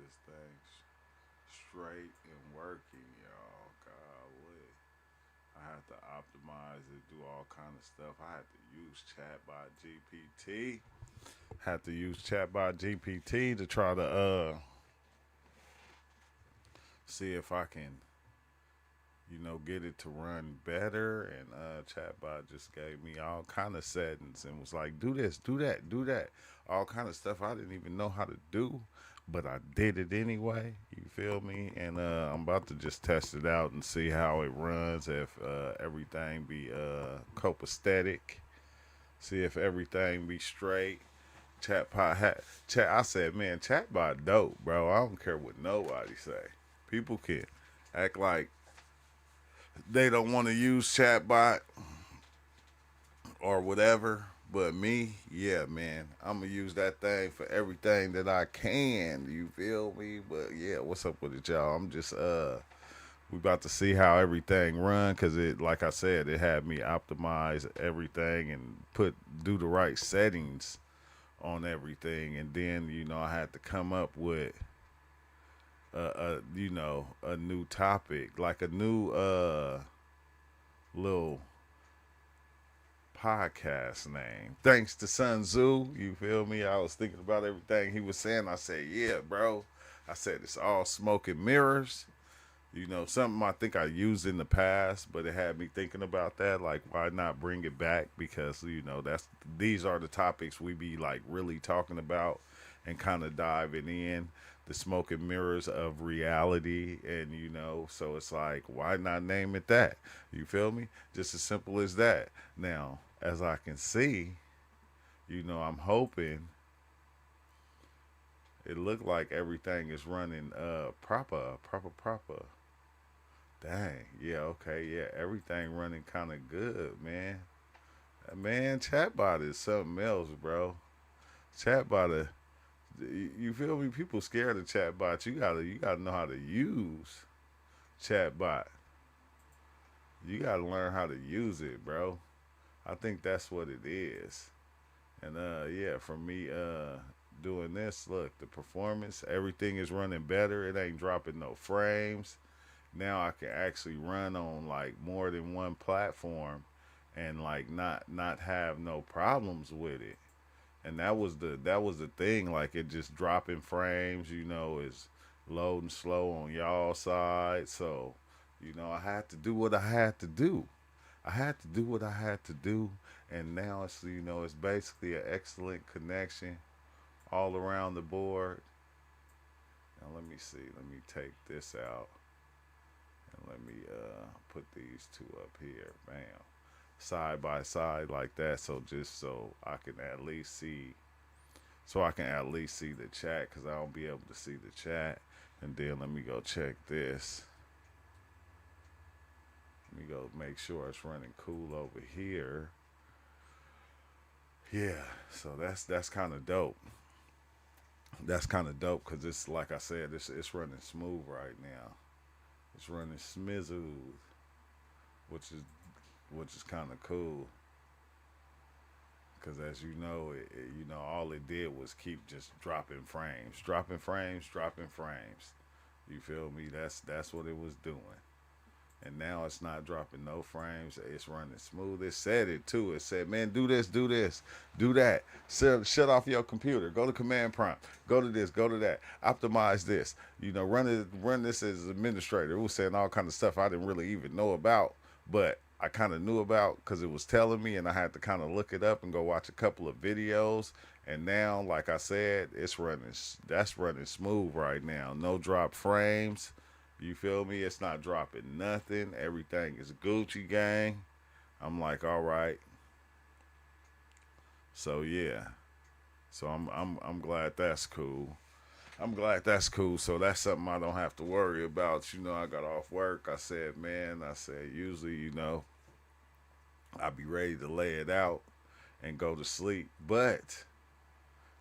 this thing straight and working, y'all. Golly. I had to optimize it, do all kind of stuff. I had to use Chatbot GPT. Had to use Chatbot GPT to try to see if I can, get it to run better. And Chatbot just gave me all kind of settings and was like, do this, do that, do that, all kind of stuff I didn't even know how to do, but I did it anyway. You feel me? And I'm about to just test it out and see how it runs. If everything be copacetic, see if everything be straight. Chatbot chat. I said, man, Chatbot dope, bro. I don't care what nobody say. People can act like they don't want to use Chatbot or whatever. But me, yeah, man, I'm gonna use that thing for everything that I can. You feel me? But yeah, what's up with it, y'all? I'm just we about to see how everything run because it, like I said, it had me optimize everything and put do the right settings on everything, and then I had to come up with a new topic, like a new little podcast name. Thanks to Sun Tzu, you feel me? I was thinking about everything he was saying. I said, yeah, bro. I said it's all smoke and mirrors. Something I think I used in the past, but it had me thinking about that. Like, why not bring it back? Because that's these are the topics we be like really talking about and kind of diving in the smoke and mirrors of reality, and so it's like, why not name it that? You feel me? Just as simple as that. Now, as I can see, I'm hoping it looked like everything is running proper. Dang, yeah, okay, yeah, everything running kind of good, man. Man, chatbot is something else, bro. Chatbot, you feel me? People scared of chatbots. You gotta know how to use chatbot. You gotta learn how to use it, bro. I think that's what it is. And yeah, for me doing this, look, the performance, everything is running better. It ain't dropping no frames. Now I can actually run on like more than one platform and like not have no problems with it. And that was the thing, like it just dropping frames, is loading slow on y'all side. So I had to do what I had to do. I had to do what I had to do, and now it's basically an excellent connection all around the board. Now let me see, let me take this out and let me put these two up here, bam, side by side like that. So just so I can at least see, the chat because I don't be able to see the chat. And then let me go check this. Let me go make sure it's running cool over here. Yeah, so that's kind of dope. That's kind of dope because it's like I said, it's running smooth right now. It's running smooth, which is kind of cool. Because as all it did was keep just dropping frames, dropping frames. You feel me? That's what it was doing. And now it's not dropping no frames. It's running smooth. It said it too. It said, "Man, do this, do this, do that. Shut off your computer. Go to command prompt. Go to this. Go to that. Optimize this. Run this as administrator." It was saying all kind of stuff I didn't really even know about, but I kind of knew about because it was telling me, and I had to kind of look it up and go watch a couple of videos. And now, like I said, it's running. That's running smooth right now. No drop frames. You feel me? It's not dropping nothing. Everything is Gucci gang. I'm like, all right. So yeah. So I'm glad that's cool. I'm glad that's cool. So that's something I don't have to worry about. I got off work. I said, man, I said usually, I'll be ready to lay it out and go to sleep. But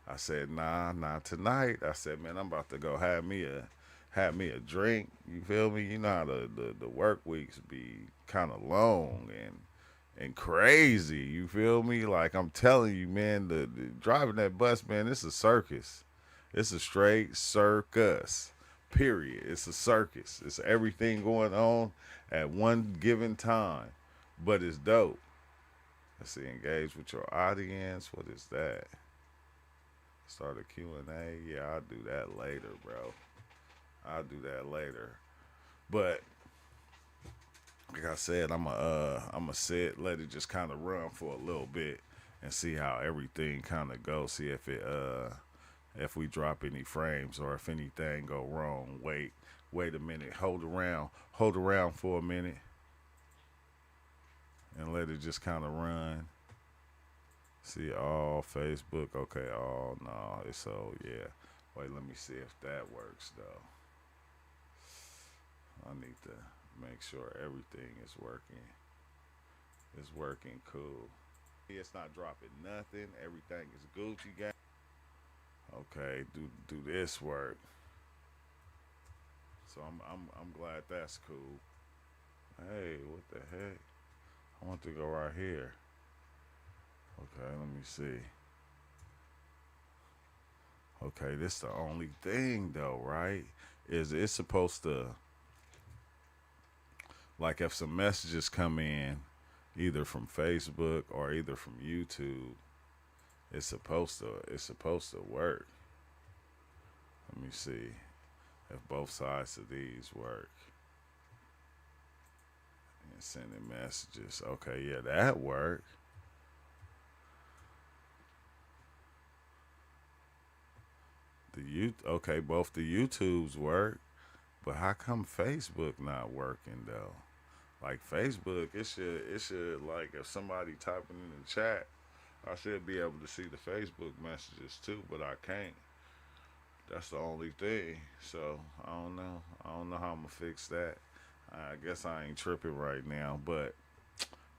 I said, nah, not tonight. I said, man, I'm about to go have me a drink. You feel me? You know how the work weeks be kind of long and crazy. You feel me? Like I'm telling you, man, the driving that bus, man, it's a circus. It's a straight circus. Period. It's a circus. It's everything going on at one given time. But it's dope. Let's see, engage with your audience. What is that? Start a Q&A. Yeah, I'll do that later, bro. I'll do that later. But like I said, I'ma sit, let it just kind of run for a little bit and see how everything kind of goes. See if we drop any frames or if anything go wrong. Wait a minute. Hold around for a minute, and let it just kind of run. See all Facebook. Okay. Oh no. It's so yeah. Wait. Let me see if that works though. I need to make sure everything is working. It's working cool. It's not dropping nothing. Everything is Gucci gang. Okay, do this work. So I'm glad that's cool. Hey, what the heck? I want to go right here. Okay, let me see. Okay, this the only thing though, right? Is it's supposed to, like, if some messages come in either from Facebook or either from YouTube, it's supposed to work. Let me see if both sides of these work. And sending messages. Okay, yeah, that worked. Okay, both the YouTubes work, but how come Facebook not working though? Like Facebook, it should like if somebody typing in the chat, I should be able to see the Facebook messages too, but I can't. That's the only thing. So I don't know how I'm gonna fix that. I guess I ain't tripping right now. But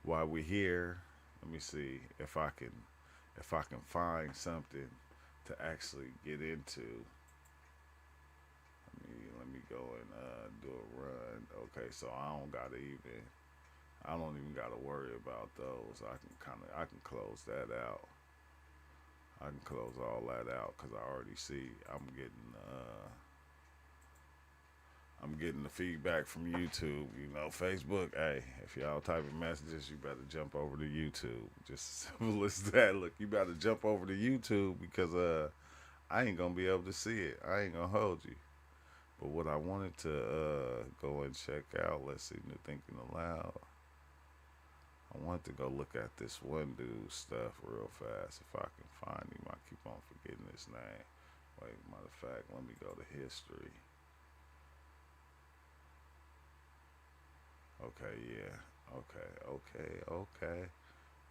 while we here, let me see if I can find something to actually get into. Let me go and do a run. Okay, so I don't even gotta worry about those. I can close that out. I can close all that out because I already see I'm getting the feedback from YouTube. Facebook. Hey, if y'all typing messages, you better jump over to YouTube. Just as simple as that. Look, you better jump over to YouTube because I ain't gonna be able to see it. I ain't gonna hold you. But what I wanted to go and check out, let's see, New Thinking Aloud. I wanted to go look at this one dude's stuff real fast if I can find him. I keep on forgetting his name. Wait, matter of fact, let me go to history. Okay, yeah. Okay.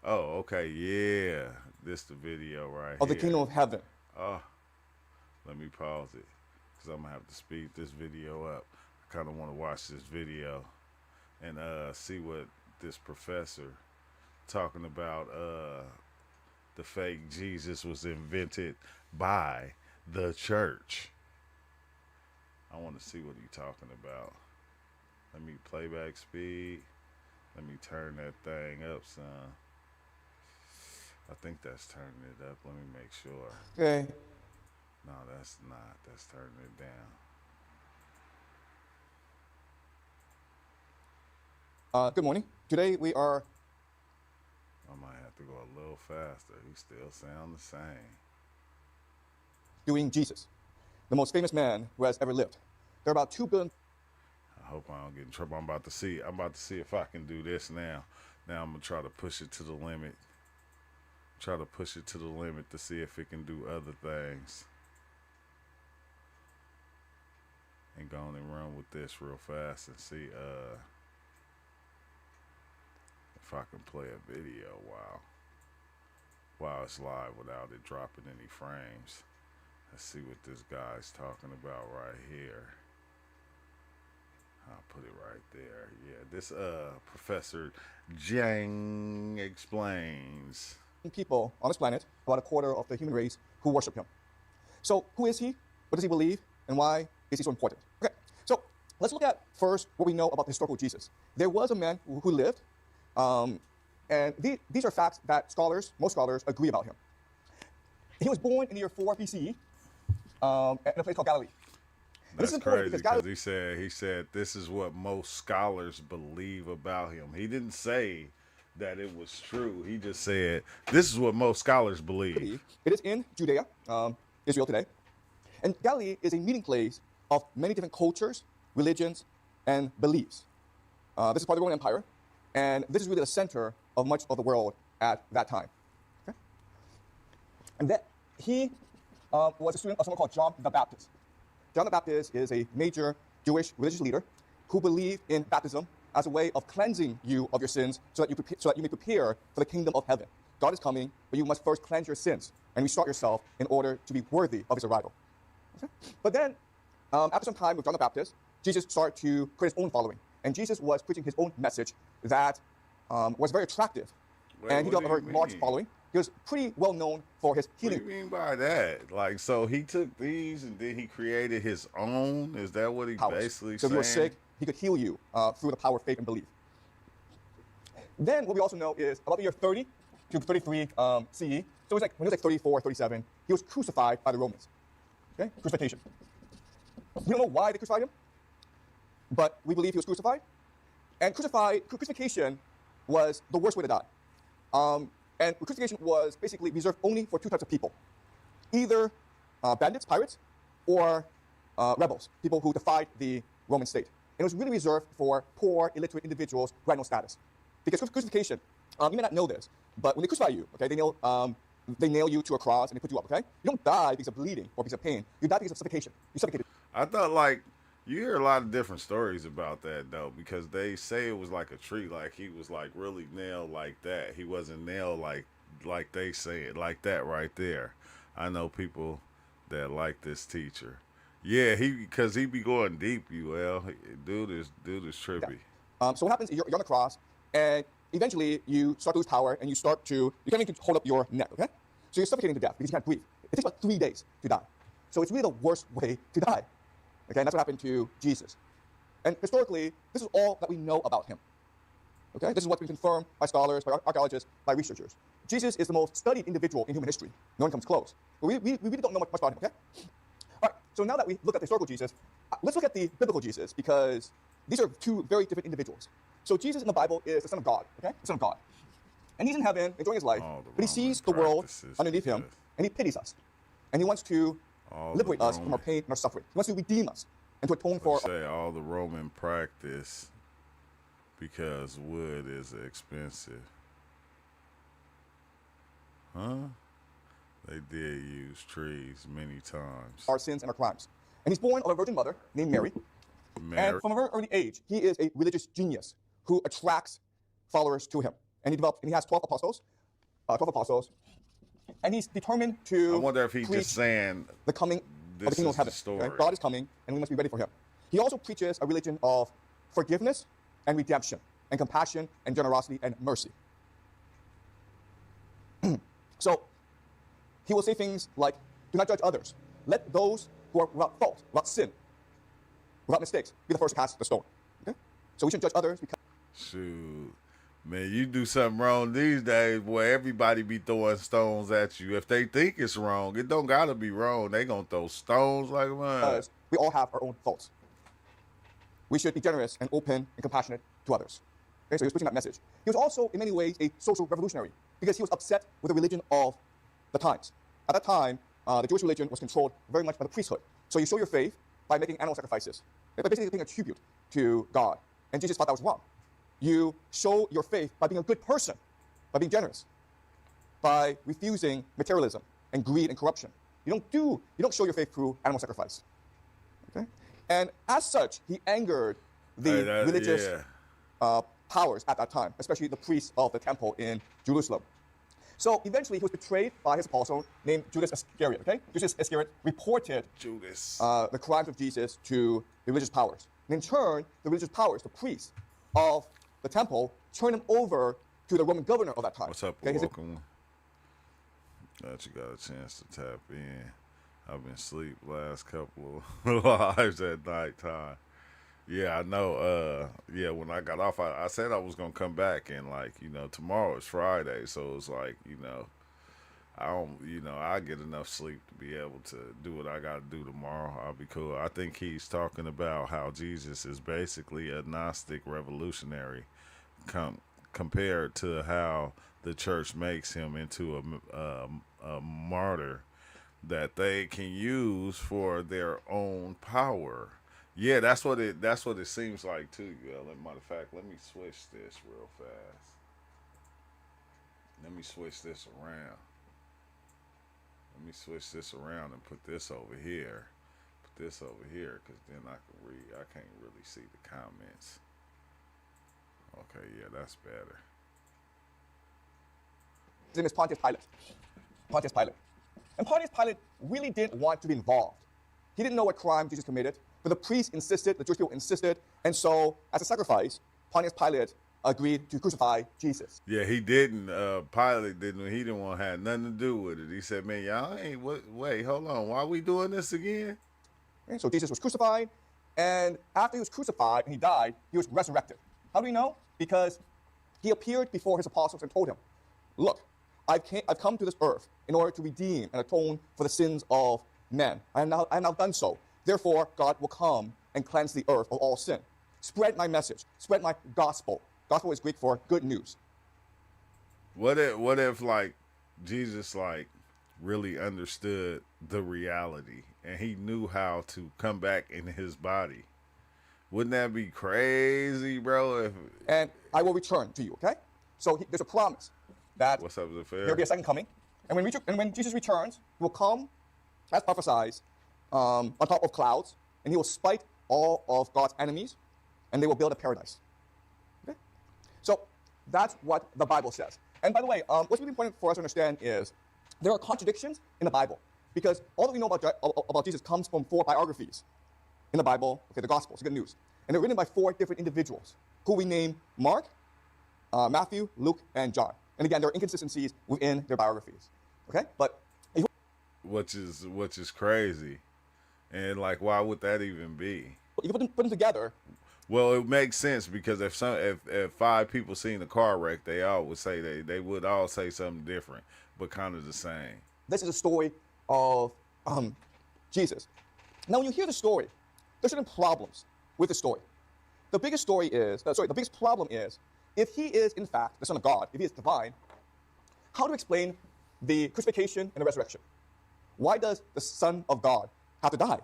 Oh, okay, yeah. This the video right of the here. kingdom of heaven. Oh, let me pause it because I'm gonna have to speed this video up. I kind of want to watch this video and see what this professor talking about. The fake Jesus was invented by the church. I want to see what he talking about. Let me playback speed. Let me turn that thing up, son. I think that's turning it up. Let me make sure. Okay. No, that's not. That's turning it down. Good morning. Today we are I might have to go a little faster. He still sound the same. doing Jesus, the most famous man who has ever lived. There are about 2 billion. I hope I don't get in trouble. I'm about to see. I'm about to see if I can do this now. Now I'm gonna try to push it to the limit. Try to push it to the limit to see if it can do other things. And go on and run with this real fast and see if I can play a video while it's live without it dropping any frames. Let's see what this guy's talking about right here. I'll put it right there. Yeah, this Professor Jang explains. People on this planet, about a quarter of the human race, who worship him. So who is he? What does he believe? And why is he so important? Okay, so let's look at first what we know about the historical Jesus. There was a man who lived, and these are facts that most scholars agree about him. He was born in the year 4 BCE in a place called Galilee. And this is That's important crazy because Galilee, because he said this is what most scholars believe about him. He didn't say that it was true. He just said this is what most scholars believe. it is in Judea, Israel today. And Galilee is a meeting place of many different cultures, religions, and beliefs. This is part of the Roman Empire, and this is really the center of much of the world at that time. Okay? And then he was a student of someone called John the Baptist. John the Baptist is a major Jewish religious leader who believed in baptism as a way of cleansing you of your sins so that you may prepare for the kingdom of heaven. God is coming, but you must first cleanse your sins and restart yourself in order to be worthy of his arrival. Okay? But then, after some time with John the Baptist, Jesus started to create his own following. And Jesus was preaching his own message that was very attractive. And he got a very large following. He was pretty well known for his healing. What do you mean by that? Like, so he took these and then he created his own? Is that what he basically So saying? if you were sick, he could heal you through the power of faith and belief. Then what we also know is about the year 30 to 33 CE. So it was like when he was like 34, 37, he was crucified by the Romans. Okay, crucifixion. We don't know why they crucified him, but we believe he was crucified. And crucifixion was the worst way to die. And crucifixion was basically reserved only for two types of people, either bandits, pirates, or rebels, people who defied the Roman state. And it was really reserved for poor, illiterate individuals who had no status. Because crucifixion, you may not know this, but when they crucify you, okay, they nail you to a cross and they put you up, okay? You don't die because of bleeding or because of pain. You die because of suffocation. You suffocated. I thought, like, you hear a lot of different stories about that, though, because they say it was like a tree, like he was, like, really nailed like that. He wasn't nailed like they say it, like that right there. I know people that like this teacher. Yeah, because he be going deep, dude is trippy. Yeah. So what happens is you're on the cross, and eventually you start to lose power, and you can't even hold up your neck, okay? So you're suffocating to death because you can't breathe. It takes about 3 days to die. So it's really the worst way to die. Okay, and that's what happened to Jesus. And historically, this is all that we know about him. Okay, this is what's been confirmed by scholars, by archaeologists, by researchers. Jesus is the most studied individual in human history. No one comes close. But we really don't know much about him, okay? All right, so now that we look at the historical Jesus, let's look at the biblical Jesus, because these are two very different individuals. So Jesus in the Bible is the Son of God, okay? The Son of God. And he's in heaven, enjoying his life, but he sees the world underneath him, and he pities us. And he wants to liberate us from our pain and our suffering. He wants to redeem us and to atone for... Say all the Roman practice because wood is expensive. Huh? They did use trees many times. Our sins and our crimes. And he's born of a virgin mother named Mary. And from a very early age, he is a religious genius who attracts followers to him. And he has 12 apostles. And he's determined to... I wonder if he's just saying the coming of the kingdom of heaven. Okay? God is coming, and we must be ready for him. He also preaches a religion of forgiveness and redemption, and compassion and generosity and mercy. So he will say things like, do not judge others. Let those who are without fault, without sin, without mistakes, be the first to cast the stone. Okay? So we shouldn't judge others because... Shoot. Man, you do something wrong these days, boy, everybody be throwing stones at you. If they think it's wrong, it don't gotta be wrong. They gonna throw stones like mine. Because we all have our own faults. We should be generous and open and compassionate to others. Okay, so he was preaching that message. He was also, in many ways, a social revolutionary because he was upset with the religion of the times. At that time, the Jewish religion was controlled very much by the priesthood. So you show your faith by making animal sacrifices, by basically paying a tribute to God. And Jesus thought that was wrong. You show your faith by being a good person, by being generous, by refusing materialism and greed and corruption. You don't show your faith through animal sacrifice. Okay? And as such, he angered the religious powers at that time, especially the priests of the temple in Jerusalem. So eventually he was betrayed by his apostle named Judas Iscariot. Okay? Judas Iscariot reported the crimes of Jesus to the religious powers. And in turn, the religious powers, the priests of the temple, turned him over to the Roman governor of that time. What's up, okay? welcome. Glad you got a chance to tap in. I've been asleep last couple of lives at nighttime. Yeah, I know. When I got off, I said I was going to come back, and, tomorrow is Friday, so it's I don't, I get enough sleep to be able to do what I got to do tomorrow. I'll be cool. I think he's talking about how Jesus is basically a Gnostic revolutionary com- compared to how the church makes him into a martyr that they can use for their own power. Yeah, that's what it seems like too. Matter of fact, let me switch this real fast. Let me switch this around. Let me switch this around and put this over here. Put this over here, because then I can read. I can't really see the comments. Okay, yeah, that's better. His name is Pontius Pilate. Pontius Pilate. And Pontius Pilate really didn't want to be involved. He didn't know what crime Jesus committed, but the priests insisted, the Jewish people insisted, and so as a sacrifice, Pontius Pilate agreed to crucify Jesus. Yeah, he didn't. Pilate didn't. He didn't want to have nothing to do with it. He said, "Man, y'all ain't. Wait, hold on. Why are we doing this again?" Okay, so Jesus was crucified, and after he was crucified and he died, he was resurrected. How do we know? Because he appeared before his apostles and told him, "Look, I've come to this earth in order to redeem and atone for the sins of men. I have now done so. Therefore, God will come and cleanse the earth of all sin. Spread my message. Spread my gospel. Gospel is Greek for good news." What if like Jesus like really understood the reality and he knew how to come back in his body? Wouldn't that be crazy, bro? If And I will return to you, okay? So there's a promise that what's up, the there will be a second coming. And when Jesus returns, he will come, as prophesied, on top of clouds, and he will spite all of God's enemies, and they will build a paradise. Okay? So that's what the Bible says. And by the way, what's really important for us to understand is there are contradictions in the Bible, because all that we know about Jesus comes from 4 biographies in the Bible, okay, the Gospels, good news. And they're written by 4 different individuals, who we name Mark, Matthew, Luke, and John. And again, there are inconsistencies within their biographies. Okay? But which is crazy. And like why would that even be? you can put them together. Well, it makes sense because if 5 people seen a car wreck, they all would say they would all say something different, but kind of the same. This is a story of Jesus. Now, when you hear the story, there's certain problems with the story. The biggest problem is, if he is in fact the Son of God, if he is divine, how to explain the crucifixion and the resurrection? Why does the Son of God have to die?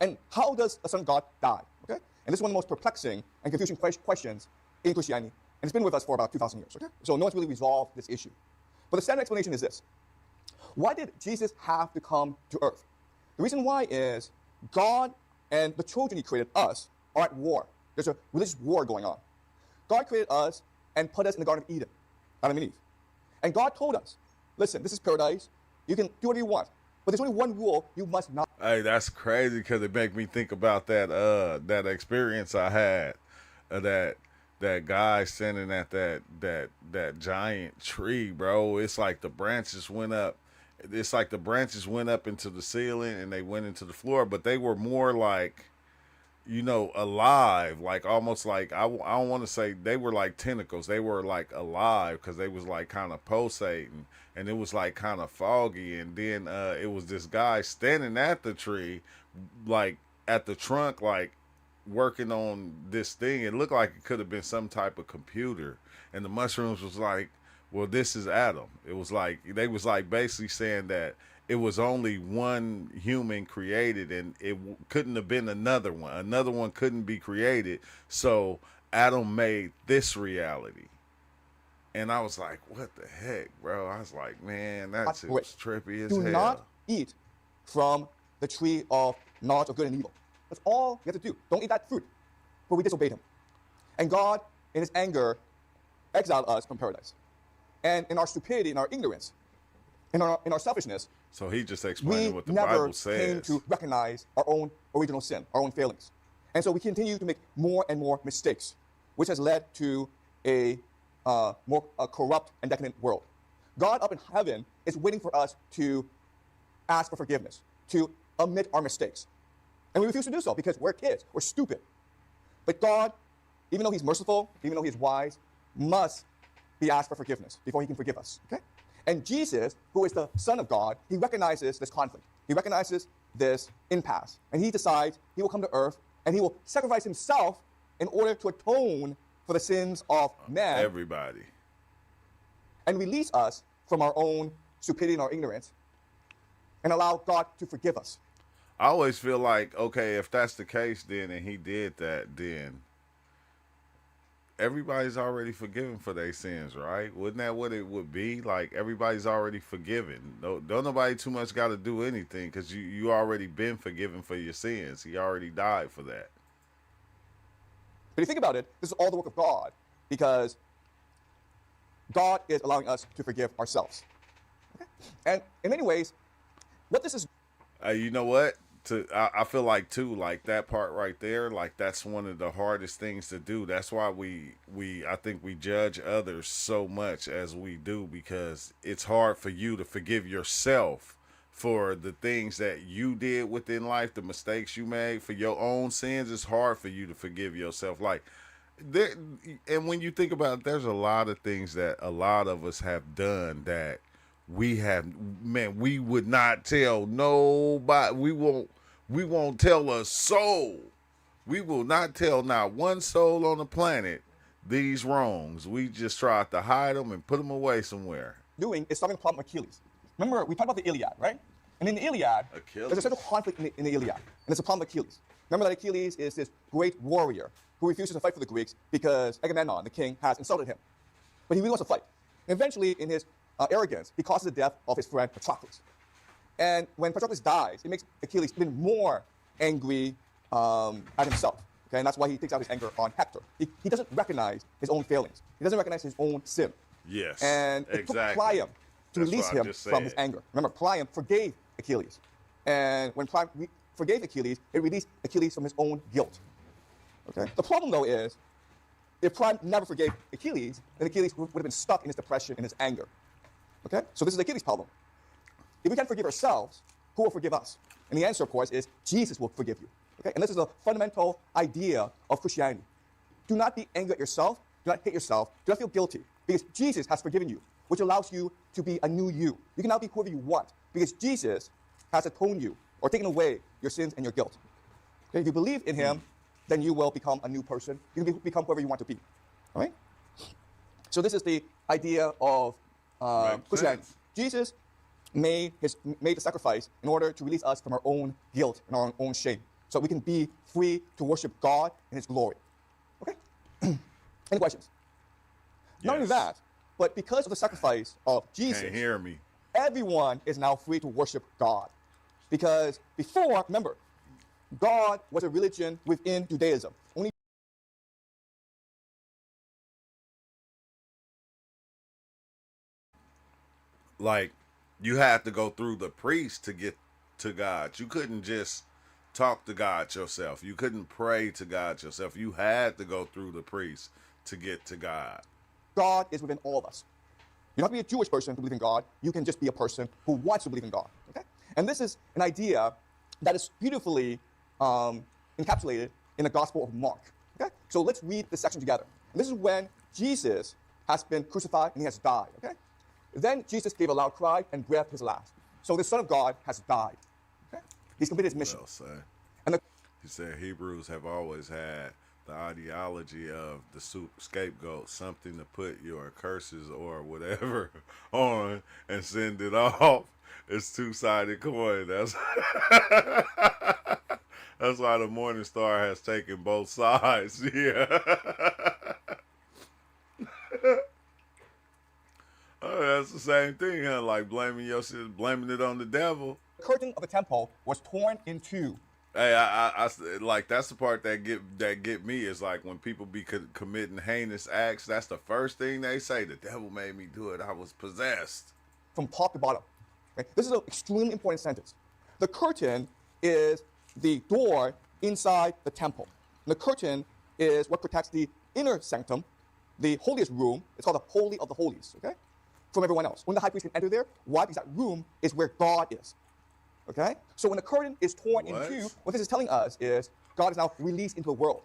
And how does the Son of God die? Okay? And this is one of the most perplexing and confusing questions in Christianity, and it's been with us for about 2,000 years. Okay? So no one's really resolved this issue. But the standard explanation is this: why did Jesus have to come to earth? The reason why is God and the children he created, us, are at war. There's a religious war going on. God created us and put us in the Garden of Eden, Adam and Eve. And God told us, listen, this is paradise. You can do whatever you want. But there's only one rule: you must not. Hey, that's crazy because it make me think about that experience I had, that guy standing at that giant tree, bro. It's like the branches went up. It's like the branches went up into the ceiling and they went into the floor, but they were more like, alive, like almost like I don't want to say they were like tentacles. They were like alive because they was like kind of pulsating, and it was like kind of foggy. And then it was this guy standing at the tree, like at the trunk, like working on this thing. It looked like it could have been some type of computer, and the mushrooms was like, well, this is Adam. It was like they was like basically saying that it was only one human created, and it couldn't have been another one. Another one couldn't be created. So Adam made this reality. And I was like, what the heck, bro? I was like, man, that's trippy as hell. Do not eat from the tree of knowledge of good and evil. That's all you have to do. Don't eat that fruit. But we disobeyed him. And God, in his anger, exiled us from paradise. And in our stupidity, in our ignorance, in our selfishness, so he just explained what the Bible Bible says. We never came to recognize our own original sin, our own failings. And so we continue to make more and more mistakes, which has led to a more corrupt and decadent world. God up in heaven is waiting for us to ask for forgiveness, to admit our mistakes. And we refuse to do so because we're kids, we're stupid. But God, even though he's merciful, even though he's wise, must be asked for forgiveness before he can forgive us. Okay? And Jesus, who is the Son of God, he recognizes this conflict. He recognizes this impasse. And he decides he will come to earth and he will sacrifice himself in order to atone for the sins of man. Everybody. And release us from our own stupidity and our ignorance and allow God to forgive us. I always feel like, okay, if that's the case then and he did that, then everybody's already forgiven for their sins, right? Wouldn't that what it would be? Like everybody's already forgiven. Don't nobody too much got to do anything because you already been forgiven for your sins. He already died for that. But if you think about it, this is all the work of God because God is allowing us to forgive ourselves. Okay? And in many ways, what this is... You know what? I feel like too, like that part right there, like that's one of the hardest things to do. That's why I think we judge others so much as we do, because it's hard for you to forgive yourself for the things that you did within life, the mistakes you made, for your own sins. It's hard for you to forgive yourself. Like there, and when you think about it, there's a lot of things that a lot of us have done that we have, man, we would not tell nobody. We won't tell a soul. We will not tell not one soul on the planet these wrongs. We just try to hide them and put them away somewhere. Doing is solving the problem of Achilles. Remember, we talked about the Iliad, right? And in the Iliad, Achilles. there's a central conflict in the Iliad, and it's a problem of Achilles. Remember that Achilles is this great warrior who refuses to fight for the Greeks because Agamemnon, the king, has insulted him. But he really wants to fight. And eventually, in his arrogance, he causes the death of his friend Patroclus. And when Patroclus dies, it makes Achilles even more angry at himself. Okay? And that's why he takes out his anger on Hector. He doesn't recognize his own failings. He doesn't recognize his own sin. Yes, and it took Priam to release him from his anger. Remember, Priam forgave Achilles. And when Priam forgave Achilles, it released Achilles from his own guilt. Okay? The problem, though, is if Priam never forgave Achilles, then Achilles would have been stuck in his depression and his anger. Okay? So this is Achilles' problem. If we can't forgive ourselves, who will forgive us? And the answer, of course, is Jesus will forgive you. Okay? And this is a fundamental idea of Christianity. Do not be angry at yourself. Do not hate yourself. Do not feel guilty. Because Jesus has forgiven you, which allows you to be a new you. You can now be whoever you want because Jesus has atoned you or taken away your sins and your guilt. Okay? If you believe in him, then you will become a new person. You can become whoever you want to be. All right? So this is the idea of Christianity. Jesus made the sacrifice in order to release us from our own guilt and our own shame, so we can be free to worship God in his glory. Okay? Any questions? Yes. Not only that, but because of the sacrifice of Jesus, can't hear me, everyone is now free to worship God. Because before, remember, God was a religion within Judaism. Only like you had to go through the priest to get to God. You couldn't just talk to God yourself. You couldn't pray to God yourself. You had to go through the priest to get to God. God is within all of us. You don't have to be a Jewish person to believe in God. You can just be a person who wants to believe in God. Okay? And this is an idea that is beautifully encapsulated in the Gospel of Mark. Okay? So let's read this section together. And this is when Jesus has been crucified and he has died. Okay? Then Jesus gave a loud cry and breathed his last. So the Son of God has died. Okay? He's completed his mission. Well said. And he said Hebrews have always had the ideology of the scapegoat, something to put your curses or whatever on and send it off. It's two-sided coin. That's that's why the Morning Star has taken both sides. Yeah. Oh, that's the same thing, huh? Like blaming your shit, blaming it on the devil. The curtain of the temple was torn in two. Hey, I like that's the part that get me is like when people be committing heinous acts. That's the first thing they say. The devil made me do it. I was possessed. From top to bottom. Okay? This is an extremely important sentence. The curtain is the door inside the temple. And the curtain is what protects the inner sanctum, the holiest room. It's called the Holy of the Holies. Okay? From everyone else. When the high priest can enter there, why? Because that room is where God is. Okay? So when the curtain is torn in two, what this is telling us is God is now released into the world.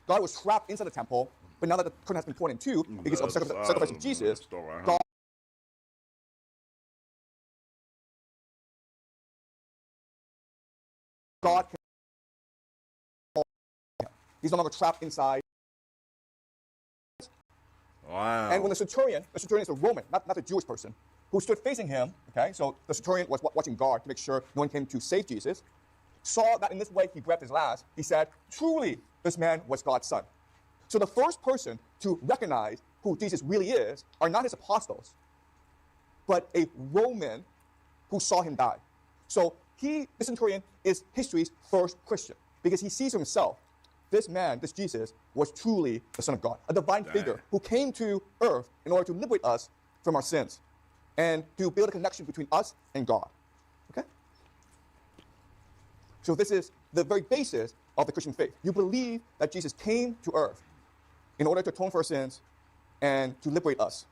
God was trapped inside the temple, but now that the curtain has been torn in two, because of the sacrifice of Jesus, God God can. He's no longer trapped inside. Wow. And when the centurion is a Roman, not a Jewish person, who stood facing him, okay, so the centurion was watching guard to make sure no one came to save Jesus, saw that in this way he grabbed his last, he said, truly, this man was God's son. So the first person to recognize who Jesus really is are not his apostles, but a Roman who saw him die. So the centurion is history's first Christian because he sees himself, this man, this Jesus, was truly the Son of God, a divine figure who came to earth in order to liberate us from our sins and to build a connection between us and God. Okay? So this is the very basis of the Christian faith. You believe that Jesus came to earth in order to atone for our sins and to liberate us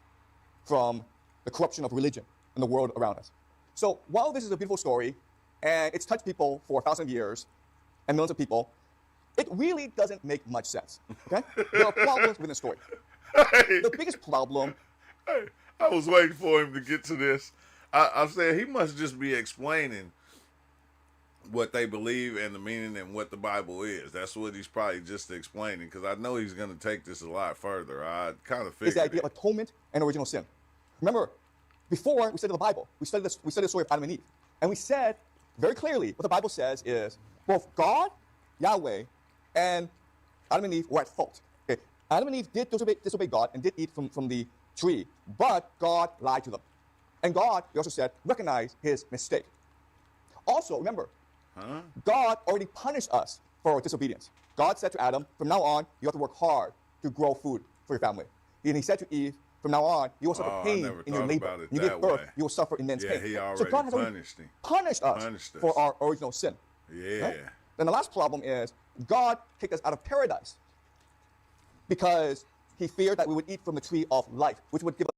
from the corruption of religion in the world around us. So while this is a beautiful story, and it's touched people for 1,000 years and millions of people, it really doesn't make much sense, okay? There are problems with the story. The biggest problem... Hey, I was waiting for him to get to this. I said he must just be explaining what they believe and the meaning and what the Bible is. That's what he's probably just explaining, because I know he's going to take this a lot further. I kind of figured is the idea of atonement and original sin. Remember, before we studied the Bible, we studied the story of Adam and Eve, and we said very clearly what the Bible says is both God, Yahweh, and Adam and Eve were at fault. Okay? Adam and Eve did disobey God and did eat from the tree, but God lied to them. And God, we also said, recognized his mistake. Also, remember, God already punished us for our disobedience. God said to Adam, from now on, you have to work hard to grow food for your family. And he said to Eve, from now on, you will suffer pain in your labor. When you give birth, you will suffer immense pain. He already so God has punished us for our original sin. Yeah. Right? Then the last problem is God kicked us out of paradise because he feared that we would eat from the tree of life, which would give us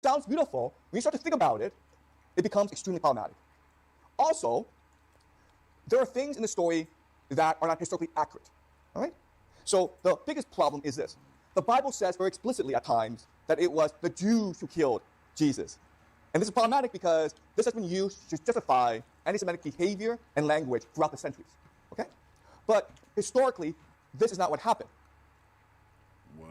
sounds beautiful. When you start to think about it, it becomes extremely problematic. Also, there are things in the story that are not historically accurate. All right? So the biggest problem is this. The Bible says very explicitly at times that it was the Jews who killed Jesus. And this is problematic because this has been used to justify anti-Semitic behavior and language throughout the centuries. Okay? But historically, this is not what happened. What?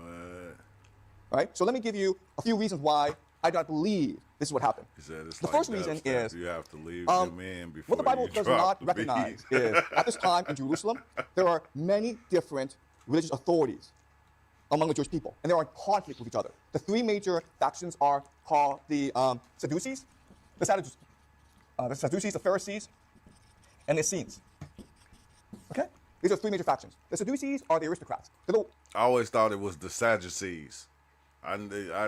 All right? So let me give you a few reasons why I do not believe this is what happened. The first reason is you have to leave your man before what the Bible does not recognize is at this time in Jerusalem, there are many different religious authorities among the Jewish people, and they are in conflict with each other. The three major factions are called the Sadducees, the Pharisees, and the Essenes. Okay? These are three major factions. The Sadducees are the aristocrats. I always thought it was the Sadducees. I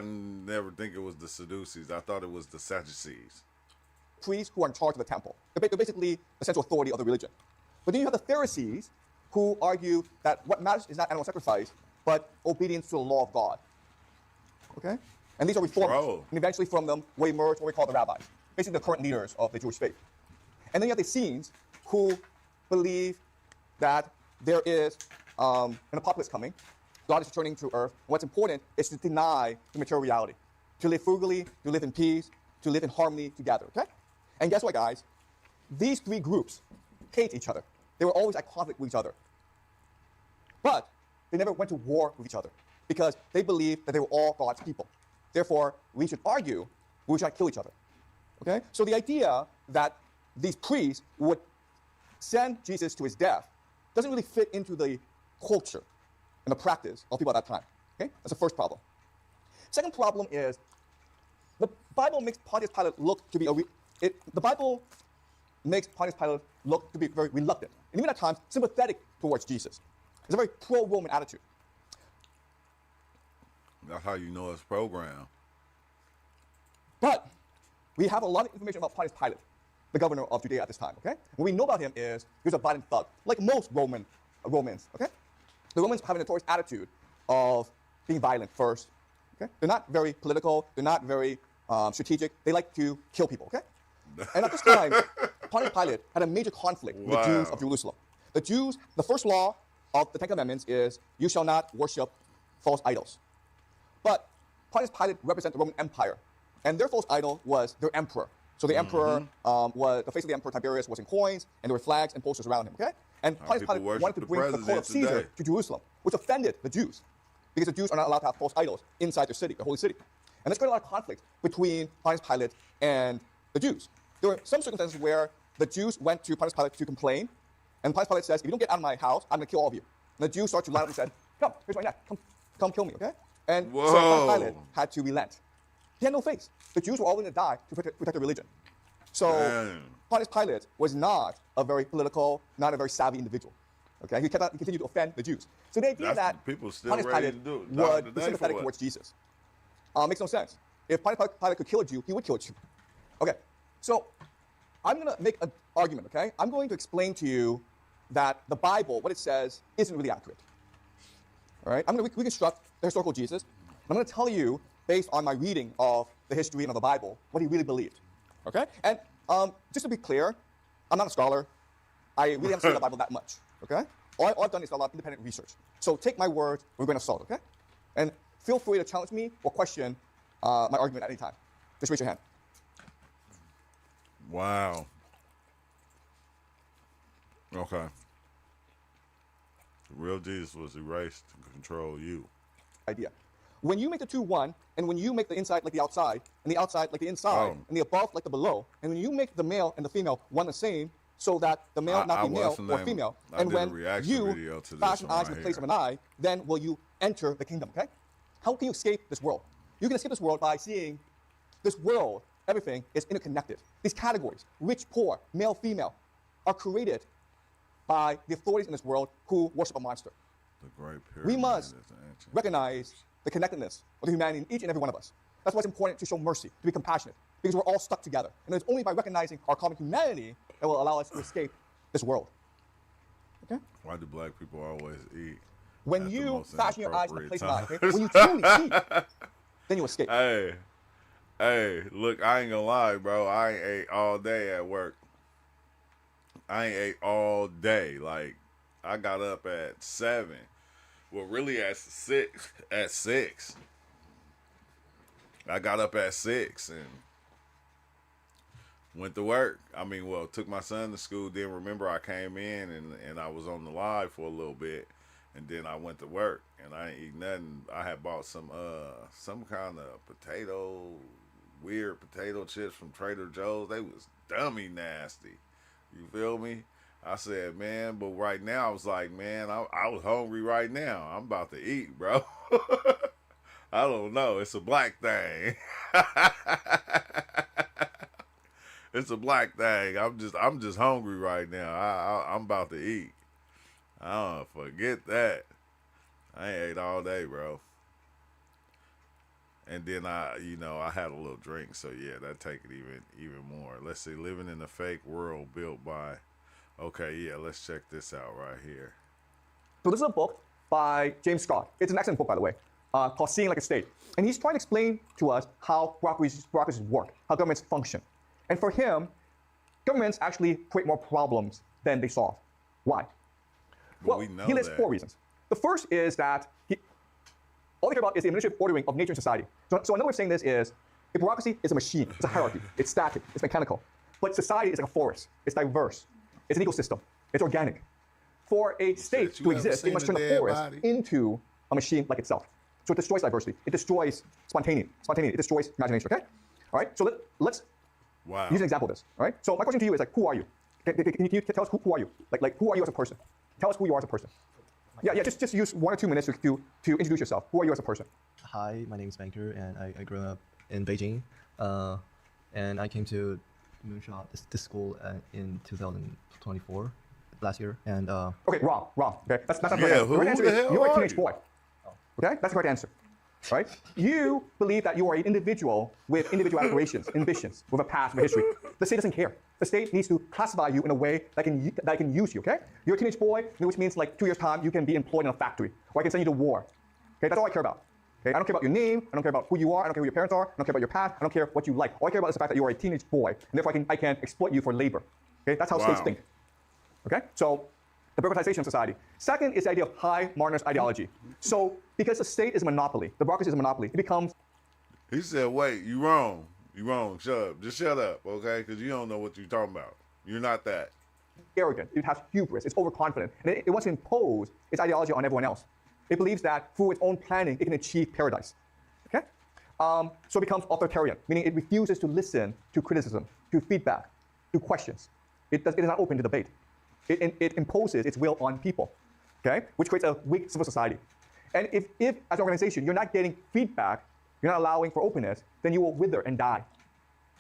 never think it was the Sadducees. I thought it was the Sadducees. Priests who are in charge of the temple. They're basically the central authority of the religion. But then you have the Pharisees who argue that what matters is not animal sacrifice, but obedience to the law of God. Okay? And these are reformers. And eventually from them will emerge what we call the rabbis, basically the current leaders of the Jewish faith. And then you have the Essenes who believe that there is an apocalypse coming. God is returning to earth. And what's important is to deny the material reality, to live frugally, to live in peace, to live in harmony together, okay? And guess what, guys? These three groups hate each other. They were always at conflict with each other. But they never went to war with each other because they believed that they were all God's people. Therefore, we should argue, we should not kill each other, okay? So the idea that these priests would send Jesus to his death doesn't really fit into the culture and the practice of people at that time. Okay? That's the first problem. Second problem is the Bible makes Pontius Pilate look to be very reluctant, and even at times sympathetic towards Jesus. It's a very pro-Roman attitude. That's how you know it's programmed. But we have a lot of information about Pontius Pilate, the governor of Judea at this time. Okay? What we know about him is he was a violent thug, like most Romans. Okay? The Romans have a notorious attitude of being violent first. Okay? They're not very political. They're not very strategic. They like to kill people. Okay? And at this time, Pontius Pilate had a major conflict with the Jews Wow. of Jerusalem. The Jews, the first law of the Ten Commandments is, you shall not worship false idols. But Pontius Pilate represented the Roman Empire, and their false idol was their emperor. So the emperor was, the face of the emperor Tiberius was in coins, and there were flags and posters around him, okay? And Pontius people Pilate worship wanted to the bring the court of president Caesar today. to Jerusalem, which offended the Jews, because the Jews are not allowed to have false idols inside their city, the holy city. And this created a lot of conflict between Pontius Pilate and the Jews. There were some circumstances where the Jews went to Pontius Pilate to complain, and Pontius Pilate says, if you don't get out of my house, I'm going to kill all of you. And the Jews started to line up and said, come, here's my neck, come kill me, okay? And so Pontius Pilate had to relent. He had no face. The Jews were all willing to die to protect their religion. So Pontius Pilate was not a very political, not a very savvy individual. Okay, he continued to offend the Jews. So the idea that people still Pontius ready Pilate to do it. would be sympathetic towards Jesus makes no sense. If Pontius Pilate could kill a Jew, he would kill a Jew. Okay, so I'm going to make an argument, okay? I'm going to explain to you that the Bible, what it says, isn't really accurate. All right, I'm going to reconstruct the historical Jesus. I'm going to tell you, based on my reading of the history and of the Bible, what he really believed. Okay? And just to be clear, I'm not a scholar. I really haven't studied the Bible that much. Okay? All I've done is a lot of independent research. So take my word with a grain of salt, okay? And feel free to challenge me or question my argument at any time. Just raise your hand. Wow. Okay. The real Jesus was erased to control you. Idea. When you make the two one, and when you make the inside like the outside, and the outside like the inside, and the above like the below, and when you make the male and the female one the same, so that the male not be male or female, and when you fashion eyes in the place of an eye, then will you enter the kingdom, okay? How can you escape this world? You can escape this world by seeing this world, everything is interconnected. These categories, rich, poor, male, female, are created by the authorities in this world who worship a monster. The great pyramid. We must recognize the connectedness of the humanity in each and every one of us. That's why it's important to show mercy, to be compassionate, because we're all stuck together. And it's only by recognizing our common humanity that will allow us to escape this world. Okay? Why do black people always eat? When you fashion your eyes in the place of an eye, okay? When you truly see, then you escape. Hey, look, I ain't gonna lie, bro. I ain't ate all day at work. I ain't ate all day. Like, I got up at 7. Well, really at 6. At 6. I got up at 6 and went to work. I mean, well, took my son to school. Then remember I came in and I was on the live for a little bit. And then I went to work and I ain't eat nothing. I had bought some kind of weird potato chips from Trader Joe's. They was dummy nasty. You feel me? I said, man, but right now I was like, man, I was hungry right now. I'm about to eat, bro. I don't know. It's a black thing. It's a black thing. I'm just hungry right now. I'm about to eat. Forget that. I ain't ate all day, bro. And then I had a little drink, so yeah, that take it even more. Let's see, living in a fake world built by. Okay, yeah, let's check this out right here. So this is a book by James Scott. It's an excellent book, by the way, called Seeing Like a State. And he's trying to explain to us how bureaucracies work, how governments function. And for him, governments actually create more problems than they solve. Why? Well, he lists 4 reasons. The first is that all they care about is the administrative ordering of nature and society. So another way of saying this is, a bureaucracy is a machine, it's a hierarchy, it's static, it's mechanical. But society is like a forest, it's diverse, it's an ecosystem, it's organic. For a state to exist, it must turn the forest into a machine like itself. So it destroys diversity, it destroys spontaneity, it destroys imagination, okay? All right, so let's use an example of this, all right? So my question to you is like, who are you? Can you tell us who are you? Like who are you as a person? Tell us who you are as a person. Yeah, just use 1 or 2 minutes to introduce yourself. Who are you as a person? Hi, my name is Banker, and I grew up in Beijing. And I came to Moonshot, this school in 2024, last year. And okay, wrong. Okay, that's not the right answer. The right answer is you're a teenage boy. Okay, that's the right answer. Right? You believe that you are an individual with individual aspirations, ambitions, with a past, with a history. The state doesn't care. The state needs to classify you in a way that can use you, okay? You're a teenage boy, which means like 2 years' time, you can be employed in a factory, or I can send you to war. Okay, that's all I care about. Okay? I don't care about your name. I don't care about who you are. I don't care who your parents are. I don't care about your past. I don't care what you like. All I care about is the fact that you are a teenage boy, and therefore I can exploit you for labor. Okay? That's how states Wow. think. Okay? So the bureaucratization of society. Second is the idea of high Martinist ideology. So because the state is a monopoly, the bureaucracy is a monopoly, it becomes He said, "Wait, you wrong. You wrong. Shut up. Just shut up, okay? Because you don't know what you're talking about. You're not that." arrogant, it has hubris, it's overconfident, and it wants to impose its ideology on everyone else. It believes that through its own planning, it can achieve paradise. Okay? So it becomes authoritarian, meaning it refuses to listen to criticism, to feedback, to questions. It is not open to debate. It imposes its will on people, okay? Which creates a weak civil society. And if as an organization, you're not getting feedback, you're not allowing for openness, then you will wither and die.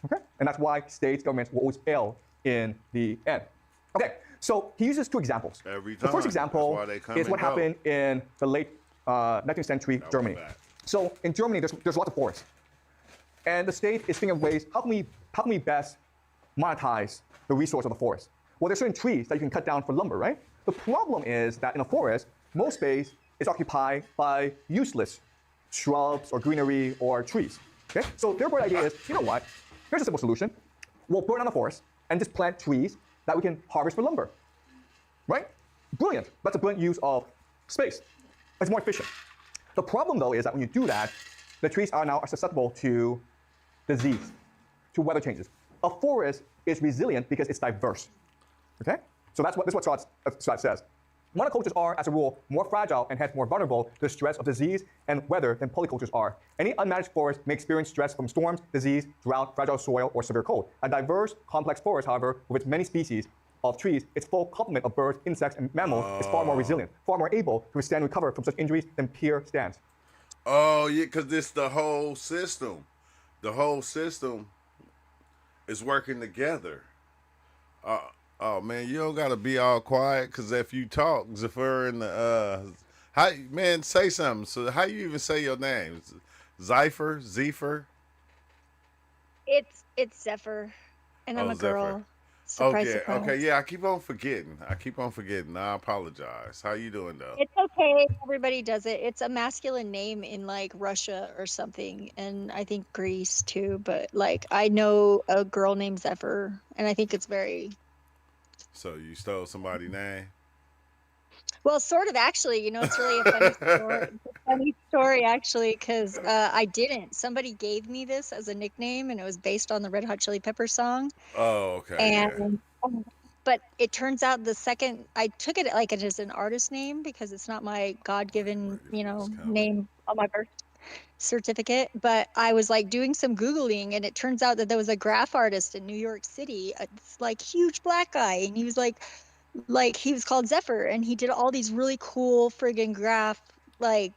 Okay? And that's why states, governments will always fail in the end. Okay, so he uses two examples. Every The first time. example That's why they come is and what go. happened in the late 19th century That Germany. was bad. So in Germany, there's lots of forests. And the state is thinking of ways, how can we best monetize the resource of the forest? Well, there's certain trees that you can cut down for lumber, right? The problem is that in a forest, most space is occupied by useless shrubs or greenery or trees. Okay? So their bright idea is, you know what? Here's a simple solution. We'll burn down the forest and just plant trees that we can harvest for lumber. Right? Brilliant. That's a brilliant use of space. It's more efficient. The problem, though, is that when you do that, the trees are now susceptible to disease, to weather changes. A forest is resilient because it's diverse. Okay? So this is what Scott says. Monocultures are, as a rule, more fragile and hence more vulnerable to the stress of disease and weather than polycultures are. Any unmanaged forest may experience stress from storms, disease, drought, fragile soil, or severe cold. A diverse, complex forest, however, with its many species of trees, its full complement of birds, insects, and mammals is far more resilient, far more able to withstand and recover from such injuries than pure stands. Oh, yeah, because it's the whole system. The whole system is working together. Oh, man, you don't got to be all quiet, because if you talk, Zephyr and man, say something. So how you even say your name? Zephyr? It's Zephyr, and I'm Oh, a Zephyr. girl. Surprise, Okay, surprise. okay, yeah, I keep on forgetting. I apologize. How you doing, though? It's okay. Everybody does it. It's a masculine name in like Russia or something, and I think Greece too. But like, I know a girl named Zephyr, and I think it's very So you stole somebody's name? well, sort of actually. You know, it's really a funny story. It's a funny story actually, because I didn't. Somebody gave me this as a nickname, and it was based on the Red Hot Chili Peppers song. Oh, okay, yeah. And but it turns out the second I took it like it is an artist name because it's not my God-given, Ready for this comment. name on my birth certificate. But I was like doing some Googling, and it turns out that there was a graph artist in New York City, this like huge black guy, and he was like he was called Zephyr, and he did all these really cool friggin' graph like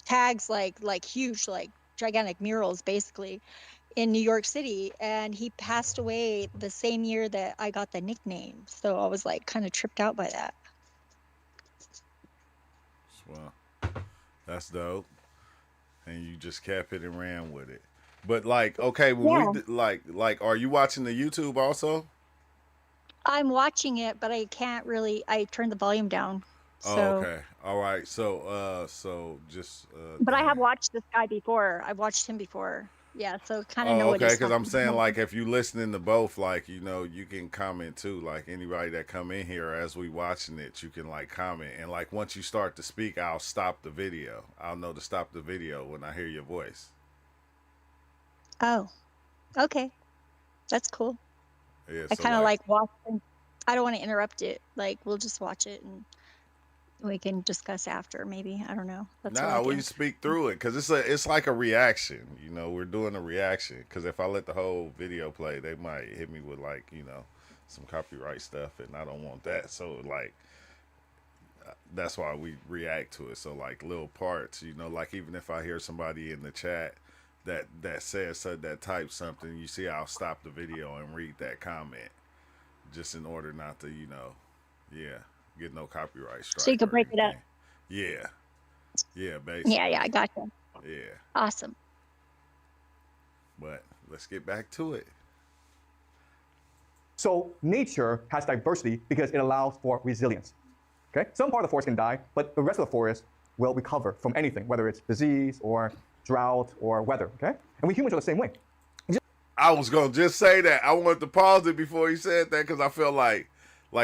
tags, like huge, like gigantic murals basically in New York City, and he passed away the same year that I got the nickname. So I was like kind of tripped out by that. Well, that's dope. And you just kept it and ran with it. But like, okay, when Yeah. we like, are you watching the YouTube also? I'm watching it, but I can't really. I turned the volume down. So, Oh, okay, all right. So just. but I have dang. watched this guy before. I've watched him before. Yeah, so kind of know Oh, what okay. he's Because I'm talking saying about. like, if you listening to both, like you can comment too. Like anybody that come in here as we watching it, you can like comment, and like once you start to speak, I'll stop the video. I'll know to stop the video when I hear your voice. Oh, okay, that's cool. Yeah. I So kind of like, like watching. I don't want to interrupt it. Like we'll just watch it and we can discuss after. Maybe I don't know. That's what nah, I we do. speak through it because it's like a reaction. We're doing a reaction. Because if I let the whole video play, they might hit me with like some copyright stuff, and I don't want that. So like that's why we react to it. So like little parts, like even if I hear somebody in the chat that says that types something, you see, I'll stop the video and read that comment just in order not to yeah, get no copyright strike. So you can or break it up. anything. Yeah, basically. Yeah, I gotcha. Yeah. Awesome. But let's get back to it. So nature has diversity because it allows for resilience. Okay? Some part of the forest can die, but the rest of the forest will recover from anything, whether it's disease or drought or weather, okay? And we humans are the same way. I was gonna just say that. I wanted to pause it before he said that because I feel like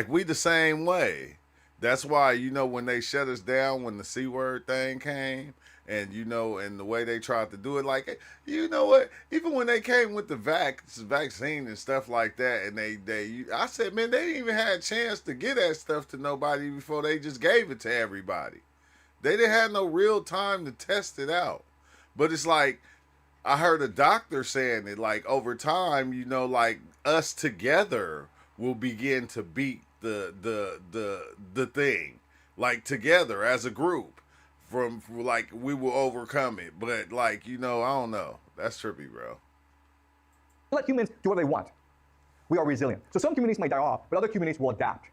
we the same way. That's why, you know, when they shut us down when the C word thing came, and you know, and the way they tried to do it, like, you know what? Even when they came with the vaccine and stuff like that, and I said, man, they didn't even have a chance to get that stuff to nobody before they just gave it to everybody. They didn't have no real time to test it out. But it's like, I heard a doctor saying it, like, over time, you know, like, us together will begin to beat the thing, like, together as a group, from like, we will overcome it. But, like, you know, I don't know, that's trippy, bro. Let humans do what they want. We are resilient. So some communities might die off, but other communities will adapt.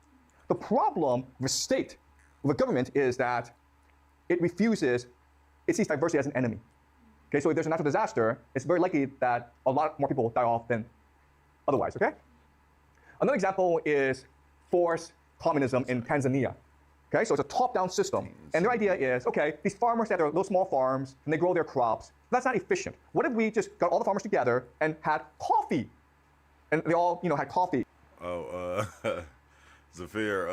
The problem with state, with government, is that it sees diversity as an enemy. Okay, so if there's a natural disaster, it's very likely that a lot more people die off than otherwise, okay? Another example is forced communism in Tanzania. Okay, so it's a top-down system. And their idea is, okay, these farmers have their little small farms, and they grow their crops. That's not efficient. What if we just got all the farmers together and had coffee? And they all, you know, had coffee. Oh, Zafir,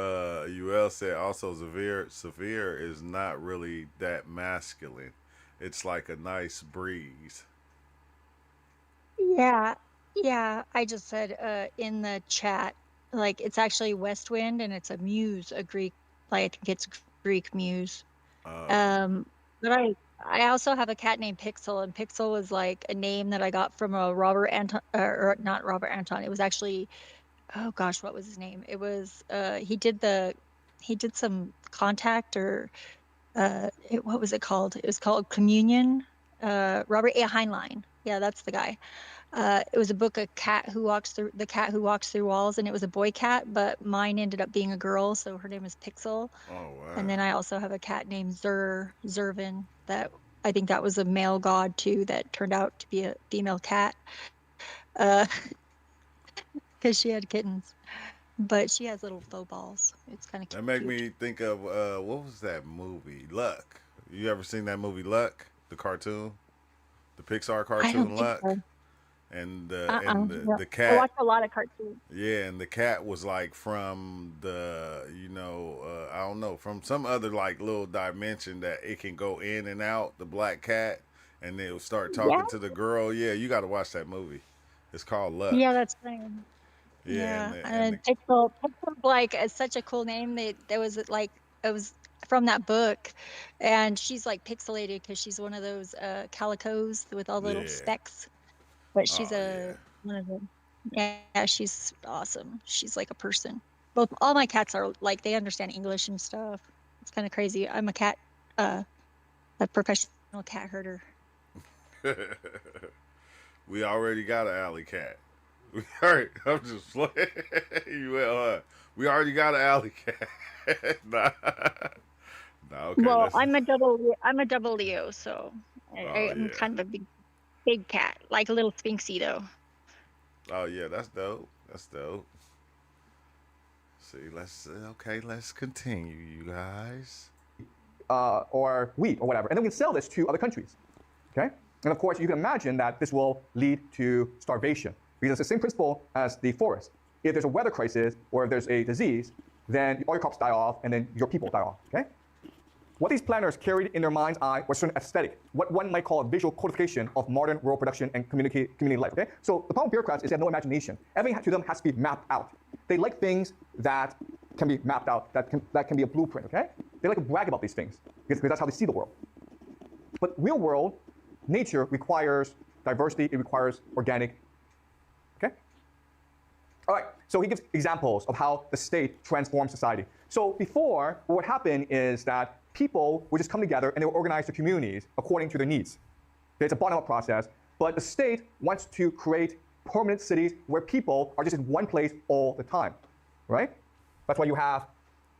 UL said also Zafir is not really that masculine. It's like a nice breeze. Yeah, yeah. I just said in the chat, like it's actually west wind and it's a muse, a Greek, like I think it's Greek muse. But I also have a cat named Pixel, and Pixel was like a name that I got from a Robert Anton, or not Robert Anton. It was actually, oh gosh, what was his name? It was he did some Contact, or what was it called? It was called Communion. Robert A. Heinlein. Yeah, that's the guy. It was a book, The Cat Who Walks Through Walls, and it was a boy cat, but mine ended up being a girl, so her name is Pixel. Oh, wow. And then I also have a cat named Zervin, that I think that was a male god too, that turned out to be a female cat, because she had kittens, but she has little faux balls. It's kind of cute. That make me think of what was that movie? Luck. You ever seen that movie Luck, the cartoon, the Pixar cartoon Luck? So. And the cat. I watch a lot of cartoons. Yeah, and the cat was like from the, you know, I don't know, from some other like little dimension that it can go in and out. The black cat, and they'll start talking to the girl. Yeah, you got to watch that movie. It's called Luck. Yeah, that's right. Yeah, and Pixel, like, is such a cool name. It was from that book, and she's like pixelated because she's one of those calicos with all the little specks. But she's one of them. Yeah, she's awesome. She's like a person. All my cats are like, they understand English and stuff. It's kind of crazy. I'm a professional cat herder. We already got an alley cat. I'm just playing. We already got an alley cat. Nah, okay. Well, I'm a double Leo, so I'm kind of a big cat, like a little Sphinxy though. Oh yeah, that's dope. See, let's continue, you guys. Or wheat or whatever, and then we can sell this to other countries. Okay, and of course you can imagine that this will lead to starvation, because it's the same principle as the forest. If there's a weather crisis or if there's a disease, then all your crops die off, and then your people die off. Okay. What these planners carried in their mind's eye was an aesthetic, what one might call a visual codification of modern rural production and community life. Okay? So the problem with bureaucrats is they have no imagination. Everything to them has to be mapped out. They like things that can be mapped out, that can be a blueprint. Okay? They like to brag about these things because that's how they see the world. But real world, nature requires diversity. It requires organic. Okay? All right. So he gives examples of how the state transforms society. So before, what would happen is that people would just come together and they would organize their communities according to their needs. It's a bottom-up process, but the state wants to create permanent cities where people are just in one place all the time, right? That's why you have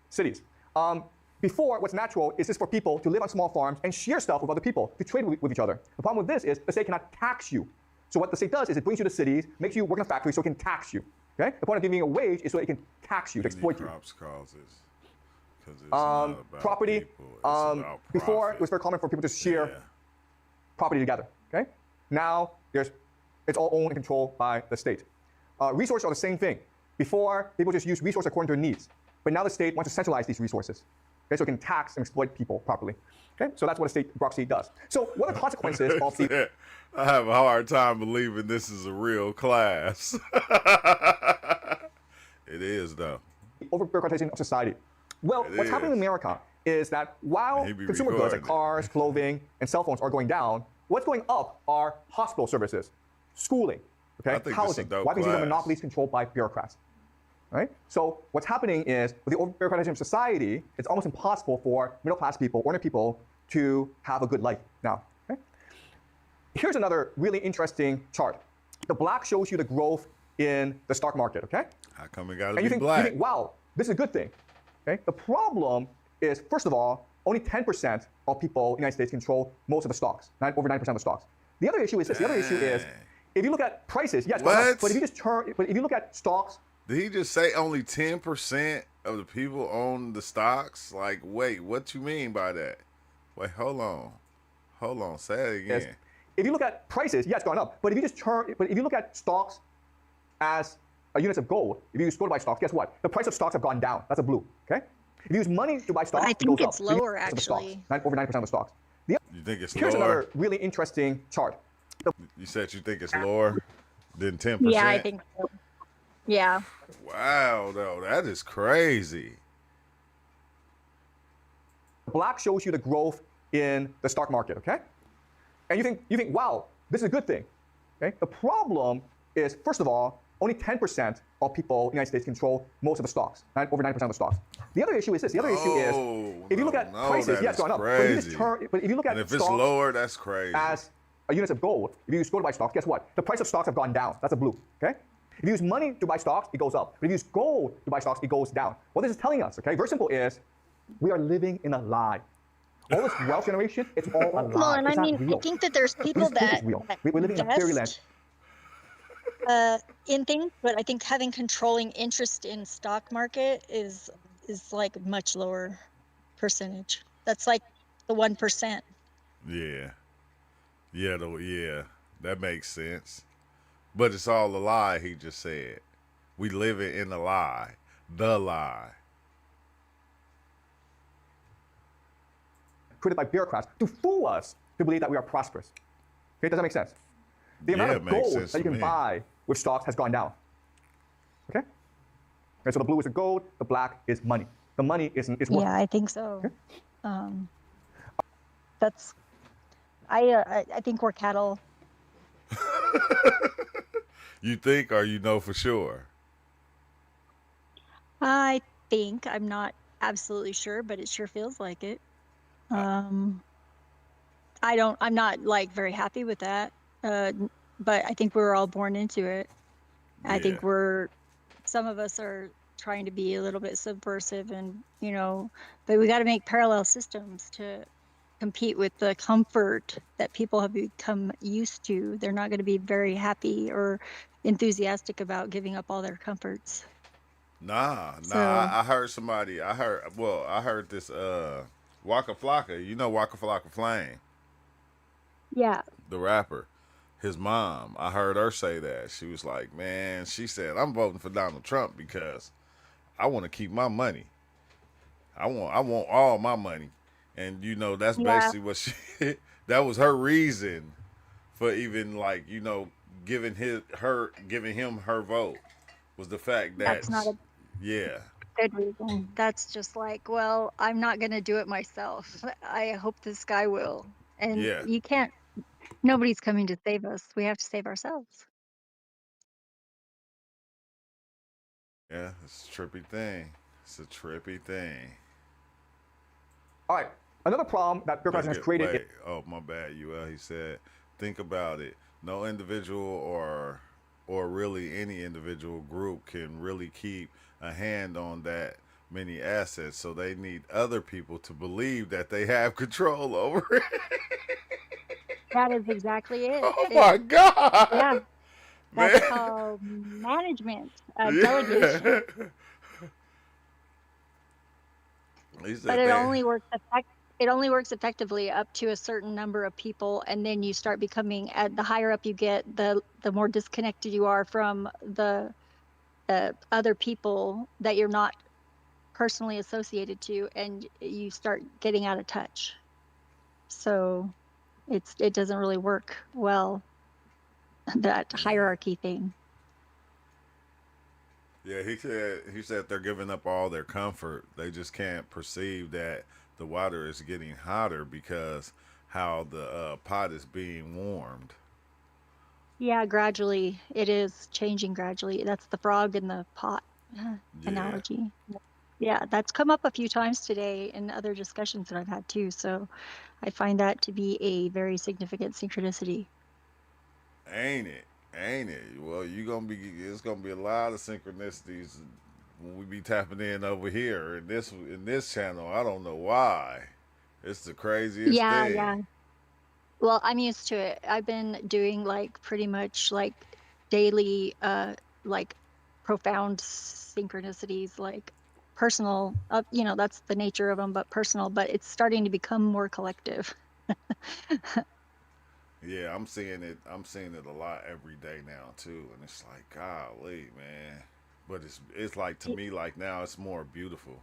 cities. Before, what's natural is just for people to live on small farms and share stuff with other people, to trade with each other. The problem with this is the state cannot tax you. So what the state does is it brings you to cities, makes you work in a factory so it can tax you. Okay? The point of giving you a wage is so it can tax you, to exploit you. Crops causes Because it's not about Property. people. It's about Before, profit. it was very common for people to share Yeah. property together. Okay. Now it's all owned and controlled by the state. Resources are the same thing. Before, people just use resources according to their needs, but now the state wants to centralize these resources, okay, so it can tax and exploit people properly. Okay, so that's what a state bureaucracy does. So what are the consequences of the I have a hard time believing this is a real class. It is, though. over-bureaucratization of society? Well, It what's happening in is. America is that while He be consumer goods like recording it. cars, clothing, and cell phones are going down, what's going up are hospital services, schooling, I okay, think this is a housing. dope Why? Because these are class. monopolies controlled by bureaucrats. Right? So what's happening is with the over-bureaucratization of society, it's almost impossible for middle-class people, ordinary people, to have a good life now. Okay? Here's another really interesting chart. The black shows you the growth in the stock market. Okay? How come it got to And be you think, black? wow, this is a good thing. Okay? The problem is, first of all, only 10% of people in the United States control most of the stocks, over 9% of the stocks. The other issue is this. The other issue is, Dang. if you look at prices, yes, What? but if you look at stocks, Did he just say only 10% of the people own the stocks? Like, wait, what you mean by that? Wait, hold on. Hold on. Say it yes, again. if you look at prices, yeah, it's gone up. But if you look at stocks as units of gold, if you use gold to buy stocks, guess what? The price of stocks have gone down. That's a blue. Okay. If you use money to buy stocks, I it think goes it's up. lower, Of the stocks, actually. over 9% of the stocks. You think it's Here's lower? another really interesting chart. You said you think it's lower than 10%? Yeah, I think so. Yeah. Wow, though. That is crazy. Black shows you the growth in the stock market, okay? And you think, wow, this is a good thing. Okay? The problem is, first of all, only 10% of people in the United States control most of the stocks, over 9% of the stocks. The other issue is this. The other issue is, if you look at prices, that yeah, it's is gone up. crazy. But if you look at And if it's stocks lower, that's crazy. as units of gold, if you use gold to buy stocks, guess what? The price of stocks have gone down. That's a blue, okay? If you use money to buy stocks, it goes up. But if you use gold to buy stocks, it goes down. What this is telling us, okay, very simple, is we are living in a lie. All this wealth generation, it's all a lie. Well, and It's I not mean, real. I think that there's people just think it's that, real. that We're living in a fairyland. invest in things, but I think having controlling interest in stock market is like much lower percentage. That's like the 1%. Yeah. Yeah, that makes sense. But it's all a lie, he just said. We live it in a lie. The lie. Created by bureaucrats to fool us to believe that we are prosperous. Okay, does that make sense? The amount Yeah, of it makes gold sense that you to can me. buy with stocks has gone down. Okay? And so the blue is the gold, the black is money. The money is worth. Yeah, I think so. That's I think we're cattle. You think or you know for sure? I think I'm not absolutely sure, but it sure feels like it. I'm not like very happy with that. But I think we're all born into it. I think some of us are trying to be a little bit subversive and, but we got to make parallel systems to compete with the comfort that people have become used to. They're not going to be very happy or enthusiastic about giving up all their comforts. Nah. So- I heard somebody. I heard this. Waka Flocka. You know Waka Flocka Flame, Yeah. the rapper. His mom. I heard her say that. She was like, "Man," she said, "I'm voting for Donald Trump because I want to keep my money. I want all my money." And that's Yeah. basically what she. That was her reason for even giving him her vote was the fact that That's not a yeah. good reason. That's just like, well, I'm not going to do it myself. I hope this guy will. And Yeah. you can't, nobody's coming to save us. We have to save ourselves. Yeah, it's a trippy thing. It's a trippy thing. All right. Another problem that bureaucracy has created. Wait, oh my bad, he said, think about it. No individual or really any individual group can really keep a hand on that many assets. So they need other people to believe that they have control over it. That is exactly it. Oh my God. Yeah. Man. That's called management, delegation. He But said they. it only works effectively up to a certain number of people, and then you start becoming, at the higher up you get, the more disconnected you are from the other people that you're not personally associated to, and you start getting out of touch. So it doesn't really work well, that hierarchy thing. Yeah, he said they're giving up all their comfort. They just can't perceive that the water is getting hotter because how the pot is being warmed. Yeah, gradually it is changing gradually. That's the frog in the pot Yeah, analogy. Yeah, that's come up a few times today in other discussions that I've had too. So I find that to be a very significant synchronicity. ain't it? Ain't it? Well, you gonna be. It's gonna be a lot of synchronicities when we be tapping in over here in this channel. I don't know why. It's the craziest Yeah, thing. yeah. Well, I'm used to it. I've been doing like pretty much like daily like profound synchronicities, like personal, that's the nature of them, but personal, but it's starting to become more collective. Yeah, I'm seeing it. I'm seeing it a lot every day now too, and it's like, golly, man. But it's like to me, like now, it's more beautiful.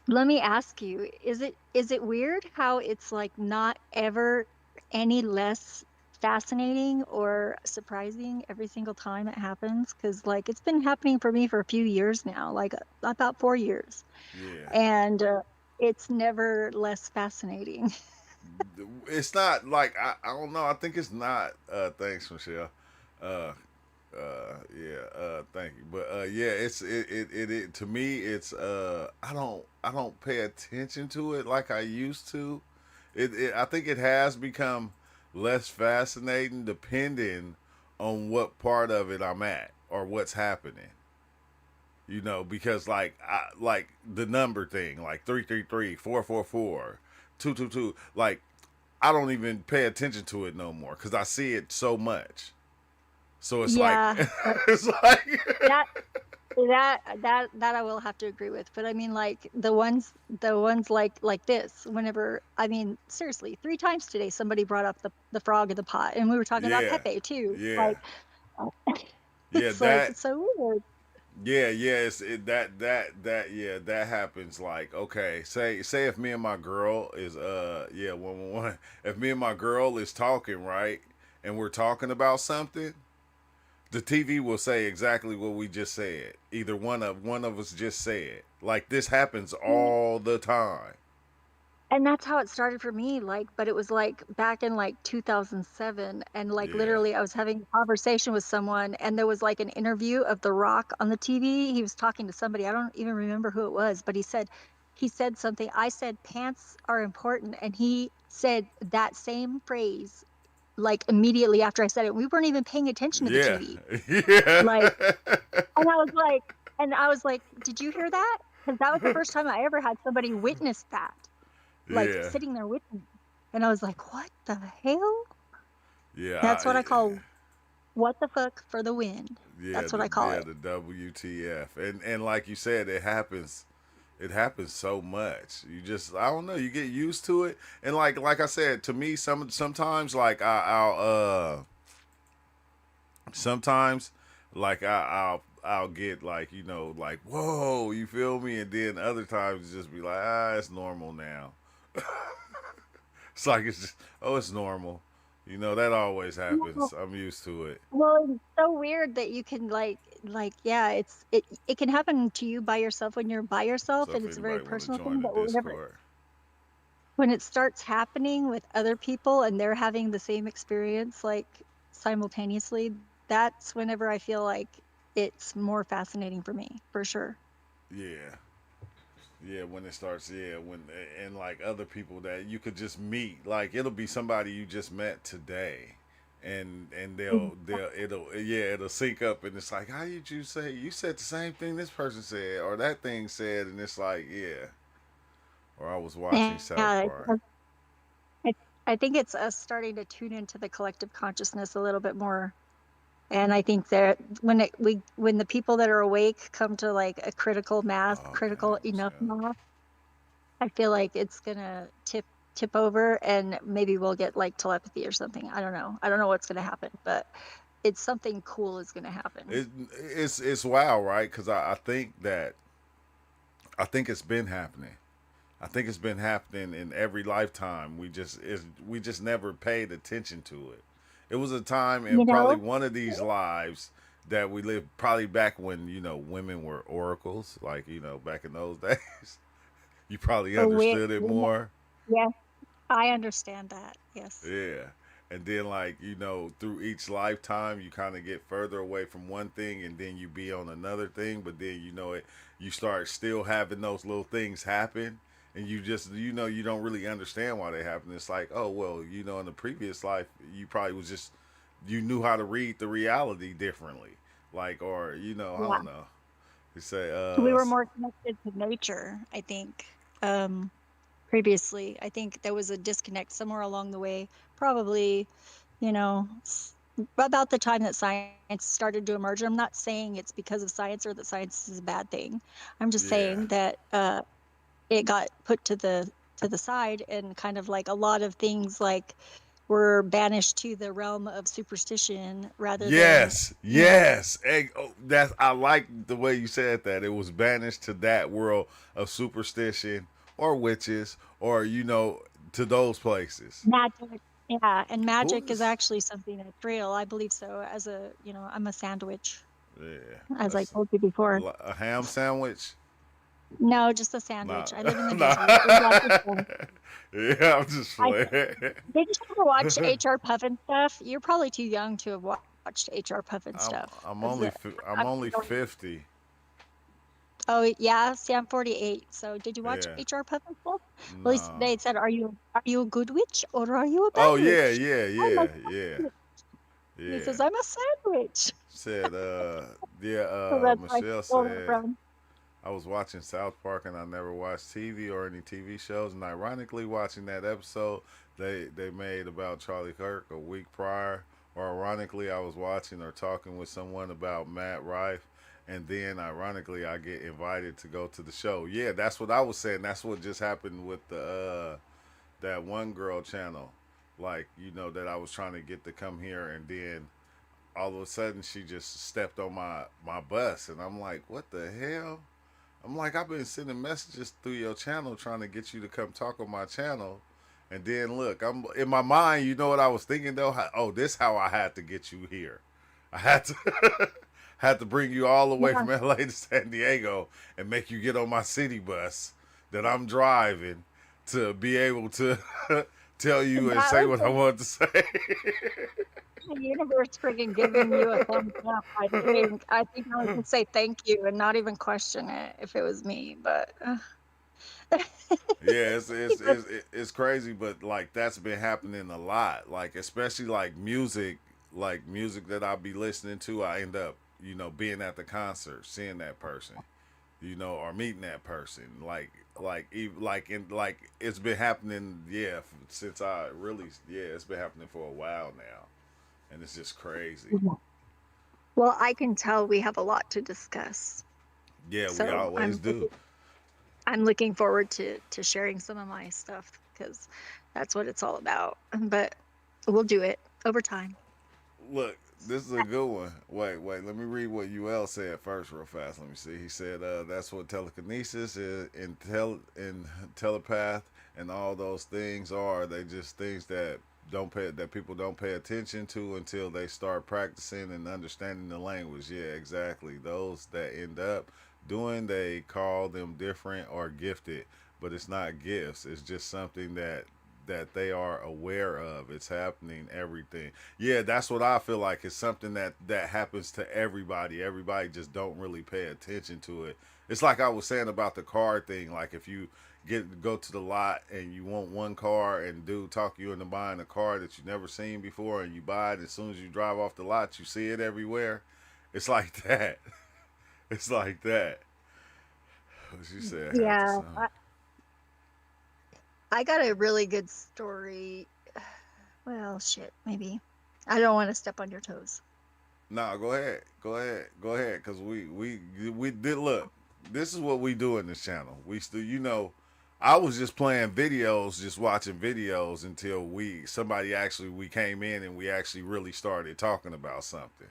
Let me ask you, is it weird how it's like not ever any less fascinating or surprising every single time it happens? Because like it's been happening for me for a few years now, like about 4 years, Yeah, and it's never less fascinating. it's not like I don't know. I think it's not. Thanks, Michelle. Uh, yeah. Thank you. But yeah, it to me, it's I don't pay attention to it like I used to. I think it has become less fascinating depending on what part of it I'm at or what's happening. Because like the number thing, like 333, 444, 222, like I don't even pay attention to it no more because I see it so much. So it's like Yeah, it's like that that I will have to agree with. But I mean, like the ones like this. Whenever, I mean, seriously, 3 times today somebody brought up the frog in the pot, and we were talking about yeah, Pepe too. yeah, Like, yeah. it's like That it's so weird. yeah. Yeah. That happens. Like okay, say if me and my girl is yeah 111. If me and my girl is talking right, and we're talking about something, the TV will say exactly what we just said. Either one of us just said. Like this happens all the time. And that's how it started for me, like, but it was like back in like 2007, and like Yeah. literally I was having a conversation with someone, and there was like an interview of The Rock on the TV. He was talking to somebody, I don't even remember who it was, but he said something. I said pants are important, and he said that same phrase like immediately after I said it. We weren't even paying attention to the Yeah. TV. Yeah. Like, and I was like, did you hear that? Because that was the first time I ever had somebody witness that, like Yeah. sitting there with me. And I was like, what the hell? Yeah. That's what I call what the fuck for the win. Yeah. That's what I call it. The WTF. And like you said, it happens. It happens so much. You just I don't know. You get used to it. And like I said, to me, sometimes like sometimes like I'll get like like whoa, you feel me, and then other times just be like it's normal now. It's like it's just it's normal. That always Yeah. happens. I'm used to it. Well, it's so weird that you can yeah, it can happen to you by yourself when you're by So yourself, and if it's a very anybody want to personal join thing. the But whenever Discord, when it starts happening with other people and they're having the same experience like simultaneously, that's whenever I feel like it's more fascinating for me, for sure. yeah, yeah, when it starts, yeah, when and like other people that you could just meet, like it'll be somebody you just met today, and it'll sync up, and it's like, how did you say you said the same thing this person said or that thing said, and it's like, yeah, or I was watching South Yeah, Park. I, I think it's us starting to tune into the collective consciousness a little bit more. And I think that when the people that are awake come to like a critical mass, Oh critical damn, enough Michelle. mass, I feel like it's gonna tip over, and maybe we'll get like telepathy or something. I don't know. I don't know what's gonna happen, but it's something cool is gonna happen. It's wild, right? Because I think it's been happening. I think it's been happening in every lifetime. We just never paid attention to it. It was a time in You probably know? one of these lives that we lived, probably back when women were oracles, like back in those days. You probably Oh, understood it more. yes, I understand that. Yes. Yeah. And then like, through each lifetime you kind of get further away from one thing and then you be on another thing, but then you start still having those little things happen and you just you don't really understand why they happen. It's like, oh well, in the previous life you probably was just you knew how to read the reality differently. Like or I Yeah. don't know. You say We were more connected to nature, I think. Um, Previously, I think there was a disconnect somewhere along the way. Probably, you know, about the time that science started to emerge. I'm not saying it's because of science or that science is a bad thing. I'm just yeah. saying that it got put to the side, and kind of like a lot of things like were banished to the realm of superstition rather than, Yes, you know, yes. That's I like the way you said that. It was banished to that world of superstition or witches or to those places. magic. Yeah, and Who magic is is? actually something that's real. I believe so. As a, I'm a sandwich, Yeah, as I told you before. a ham sandwich. No, just a Nah, sandwich. I live in the nah. desert. There's lots of sun. Yeah, I'm just I playing. Did you ever watch HR Puffin stuff? You're probably too young to have watched HR Puffin I'm stuff. I'm Is only it? fi- I'm I'm only going- 50. Oh yeah, see, I'm 48. So did you watch Yeah, HR Puffin stuff? Well, no. they said, are you a good witch or are you a Oh bad yeah, witch? yeah, I'm a yeah, yeah, sandwich. He yeah. says, I'm a sandwich. Said yeah. So that's why I Michelle stole it said from. I was watching South Park and I never watched TV or any TV shows. And ironically, watching that episode they made about Charlie Kirk a week prior, or ironically, I was watching or talking with someone about Matt Rife, and then ironically, I get invited to go to the show. Yeah, that's what I was saying. That's what just happened with the that one girl channel, like that I was trying to get to come here, and then all of a sudden she just stepped on my bus, and I'm like, what the hell? I'm like, I've been sending messages through your channel trying to get you to come talk on my channel. And then look, I'm in my mind, you know what I was thinking though? Oh, this how I had to get you here. I had to had to bring you all the way Yeah. from LA to San Diego and make you get on my city bus that I'm driving to be able to tell you and That say was what I wanted to say. the universe friggin' giving you a thumbs up. I think. I think I would just say thank you and not even question it if it was me. But Yeah, it's crazy, but like that's been happening a lot. Like especially like music that I'll be listening to. I end up being at the concert, seeing that person, or meeting that person. Like it's been happening. Yeah, since I really it's been happening for a while now, and it's just crazy. well, I can tell we have a lot to discuss. Yeah, we So always do. I'm looking forward to sharing some of my stuff because that's what it's all about. But we'll do it over time. Look, this is a good one. Wait. Let me read what UL said first, real fast. Let me see. He said that's what telekinesis is, and telepath, and all those things are. They just things that people don't pay attention to until they start practicing and understanding the language. Yeah, exactly. Those that end up doing, they call them different or gifted, but it's not gifts. It's just something that they are aware of. It's happening. Everything. Yeah, that's what I feel like. It's something that happens to everybody. Everybody just don't really pay attention to it. It's like I was saying about the car thing. Like if you go to the lot and you want one car and dude talk you into buying a car that you never seen before and you buy it as soon as you drive off the lot you see it everywhere. It's like that. It's like that. What you said half the Yeah, time. I got a really good story. Well, shit, maybe. I don't want to step on your toes. No, go ahead, go ahead, cause we did look. This is what we do in this channel. We still, I was just playing videos, just watching videos until we came in and we actually really started talking about something.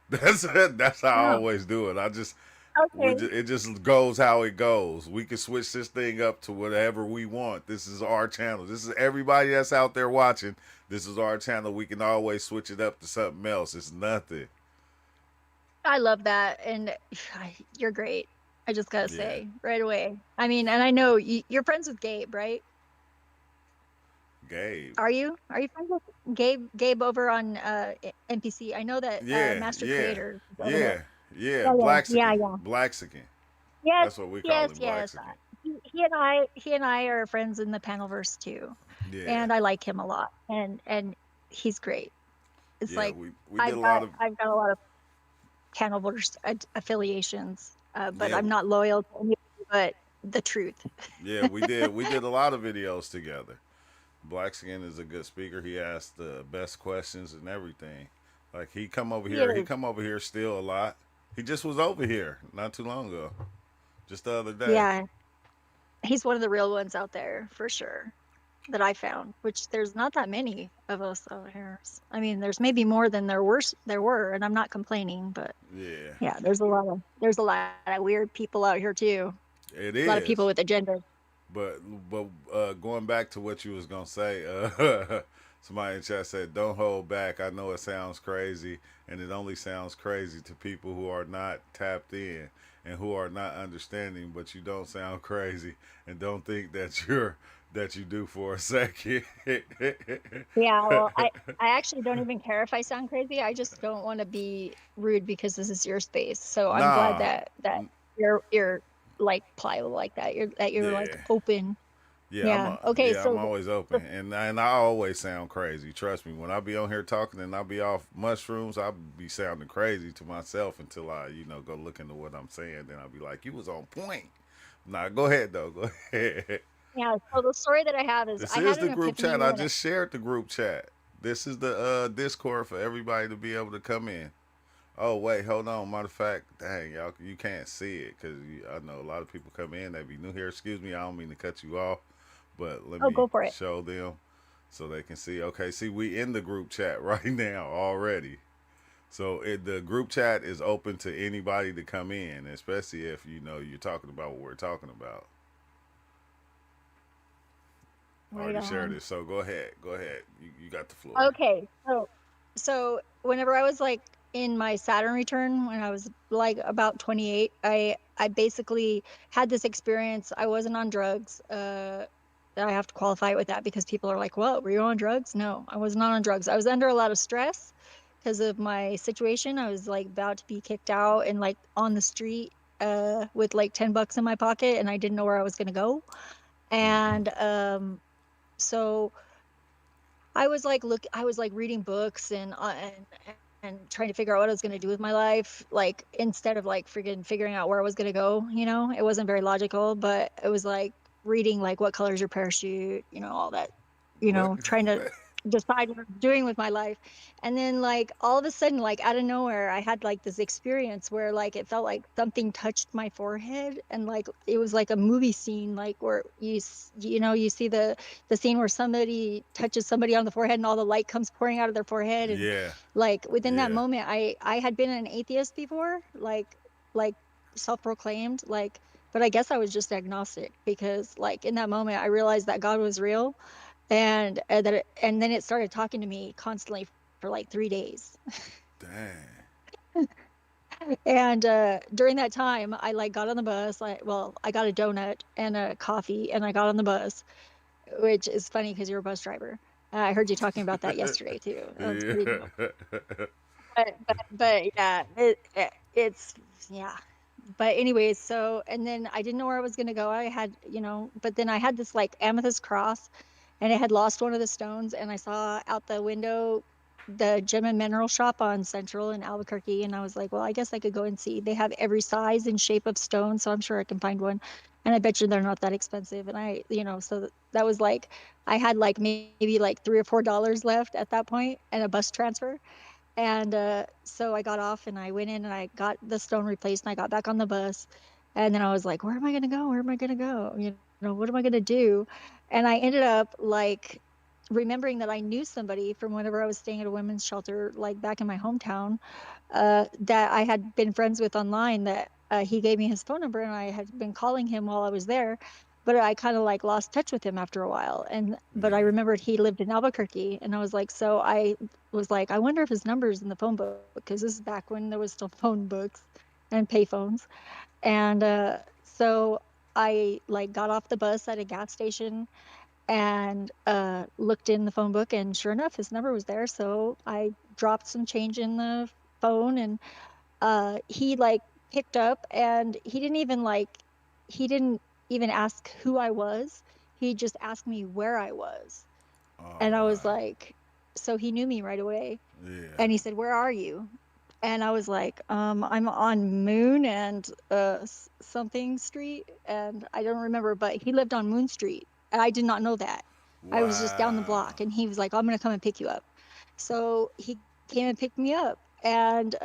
That's how I Oh, always do it. okay. It just goes how it goes. We can switch this thing up to whatever we want. This is our channel. This is everybody that's out there watching. This is our channel. We can always switch it up to something else. It's nothing. I love that, and you're great. I just gotta Yeah, say right away. I mean, and I know you're friends with Gabe, right? Gabe. Are you? Are you friends with Gabe? Gabe over on NPC. I know that Yeah, Master yeah, Creator is over yeah, there. yeah. Yeah, yeah, yeah, Blaxican, yeah. Blaxican. Yes, That's what we call yes, him, yes. Blaxican. He and I are friends in the Panelverse too, Yeah, and I like him a lot, and he's great. It's yeah. like We did a lot of I've got a lot of Panelverse affiliations, but yeah. I'm not loyal to anybody but the truth. Yeah, we did a lot of videos together. Blackskin is a good speaker. He asked the best questions and everything. Like He is. he come over here still a lot. He just was over here not too long ago, just the other day. Yeah, he's one of the real ones out there for sure that I found, which there's not that many of us out here. I mean, there's maybe more than there were, and I'm not complaining, but Yeah, yeah, there's a lot of weird people out here too. it A lot of people is. with agendas. But going back to what you was gonna say, somebody in chat said, "Don't hold back." I know it sounds crazy, and it only sounds crazy to people who are not tapped in and who are not understanding. But you don't sound crazy, and don't think that you do for a second. Yeah, well, I actually don't even care if I sound crazy. I just don't want to be rude because this is your space. So I'm glad Nah, that you're like pliable like that. You're like yeah. open. Yeah. Okay. I'm So, always open, and I always sound crazy. Trust me, when I be on here talking and I be off mushrooms, I be sounding crazy to myself until I go look into what I'm saying. Then I'll be like, "You was on point." Nah, go ahead though. Go ahead. yeah. So the story that I have is This I had is an the group epiphany chat. I when just shared the group chat. This is the Discord for everybody to be able to come in. Oh wait, hold on. Matter of fact, dang y'all, you can't see it because I know a lot of people come in that be new here. Excuse me, I don't mean to cut you off, but let oh, me go for it. show them so they can see. Okay, see, we in the group chat right now already. So the group chat is open to anybody to come in, especially if you're talking about what we're talking about. I Right already shared on. it, so go ahead. You got the floor. Okay. So whenever I was like in my Saturn return when I was like about 28, I basically had this experience. I wasn't on drugs. I have to qualify it with that because people are like, "What? Were you on drugs?" No, I was not on drugs. I was under a lot of stress because of my situation. I was like about to be kicked out and like on the street with like 10 bucks in my pocket and I didn't know where I was going to go. And so I was like reading books and trying to figure out what I was going to do with my life, like instead of like freaking figuring out where I was going to go, it wasn't very logical, but it was like reading like what color is your parachute, all that, What? trying to decide what I'm doing with my life. And then like all of a sudden, like out of nowhere, I had like this experience where like it felt like something touched my forehead and like it was like a movie scene, like where you see the scene where somebody touches somebody on the forehead and all the light comes pouring out of their forehead. And Yeah, like within that yeah. moment, I had been an atheist before, like self-proclaimed, like, but I guess I was just agnostic because like in that moment I realized that God was real and then it started talking to me constantly for like 3 days. Dang. And during that time I like got on the bus, I got a donut and a coffee and I got on the bus, which is funny because you're a bus driver. I heard you talking about that yesterday too. That's Yeah. pretty cool. But yeah, it's yeah. But anyways, so and then I didn't know where I was gonna go. I had, but then I had this like amethyst cross, and it had lost one of the stones, and I saw out the window the gem and mineral shop on Central in Albuquerque, and I was like, well, I guess I could go and see. They have every size and shape of stone, so I'm sure I can find one, and I bet you they're not that expensive. And so that was like I had like maybe like $3 or $4 left at that point, and a bus transfer. And so I got off and I went in and I got the stone replaced and I got back on the bus. And then I was like, where am I going to go? Where am I going to go? what am I gonna do? And I ended up like remembering that I knew somebody from whenever I was staying at a women's shelter, like back in my hometown, that I had been friends with online. That he gave me his phone number, and I had been calling him while I was there. But I kind of like lost touch with him after a while. And but I Yeah. remembered he lived in Albuquerque, and I was like, so I was like, I wonder if his number's in the phone book, because this is back when there was still phone books and payphones. And so I like got off the bus at a gas station and looked in the phone book, and sure enough, his number was there. So I dropped some change in the phone, and he like picked up, and he didn't even ask who I was. He just asked me where I was, Oh and I was wow. like, so he knew me right away. Yeah. And he said, "Where are you?" And I was like, I'm on Moon and something street, and I don't remember, but he lived on Moon Street, and I did not know that. I was just down the Wow. block, and he was like, "I'm gonna come and pick you up." So he came and picked me up, and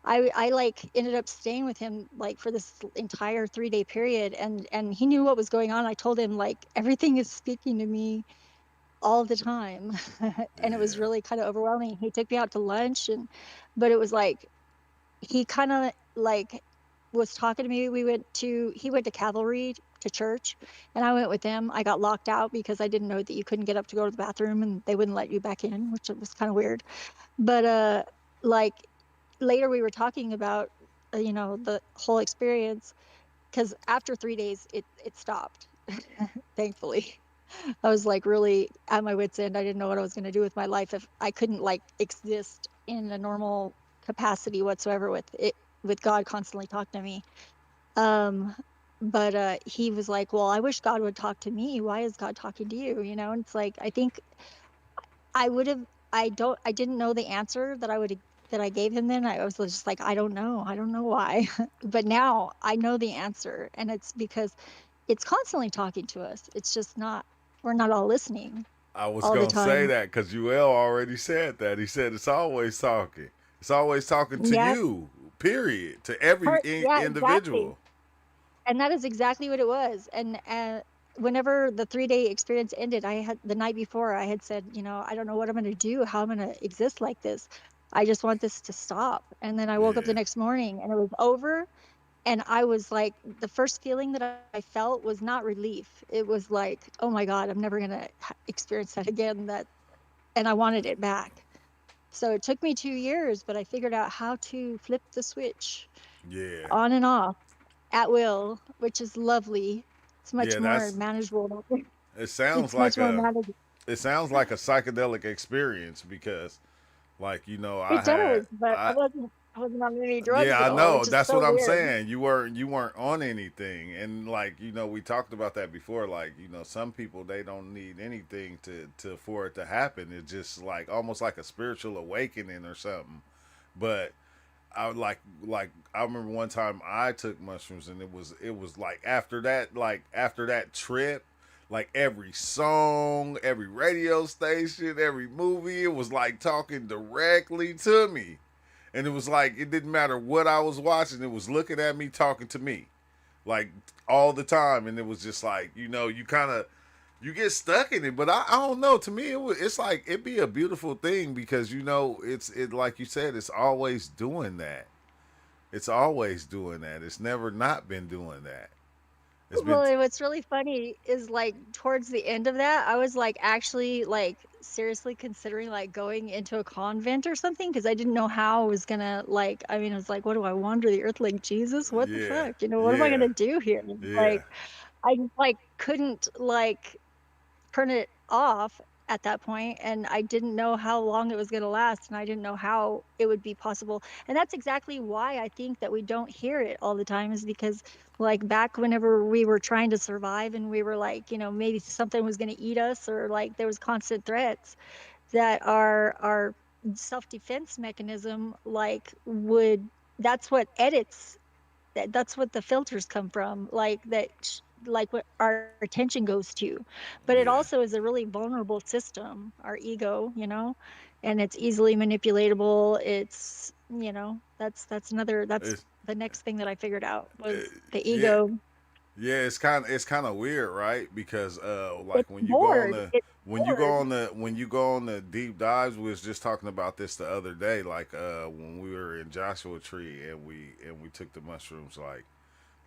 I like ended up staying with him like for this entire 3-day period, and he knew what was going on. I told him like everything is speaking to me all the time. And it was Yeah. really kind of overwhelming. He took me out to lunch, and but it was like he kind of like was talking to me. He went to Cavalry to church, and I went with them. I got locked out because I didn't know that you couldn't get up to go to the bathroom, and they wouldn't let you back in, which was kind of weird. But like later we were talking about the whole experience, because after 3 days it stopped. Thankfully. I was like really at my wit's end. I didn't know what I was going to do with my life if I couldn't like exist in a normal capacity whatsoever with God constantly talking to me. Um, but he was like, "Well, I wish God would talk to me. Why is God talking to you?" And it's like I think I would have. I didn't know the answer that I gave him then. I was just like, I don't know. I don't know why. But now I know the answer, and it's because it's constantly talking to us. It's just not we're not all listening I was all the gonna say time. that because UL already said that. He said it's always talking. It's always talking to Yeah, you. Period. To every yeah, exactly. individual. And that is exactly what it was. And whenever the 3-day experience ended, I had the night before I had said, I don't know what I'm going to do, how I'm going to exist like this. I just want this to stop. And then I woke up the Yeah. next morning and it was over. And I was like, the first feeling that I felt was not relief. It was like, oh my God, I'm never going to experience that again. And I wanted it back. So it took me 2 years, but I figured out how to flip the switch Yeah. on and off at will, which is lovely. It's much Yeah. more That's. manageable. It sounds It's much like more a. manageable. It sounds like a psychedelic experience because, like, I It had. does, but I wasn't on any drugs Yeah, at I all, know. which is That's so what I'm weird. saying. You weren't on anything, and like we talked about that before. Like some people they don't need anything to for it to happen. It's just like almost like a spiritual awakening or something. But I would like I remember one time I took mushrooms, and it was like after that trip. Like every song, every radio station, every movie, it was like talking directly to me. And it was like it didn't matter what I was watching, it was looking at me, talking to me, like all the time. And it was just like you kind of you get stuck in it. But I don't know. To me, it's like it'd be a beautiful thing because it like you said, it's always doing that. It's always doing that. It's never not been doing that. It's been Well, and what's really funny is like towards the end of that, I was like actually like seriously considering like going into a convent or something, because I didn't know how I was gonna like. I mean, I was like, what do I wander the earth like Jesus? What the yeah, fuck? What am I yeah, gonna do here? yeah. Like, I just like couldn't like turn it off at that point, and I didn't know how long it was going to last, and I didn't know how it would be possible. And that's exactly why I think that we don't hear it all the time, is because like back whenever we were trying to survive, and we were like, maybe something was going to eat us, or like there was constant threats, that our self-defense mechanism like would that's what edits that's what the filters come from, like like what our attention goes to. But it also Yeah. is a really vulnerable system, our ego, and it's easily manipulatable. That's It's, the next thing that I figured out was the yeah, ego. Yeah, it's kind of weird, right? Because like It's bored. It's bored. when you go on the deep dives, we was just talking about this the other day, like when we were in Joshua Tree and we took the mushrooms,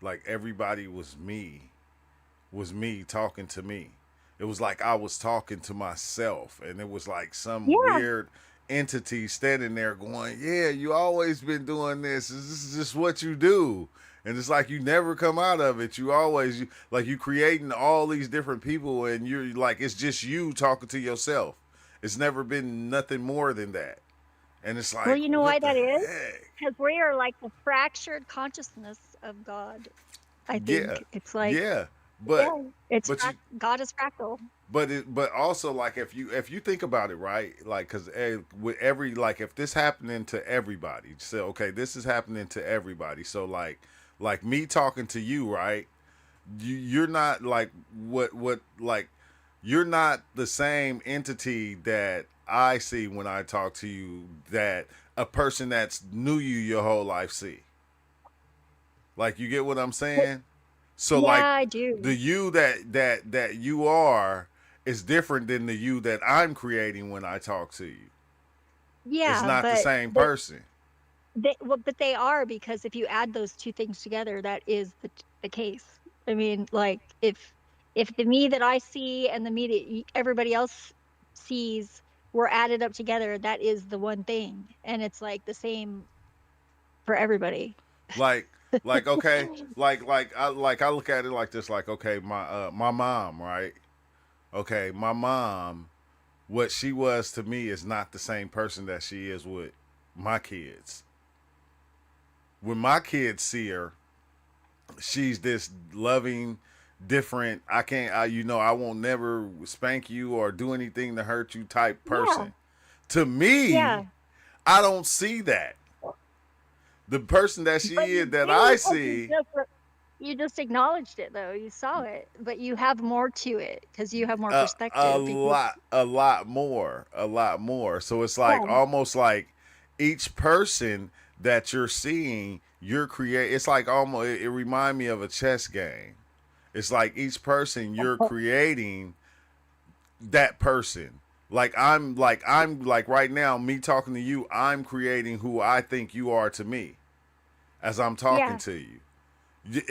like everybody was me talking to me. It was like I was talking to myself, and it was like some Yeah. weird entity standing there going, "Yeah, you always been doing this. This is just what you do." And it's like you never come out of it. You always like you creating all these different people, and you're like it's just you talking to yourself. It's never been nothing more than that. And it's Well, like, you know why what the that is? heck? Because we are like the fractured consciousness of God. I Yeah, think it's like, yeah. But yeah, it's but you God is fractal. but also like if you think about it, right, like because with every like if this happening to everybody, so okay, this is happening to everybody, so like me talking to you, right, you're not like what like you're not the same entity that I see when I talk to you that a person that's knew you your whole life see. Like you get what I'm saying? So Yeah, like I the do. you that you are is different than the you that I'm creating when I talk to you. It's Yeah, not the but same person. but they are, because if you add those two things together, that is the case. I mean, like if the me that I see and the me that everybody else sees were added up together, that is the one thing, and it's like the same for everybody. Like like okay, like I look at it like this, like okay, my mom, right? Okay, my mom, what she was to me is not the same person that she is with my kids. When my kids see her, she's this loving, different. I can't, I won't never spank you or do anything to hurt you type Yeah, person. To me, yeah. I don't see that. The person that But she you is that do I because see you just acknowledged it though. You saw it, but you have more to it because you have more a perspective. Because lot, a lot more, a lot more. So it's like yeah, almost like each person that you're seeing, you're create. It's like almost. It remind me of a chess game. It's like each person you're creating that person. Like I'm like right now, me talking to you, I'm creating who I think you are to me as I'm talking yeah, to you.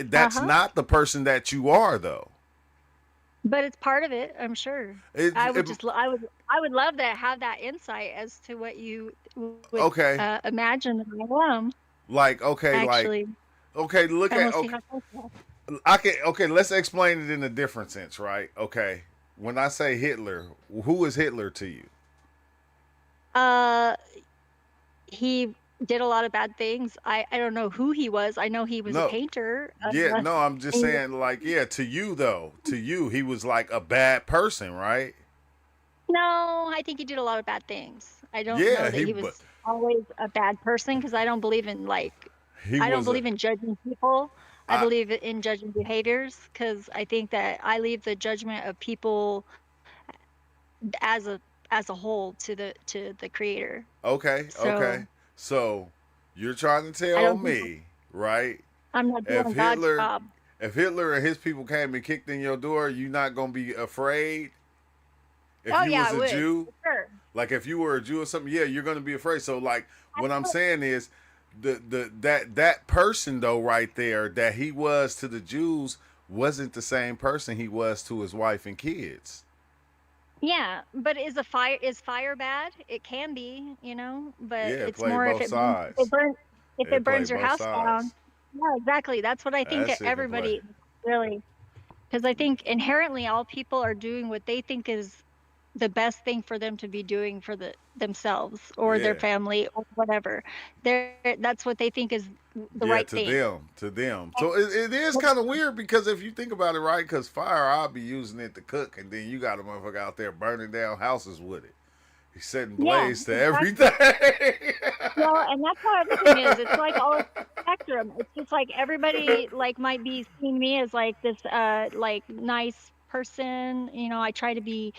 That's uh-huh. not the person that you are though. But it's part of it, I'm sure. It, I would it just, I would love to have that insight as to what you would okay. imagine that I am Like okay, like actually, okay, look and we'll at see okay. how close we are. I can okay, let's explain it in a different sense, right? Okay. When I say Hitler, who is Hitler to you? Uh, he did a lot of bad things. I don't know who he was. I know he was a No. painter. Yeah, no, I'm just And saying like yeah, to you though. To you, he was like a bad person, right? no, I think he did a lot of bad things. I don't know Yeah, that he but was always a bad person because I don't believe in he I don't was a believe in judging people. I I believe in judging behaviors because I think that I leave the judgment of people as a whole to the creator. okay, So okay. So you're trying to I tell don't think me, right? I'm not If doing God's Hitler job. if Hitler and his people came and kicked in your door, you not gonna be afraid? If Oh you yeah, was I a would Jew, for sure. like if you were a Jew or something, yeah, you're gonna be afraid. So like what I'm saying is that person though right there that he was to the Jews wasn't the same person he was to his wife and kids. Yeah, but is fire bad? It can be, you know, but Yeah, it's play more both sides. if it It play burns your both house down. sides. Yeah, exactly. That's what I think That shit can play. everybody really, because I think inherently all people are doing what they think is the best thing for them to be doing for themselves or their Yeah. family or whatever. That's what they think is the right Yeah, thing. to them. So it is kind of weird because if you think about it, right? Because fire, I'll be using it to cook, and then you got a motherfucker out there burning down houses with it. He's setting Yeah, blaze to exactly. everything. Well, and that's how everything is. It's like all a spectrum. It's just like everybody like might be seeing me as like this like nice person. You know, I try to be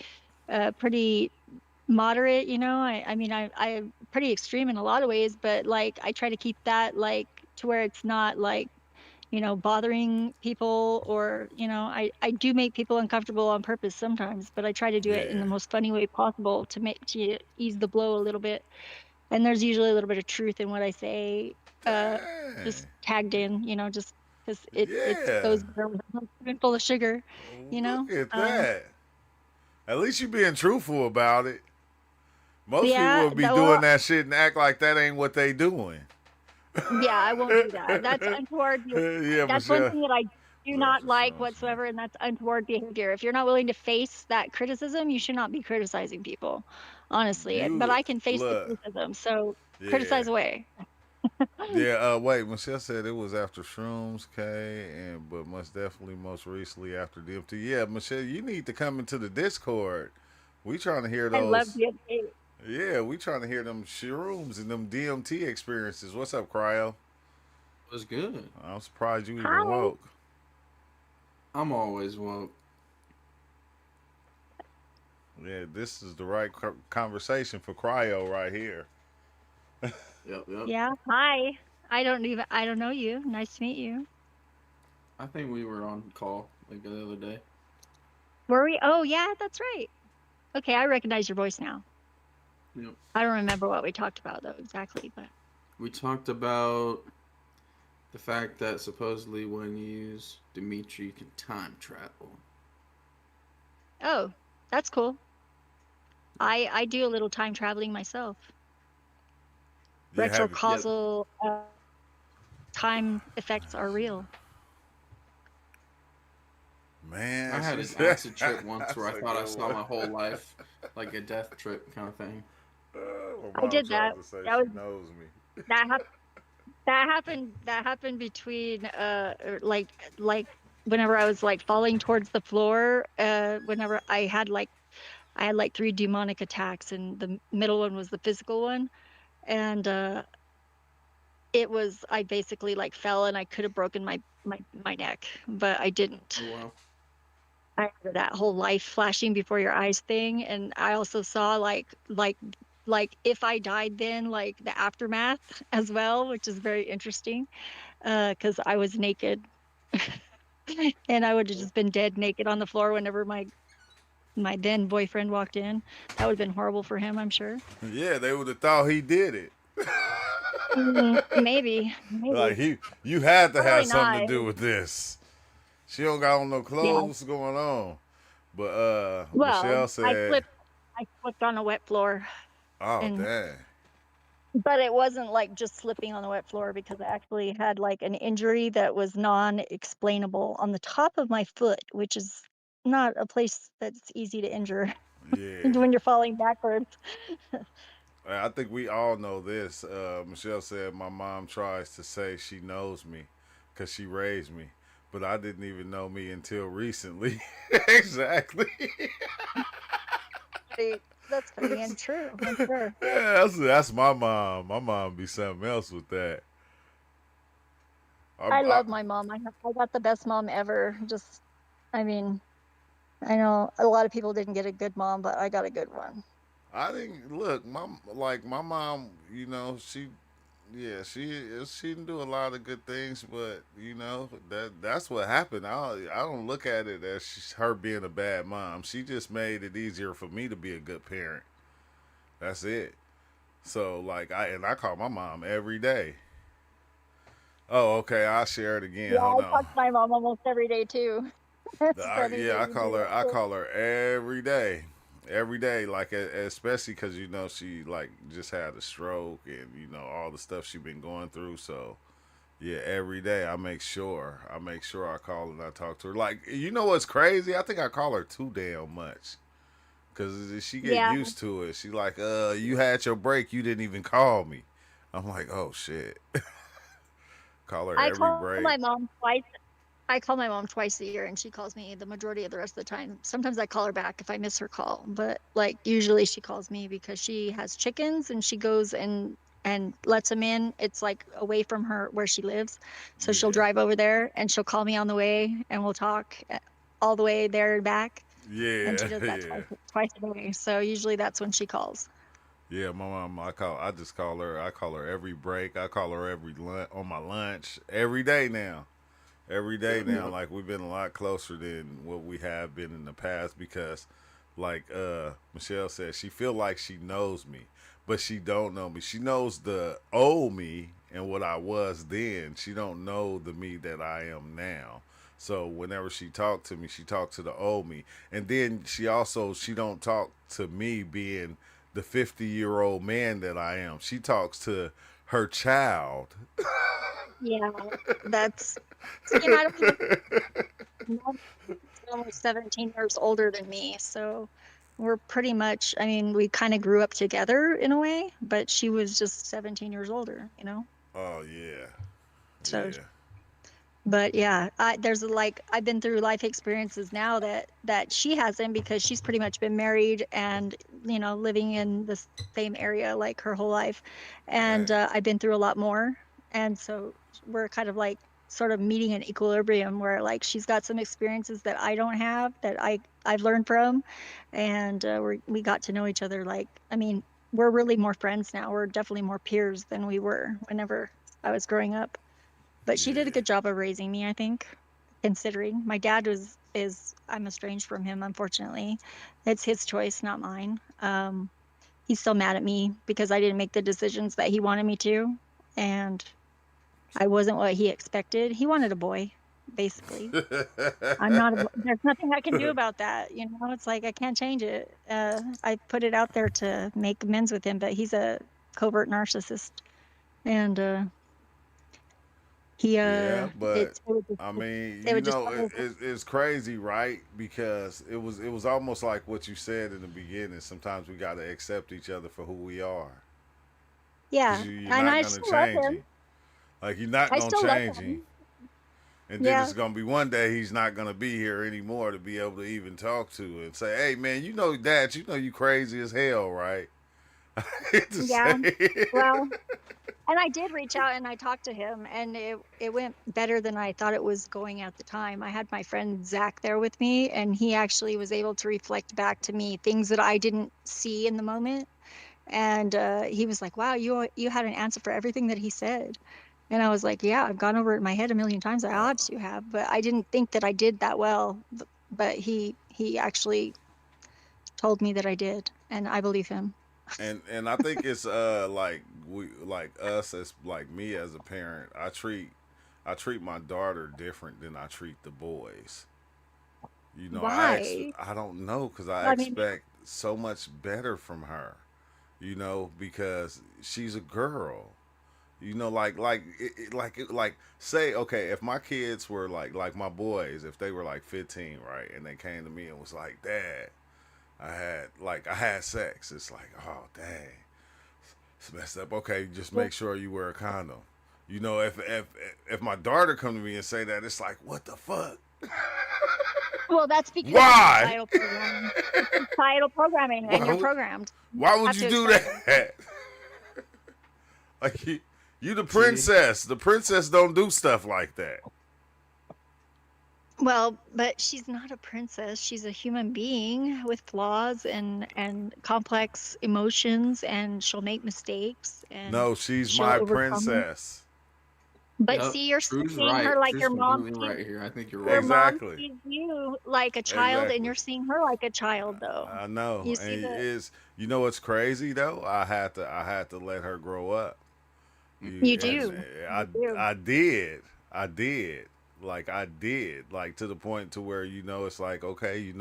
pretty moderate, you know. I mean I'm pretty extreme in a lot of ways, but like I try to keep that like to where it's not like, bothering people, or I do make people uncomfortable on purpose sometimes, but I try to do it in Yeah. the most funny way possible to ease the blow a little bit. And there's usually a little bit of truth in what I say, uh, just Dang. tagged in, just because it's Yeah. goes better with a spoonful of sugar, you know. Look at Um, that. At least you being truthful about it. Most people yeah, would be doing that shit and act like that ain't what they doing. yeah, I won't do that. That's untoward. Yeah, That's one Michelle. thing that I do That's not for like sure. whatsoever, and that's untoward behavior. If you're not willing to face that criticism, you should not be criticizing people, honestly. But You I can face the look. criticism, so Yeah. criticize away. Yeah, wait, Michelle said it was after Shrooms, K, and but most definitely most recently after DMT. Yeah, Michelle, you need to come into the Discord. We trying to hear I love those. the update. Yeah, we trying to hear them Shrooms and them DMT experiences. What's up, Cryo? Was good. I'm surprised you even Hi. woke. I'm always woke. Yeah, this is the right conversation for Cryo right here. Yep, yep. Yeah, hi. I don't know you. Nice to meet you. I think we were on call like the other day. Were we? Oh, yeah, that's right. Okay, I recognize your voice now. Yep. I don't remember what we talked about though exactly, but We talked about the fact that supposedly when you use Dimitri, you can time travel. oh, that's cool. I do a little time traveling myself. Yeah, have you? Yep. Retrocausal time effects are real. Man, I had she an said acid trip once where that's I a thought I good saw one. my whole life like a death trip kind of thing. My I mom did tries that. to say That she was knows me. that hap- that happened between like whenever I was like falling towards the floor, whenever I had like three demonic attacks, and the middle one was the physical one. And I basically like fell, and I could have broken my neck, but I didn't. Oh wow. I had that whole life flashing before your eyes thing, and I also saw like if I died then, like the aftermath as well, which is very interesting, because I was naked. And I would have just been dead naked on the floor whenever my then boyfriend walked in. That would have been horrible for him, I'm sure. Yeah, they would have thought he did it. Maybe, Like maybe. you had to have Probably something to not. do with this. She don't got on no Yeah. clothes. What's going on? But Well, Michelle said, I slipped on a wet floor, "Oh and dang, but it wasn't like just slipping on the wet floor, because I actually had like an injury that was non-explainable on the top of my foot, which is not a place that's easy to injure yeah." when you're falling backwards. I think we all know this. Michelle said, "My mom tries to say she knows me, cause she raised me, but I didn't even know me until recently." Exactly. That's funny and true, I'm sure. Yeah, that's my mom. My mom be something else with that. I I love my mom. I got the best mom ever. Just, I mean, I know a lot of people didn't get a good mom, but I got a good one. I didn't look. My mom. You know, yeah, she didn't do a lot of good things, but that's what happened. I don't look at it as her being a bad mom. She just made it easier for me to be a good parent. That's it. So like I call my mom every day. Oh, okay. I'll share it again. Yeah, Hold I on. talk to my mom almost every day too. It's funny Yeah, that you do that I too. call her every day. Like especially because she like just had a stroke and all the stuff she been going through. So yeah, every day I make sure I call and I talk to her. Like what's crazy? I think I call her too damn much because she get Yeah, used to it. She like, you had your break, you didn't even call me. I'm like, oh shit. Call her I every call break. my mom twice. I call my mom twice a year, and she calls me the majority of the rest of the time. Sometimes I call her back if I miss her call, but like usually she calls me because she has chickens, and she goes and lets them in. It's like away from her where she lives. So she'll Yeah, drive over there, and she'll call me on the way, and we'll talk all the way there and back. And yeah, she does that yeah. twice a day. So usually that's when she calls. Yeah, my mom. I just call her. I call her every break. I call her every lunch on my lunch every day now. every day now. Yep. Like we've been a lot closer than what we have been in the past because, like Michelle said, she feel like she knows me, but she don't know me. She knows the old me and what I was then. She don't know the me that I am now. So whenever she talked to me, she talked to the old me, and then she don't talk to me being the 50-year-old man that I am. She talks to her child. Yeah, that's see, and I don't even know. She's almost 17 years older than me, so we're pretty much, I mean, we kind of grew up together in a way, but she was just 17 years older, you know? Oh yeah, So, yeah, but yeah, there's like I've been through life experiences now that she hasn't because she's pretty much been married and living in the same area like her whole life, and dang, I've been through a lot more, and so we're kind of like sort of meeting an equilibrium where like she's got some experiences that I don't have that I've learned from, and we got to know each other. Like, I mean, we're really more friends now. We're definitely more peers than we were whenever I was growing up. But she did a yeah. good job of raising me, I think, considering my dad is I'm estranged from him, unfortunately. It's his choice, not mine. He's still mad at me because I didn't make the decisions that he wanted me to, and I wasn't what he expected. He wanted a boy, basically. I'm not there's nothing I can do about that, It's like I can't change it. I put it out there to make amends with him, but he's a covert narcissist, and he Yeah, but it would just I mean, it would just it's crazy, right? Because it was almost like what you said in the beginning. Sometimes we got to accept each other for who we are, because yeah, you're and not I gonna still love change him. him. Like you're not I gonna still love change him, him. and then Yeah, it's gonna be one day he's not gonna be here anymore to be able to even talk to and say, "Hey, man, Dad, you crazy as hell, right?" I hate to yeah. say it. Well, and I did reach out and I talked to him, and it went better than I thought it was going at the time. I had my friend Zach there with me, and he actually was able to reflect back to me things that I didn't see in the moment. And he was like, "Wow, you had an answer for everything that he said." And I was like, "Yeah, I've gone over it in my head a million times. I obviously have, but I didn't think that I did that well. But he actually told me that I did, and I believe him." And I think it's like we like us as like me as a parent. I treat my daughter different than I treat the boys. Why? I don't know because I I mean, expect so much better from her. Because she's a girl. Like say okay, if my kids were like my boys, if they were like 15, right, and they came to me and was like, "Dad, I had sex." It's like, oh dang, it's messed up. Okay, just make sure you wear a condom. If my daughter come to me and say that, it's like, what the fuck? well, that's because it's Why? societal programming. It's societal programming, and why you're would programmed. You why don't would have you to do explain it. that? Like you the See, princess. The princess don't do stuff like that. Well, but she's not a princess. She's a human being with flaws and complex emotions, and she'll make mistakes, and No, she's she'll my overcome them. princess. But yep. see, you're still Truth's seeing her right. like Truth's your mom completely sees right here. I think you're your wrong. mom Exactly. sees you like a child, and Exactly. you're seeing her like a child, though. I know. You And see the is you know what's crazy though? I had to let her grow up. you And do. I You do. I did. I did. Like I did. Like to the point to where it's like okay, you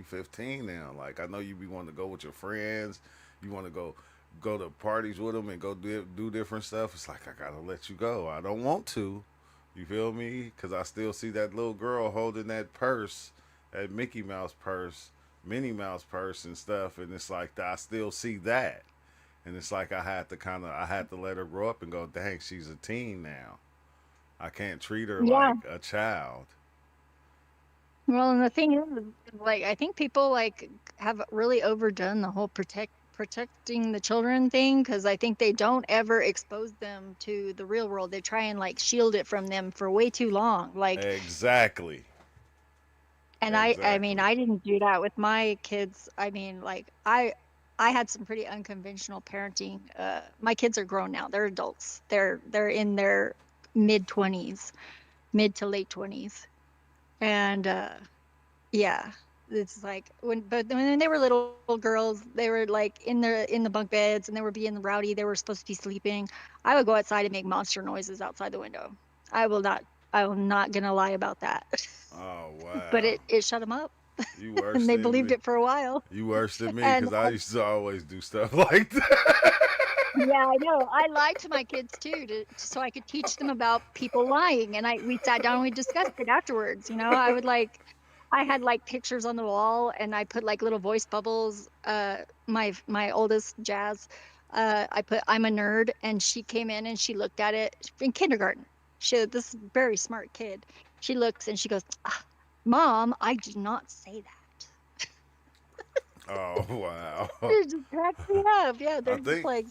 15 now. Like I know you be wanting to go with your friends. You want to go to parties with them and go do different stuff. It's like I gotta let you go. I don't want to. You feel me? Because I still see that little girl holding that purse, that Mickey Mouse purse, Minnie Mouse purse, and stuff. And it's like I still see that. And it's like I had to let her grow up and go, dang, she's a teen now. I can't treat her Yeah. like a child. Well, and the thing is, like, I think people like have really overdone the whole protecting the children thing because I think they don't ever expose them to the real world. They try and like shield it from them for way too long. Like, Exactly. and I mean, Exactly. I didn't do that with my kids. I mean, like, I had some pretty unconventional parenting. My kids are grown now. They're adults. They're in their mid 20s. mid to late 20s. And yeah, it's like when they were little girls, they were like in the bunk beds and they were being rowdy. They were supposed to be sleeping. I would go outside and make monster noises outside the window. I will not. I am not gonna lie about that. Oh But wow, it shut them up, you worse and they than believed me. it for a while. You worse than me And because I used to always do stuff like that. yeah, I know. I lied to my kids too, so I could teach them about people lying. And we sat down and we discussed it afterwards. I had like pictures on the wall, and I put like little voice bubbles. My oldest Jazz, I put I'm a nerd, and she came in and she looked at it in kindergarten. This very smart kid. She looks and she goes, "Ah, Mom, I did not say that." Oh wow. It just cracks me up. Yeah, I they're just think like,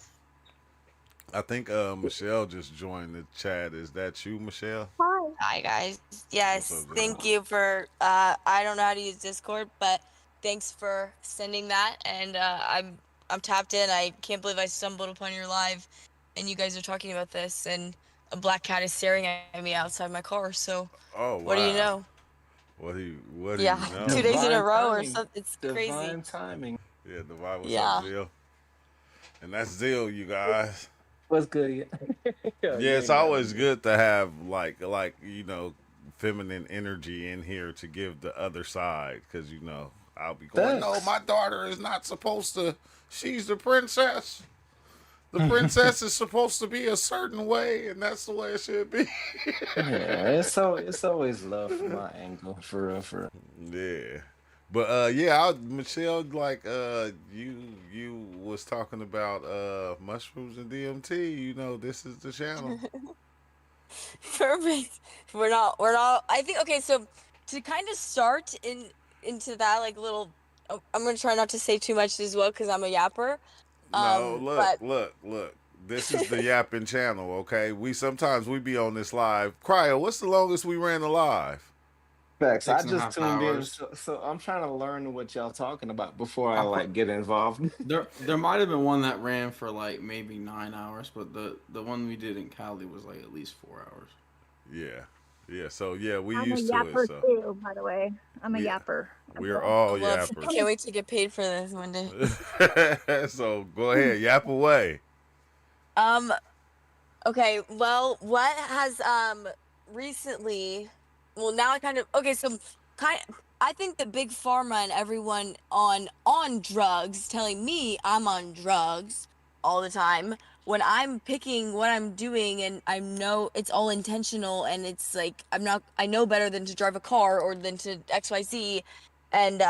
I think Michelle just joined the chat. Is that you, Michelle? "Hi." Hi guys. What's Yes, up, girl? thank you for I don't know how to use Discord, but thanks for sending that and I'm tapped in. I can't believe I stumbled upon your live and you guys are talking about this and a black cat is staring at me outside my car. So Oh what do you wow. know? What do Yeah, you know? 2 days in a Divine row or timing. something. It's crazy. Divine timing. Yeah, Divine. What's up, Yeah. Zil? And that's Zil, you guys. What's good? Yeah, Yeah, you it's ain't got always me. good to have feminine energy in here to give the other side because I'll be going. No, Thanks. my daughter is not supposed to. She's the princess. The princess is supposed to be a certain way, and that's the way it should be. Yeah, it's always love from my angle, for real, for real. Yeah. But yeah, Michelle, like you was talking about mushrooms and DMT. This is the channel. Perfect. We're not I think okay, so to kind of start into that like little I'm going to try not to say too much as well cuz I'm a yapper. No, look, But look, look. This is the yapping channel, okay? We be on this live. Cryo, what's the longest we ran a live? Facts. I Six and a just half tuned in, hours. so I'm trying to learn what y'all talking about before I I like put get involved. there might have been one that ran for like maybe 9 hours, but the one we did in Cali was like at least 4 hours. Yeah. Yeah, so yeah, we I'm a used to it, yapper so too, by the way. I'm a we yapper as we're well. all I love yappers. can't wait to get paid for this one day. So go ahead, yap away. Um okay, well, what has recently well now I kind of okay, so kind I think the big pharma and everyone on drugs telling me I'm on drugs all the time when I'm picking what I'm doing and I know it's all intentional and it's like I know better than to drive a car or than to XYZ and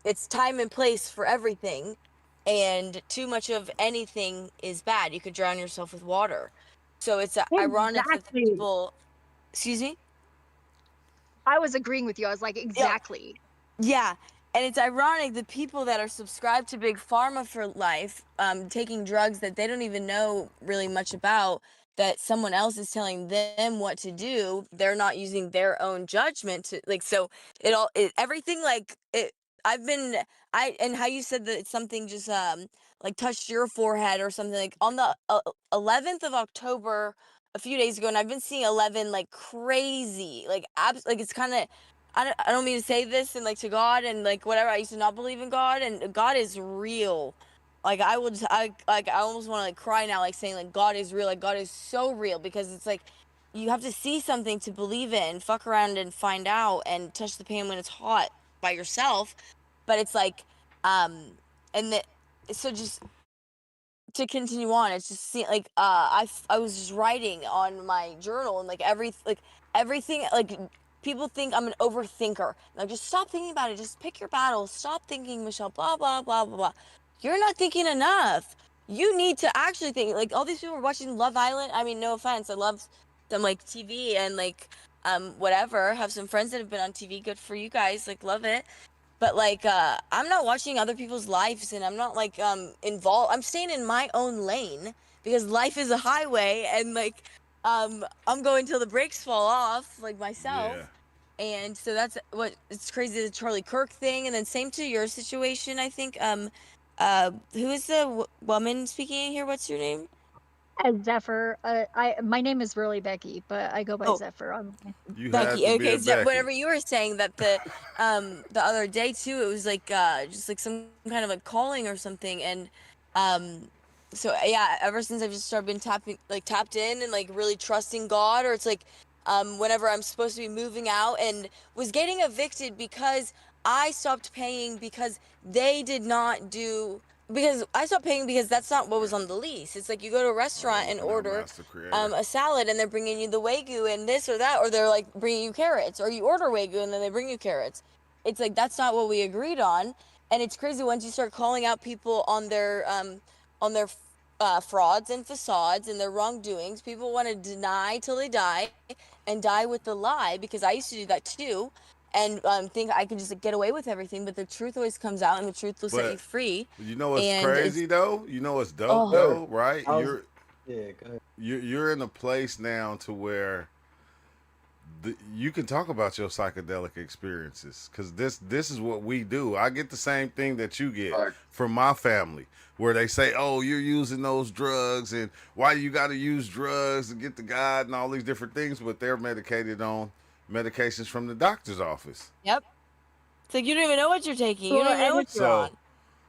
it's time and place for everything and too much of anything is bad. You could drown yourself with water. So it's ironic that the Exactly. people excuse me? I was agreeing with you. I was like, Yeah, exactly. yeah, and it's ironic the people that are subscribed to big pharma for life, taking drugs that they don't even know really much about, that someone else is telling them what to do. They're not using their own judgment to like. So everything like it. I've been I and how you said that it's something just like touched your forehead or something like on the 11th of October a few days ago, and I've been seeing 11 like crazy like it's kind of I don't mean to say this and like to God and like whatever. I used to not believe in God and God is real. Like I almost want to like cry now, like saying like God is real. Like God is so real because it's like you have to see something to believe it and fuck around and find out and touch the pan when it's hot by yourself. But it's like and the so just to continue on, it's just like I was just writing on my journal and like everything like people think I'm an overthinker. Like just stop thinking about it. Just pick your battles. Stop thinking, Michelle. Blah blah blah blah blah. You're not thinking enough. You need to actually think. Like all these people are watching Love Island. I mean, no offense, I love some like TV and like whatever. Have some friends that have been on TV. Good for you guys. Like love it. But like I'm not watching other people's lives and I'm not like involved. I'm staying in my own lane because life is a highway and like I'm going till the brakes fall off like Yeah. myself. And so that's what it's crazy the Charlie Kirk thing and then same to your situation I think who is the woman speaking here, what's your name? As Zephyr. My name is really Becky, but I go by Oh, Zephyr online. You had Becky. to be Okay, a so Becky. whatever you were saying that the other day too, it was like just like some kind of like calling or something, and um so yeah, ever since I've just started been tapped in and like really trusting God, or it's like whenever I'm supposed to be moving out and was getting evicted because I stopped paying because they did not do because I stopped paying because that's not what was on the lease. It's like you go to a Oh, restaurant and looking at order Master Creator. a salad and they're bringing you the wagyu and this or that, or they're like bringing you carrots, or you order wagyu and then they bring you carrots. It's like that's not what we agreed on, and it's crazy once you start calling out people on their frauds and facades and their wrongdoings. People want to deny till they die and die with the lie, because I used to do that too, and think I can just like, get away with everything, but the truth always comes out and the truth will set you But free. you know what's And it's crazy though? You know what's dope oh Sir, though, right? I was, yeah, go ahead. You're in a place now to where you can talk about your psychedelic experiences because this is what we do. I get the same thing that you get Right. from my family, where they say, "Oh, you're using those drugs, and why you got to use drugs to get to God and all these different things," but they're medicated on medications from the doctor's office. yep. It's like you don't even know what you're taking. You Well, don't even know and what it's you're So on.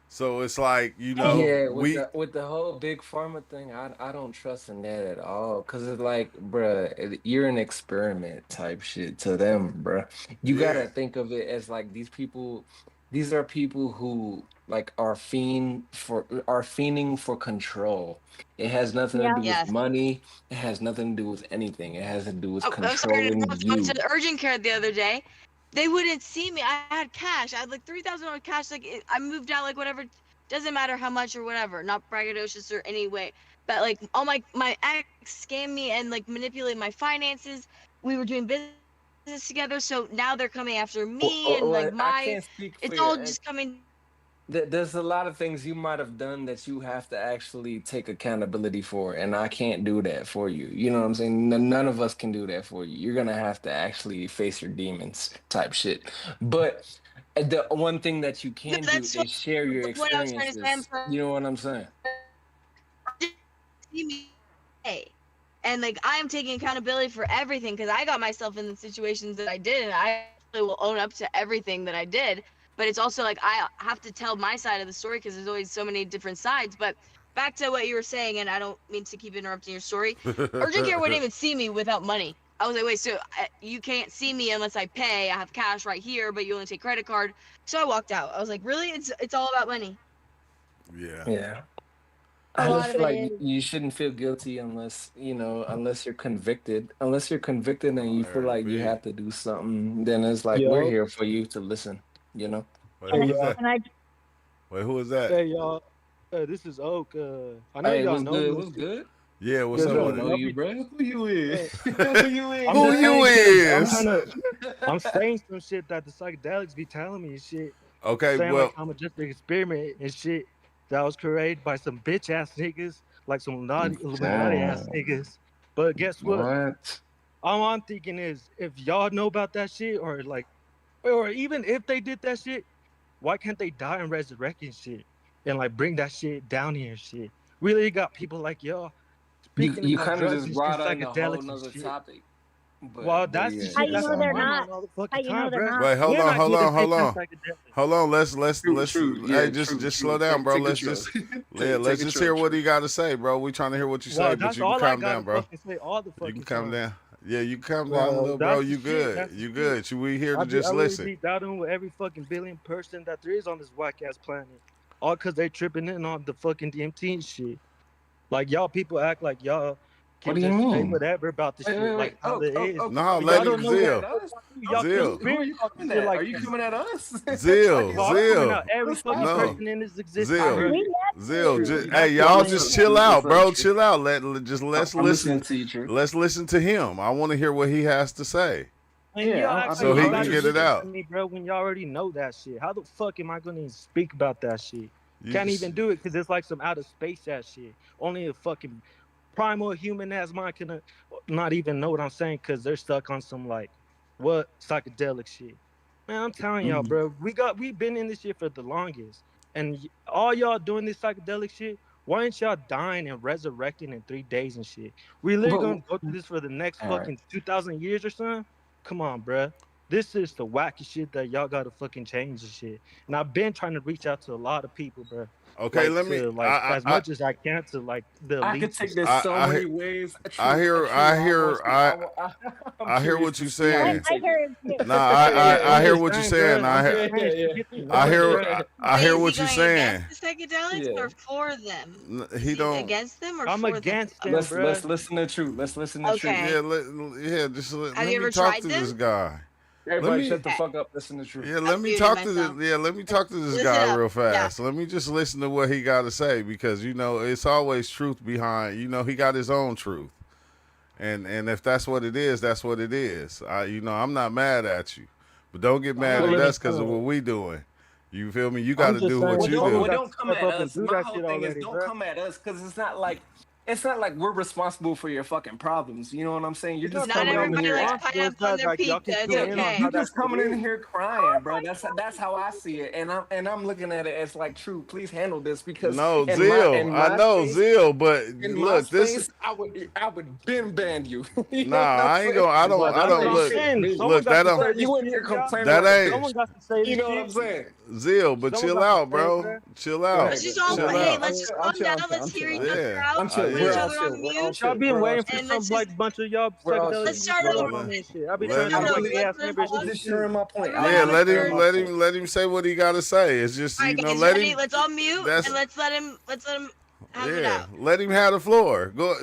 so it's like and Yeah, we with the whole big pharma thing, I don't trust in that at all. Cause it's like, bruh, you're an experiment type shit to them, bruh. You yeah gotta think of it as like these are people who like are fiending for control. It has nothing to yeah. do with Yes. money. It has nothing to do with anything. It has to do with Oh, I'm sorry to controlling interrupt. I went to you. the urgent care the other day. They wouldn't see me. I had cash. I had like $3,000 cash. Like I moved out, like whatever. Doesn't matter how much or whatever. Not braggadocious or any way. But like all my ex scammed me and like manipulated my finances. We were doing business together, so now they're coming after me and like I my. can't speak It's for all your just ex. coming. There's a lot of things you might have done that you have to actually take accountability for, and I can't do that for you. You know what I'm saying? None of us can do that for you. You're gonna have to actually face your demons type shit. But the one thing that you No, can do that's is share your the point I was trying to say. I'm experiences. You know what I'm saying? see me today. And like I am taking accountability for everything because I got myself in the situations that I did, and I actually will own up to everything that I did. But it's also like I have to tell my side of the story because there's always so many different sides. But back to what you were saying, and I don't mean to keep interrupting your story. Urgent care wouldn't even see me without money. I was like, wait, so you can't see me unless I pay. I have cash right here, but you only take credit card. So I walked out. I was like, really? It's all about money. yeah. Yeah. A I lot just of feel it like is. you shouldn't feel guilty unless, unless you're convicted. Unless you're convicted and you feel Eric like you B. have to do something, then it's like we're Yo, here for you to listen, you know? Wait, hey who And is y'all, that? and I Wait, who is that? hey y'all. This is Oak. I know Hey, y'all what's know good? me and What's shit, good? Yeah, what's cause up We don't with it? know y'all you, be. bro. Who you is? Uh, Who you is, I'm Who just bro? you saying, cause is? I'm saying some shit that the psychedelics be telling me and shit, Okay, saying like well, I'm just an experiment and shit that was created by some bitch ass niggas, like some naughty Illuminati ass Damn. niggas. But guess what? What? All I'm thinking is, if y'all know about that shit, or like, or even if they did that shit, why can't they die and resurrect and shit, and like bring that shit down here and shit? Really got people like y'all speaking You about kind of drugs just and shit, brought on a whole psychedelics and nother shit. topic, Well, but that's the yeah, how shit you that's it's know on all they're my good. not? mind all the How fucking you know time, they're bro. not? wait, When I get hold addicted to on, psychedelics, hold on. True, Let's true. hey, Yeah, true, just true. slow down, bro. Take Let's control. just yeah, Take let's just control, hear what true. he got to say, bro. We trying to hear what you say, well, but that's you can all I calm gotta down, bro. fucking say all the You can fucking calm time. down. Yeah, you can calm down a Well, little, bro. that's the You shit. good. That's the You shit. good. We here to I just really listen. be doubting with every fucking billion person that there is on this whack ass planet, all because they tripping in on the fucking DMT and shit. Like y'all people act like y'all What can do you just say mean? whatever about the shit, like Wait. how it is. No, But y'all let Are you it don't know coming what at Zill. the fuck us? y'all do. Y'all can't Zill. Who are experience you talking coming shit at? like Are you that. coming at us? Zill. Well, I'm coming Zill. out every What's fucking No. person in this existence, Zill. bro. We Zill. met True. Just, you. hey, That's what y'all I'm just What's saying. chill up? What's out, up, bro. True? Chill out. Let's I'm listen. listening to you, True. Let's listen to him. I want to hear what he has to say, And Yeah, y'all act I've like so been y'all he I've can been gotta get do it listening. this out. to me, bro, when y'all already know that shit. How the fuck am I gonna even speak about that shit? You Can't just even do it because it's like some out of space ass shit. Only a fucking primal human ass mind can not even know what I'm saying because they're stuck on some like what psychedelic shit. Man, I'm telling y'all, Mhm. bro, we been in this shit for the longest, and all y'all doing this psychedelic shit Why ain't y'all dying and resurrecting in 3 days and shit? We literally But gonna go through this for the next all right. fucking 2,000 years or something? Come on, bruh. This is the wacky shit that y'all gotta fucking change and shit. And I've been trying to reach out to a lot of people, bruh. Okay, Like let me. to like as much as I can to like the I could elites and take stuff. this so I many ways. I True, hear true. I hear I'm I hear curious what to you're see how I, you saying. I take it. heard it too. Nah, Yeah, I I'm hear just what you're saying, saying. bruh. I'm just yeah, yeah, saying, yeah, forget the I noise, hear bruh. I Wait, hear is he what you're going against saying. the psychedelics yeah. or for them? Is He he don't. against them or I'm for them? against them, Let's bruh. listen to truth. Let's listen to truth. Yeah, Okay. Have let you me ever talk tried to them? this guy. Let Everybody, me shut the fuck up. Listen to truth. yeah, I'm muting myself. let me talk to this Listen guy up. real Yeah. fast. Let me just listen to what he got to say because it's always truth behind. He got his own truth. And if that's what it is, that's what it is. I'm not mad at you, but don't get I'm mad not Well, at even us because of saying. what we doing. You feel me? You got I'm to just do what saying, you someone well, do. got don't to come step at up and us. do My that whole shit thing is already, don't bruh. come at us because it's not like we're responsible for your fucking problems. You know what I'm saying? You're It's just not Not saying coming I'm in everybody here. likes responsible. It's pineapple on that their like y'all pizza. can It's fill Yeah, me in on okay. how you're that just shit coming in is. here crying, bro. That's how I see it, and I'm looking at it as like, true. Please handle this because No, in my Zeal. in I my know space, Zeal, but in my look, this space, I would bin ban you. You nah, know what I'm I ain't saying? gonna. Well, I that's what don't Like I'm look. shit, saying. me. Someone Look, got that to don't. say Bro, this you in shit, here y'all. complaining That like ain't Someone this. got to say You this know what shit. I'm saying? Zeal. But Someone chill got to out, say it, bro. bruh. Chill Go out. Let's ahead, just go. all No, Chill I'm hey, chill. out. I'm let's chill. just I'm calm chill. down. I'm chill. Let's I'm hear chill. each other Yeah. out. I'm Put chill. We're each Yeah. all other chill. on We're all mute. Y'all chill. been We're all waiting for chill. And some let's just like bunch of y'all We're all psychedelic chill. let's people start to We're over. all come chill. on this shit. I'll be trying Let to do him. like Everyone, gay ass I let's was membership just shit. sharing my point. I Yeah. everyone. was just Let sharing him. my point. Let him say what he got to say. It's just All right, guys, let ready? him. Let's all mute and That's let's let him have it yeah. out. Let him have the floor. Go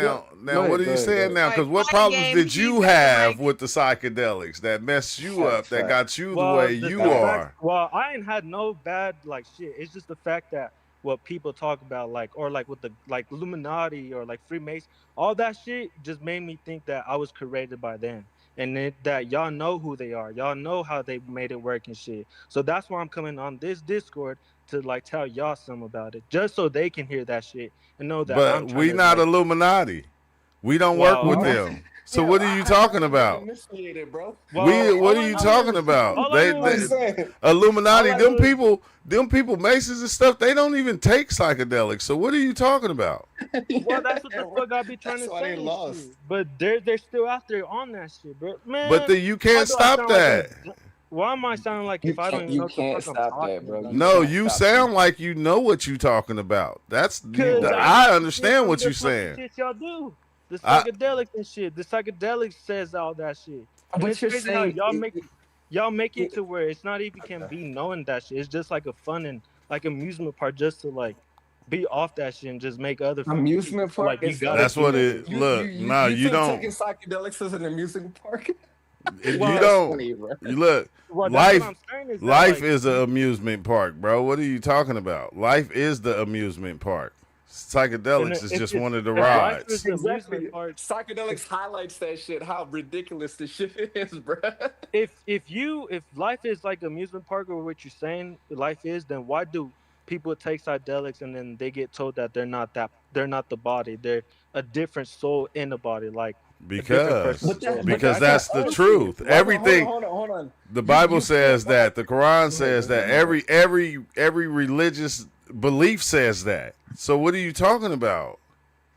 Go, go What are ahead. Go you ahead. Go saying ahead. now? All right, Because what quiet problems game. did He's you got the have mic. with the psychedelics that messed you up? That Fact. got you the Well, way you the fact, are? well, I ain't had no bad like shit. It's just the fact that what people talk about, like, or like with the like Illuminati or like Freemason, all that shit just made me think that I was created by them, and that y'all know who they are, y'all know how they made it work and shit. So that's why I'm coming on this Discord to like tell y'all some about it, just so they can hear that shit and know that I'm But trying we to not like, Illuminati. We don't work well, We're with not. them. So Yo, what are you I talking haven't been about? initiated, bro. We well, what all are I you know talking is, about? all I know I'm is, saying. all Illuminati, I know is. them people Masons and stuff, they don't even take psychedelics. So what are you talking about? Well, Yeah, that's what the fuck I be trying that's to why they say and lost. shit. But they're still out there on that shit, bro. But Man, you why can't do I stop sound like I'm? that. Why am I sounding like You if I don't can't. even You know what the can't fuck I'm stop that, talking bro. about? You No, can't you stop that. sound like you know what you talking about. Cause No. I I get the shit understand from what the you're fucking saying. shit y'all do. The I psychedelics and shit. The psychedelics says all that shit. And What it's you're crazy how saying, y'all make it it- to where it's not even can be knowing that shit. It's just like a fun and like amusement part just to like be off that shit and just make other people amusement feel park like you is gotta that's do what that it shit. look. No, you you think taking don't. psychedelics is an amusement park? You Well, That's don't. funny, bro. You look. well, that's what Life I'm saying is that life like is an you amusement park, bro. What are you talking about? Life is the amusement park. and Psychedelics is just one of the if life rides. is the Exactly. amusement park, if Psychedelics highlights that shit. How ridiculous this shit is, bro. if life is like amusement park or what you're saying life is, then why do people take psychedelics and then they get told that they're not the body, they're a different soul in the body, like a different person's Because soul? But because that's not that's the Stupid. us. truth. Hold on, hold on, Everything hold on, hold on. the You Bible you can't. says that, the Quran Go ahead, go says ahead. that, My bad. every religious belief says that. So what are you talking about?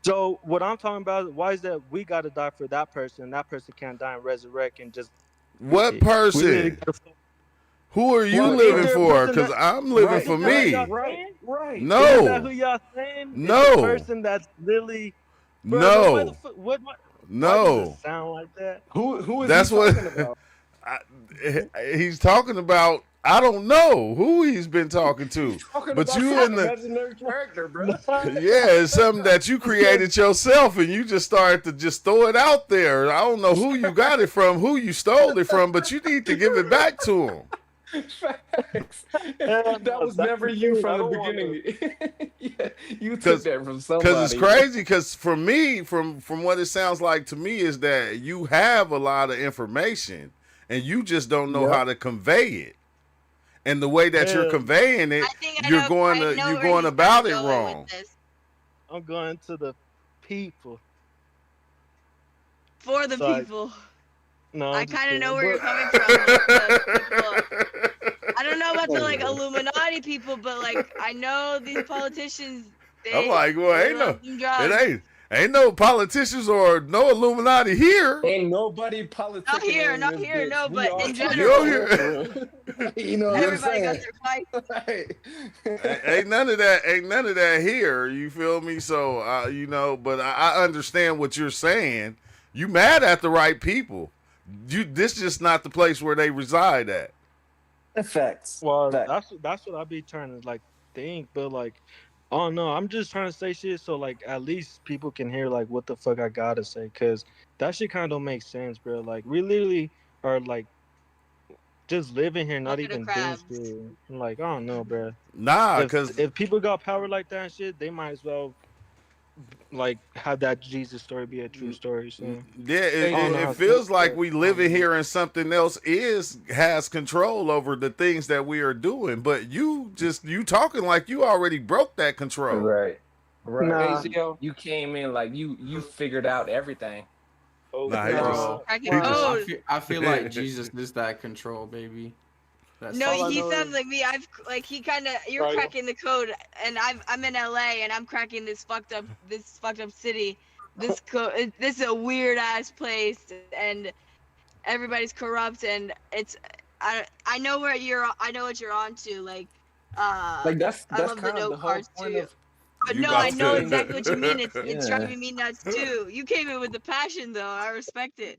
So what I'm talking about, why is that we got to die for that person and that person can't die and resurrect and just What shit? We literally person? got to. Who are you Well, What ain't living there a person? for? person Because that I'm living Right, for isn't that who right, y'all me. right, saying? right. Isn't that No, who y'all saying? It's the no, person that's literally, bro. Then why the no, fuck? Why does it no. sound like that? Who is he That's what talking about? I, he's talking about. I don't know who he's been talking He's to, talking but about you some in the imaginary character, bro. yeah, it's something that you Because created yourself, and you just started to just throw it out there. I don't know who you got it from, who you stole it from, but you need to give it back to him. Facts. hell That no, was that's never the you thing. I from the don't want to. beginning. Yeah, you took Cause, that from cause it's somebody, bro. crazy. Cause for me, from what it sounds like to me, is that you have a lot of information, and you just don't know how Yep. to convey it. And the way that you're Hell, conveying I it, think I know you're where going he's kind of about it going with wrong. this. I'm going to the people. For the So I people. no, I I'm just kind of know kidding. where you're But coming from with the people. I don't know about the like Anyway. Illuminati people, but like I know these politicians I'm like, well, They ain't love no, them it drugs. ain't no politicians or no Illuminati here. Ain't nobody Not politicking here, in not this here, bitch. no, We but all in for You general, real, here? for real. You know what I'm Yeah. everybody got saying? their fight. Ain't none of that. Ain't none of that here. You feel me? So you know, but I understand what you're saying. You mad at the right people. This just not the place where they reside at. Facts. Well, Facts. that's what I be trying to like think, but like, I don't know. I'm just trying to say shit so like at least people can hear like what the fuck I gotta say, cause that shit kind of don't make sense, bro. Like we literally are like just living here, not Bucket of even doing crabs. shit. I'm like, I don't know, bro. Nah, If cause if people got power like that and shit, they might as well like have that Jesus story be a true story. So yeah, Hey, I don't know it how feels to like say we I don't living know. here and something else has control over the things that we are doing. But you talking like you already broke that control. right. Right. Hey, Nah. Zio. You came in like you figured out everything. Oh Nah, Bro, Cracking he just I code. feel like Jesus is that control, baby. That's No, all I it. he know sounds is like me. I've like he kind of you're right. cracking the code, and I'm in LA, and I'm cracking this fucked up city. This is a weird ass place, and everybody's corrupt, and it's I know where I know what you're on to. Like, Like I that's love the kind of note the whole cards point too. of But you no, I about most know things. exactly what you mean. to. It's Yeah. driving me nuts too. You came in with the passion though. I respect it.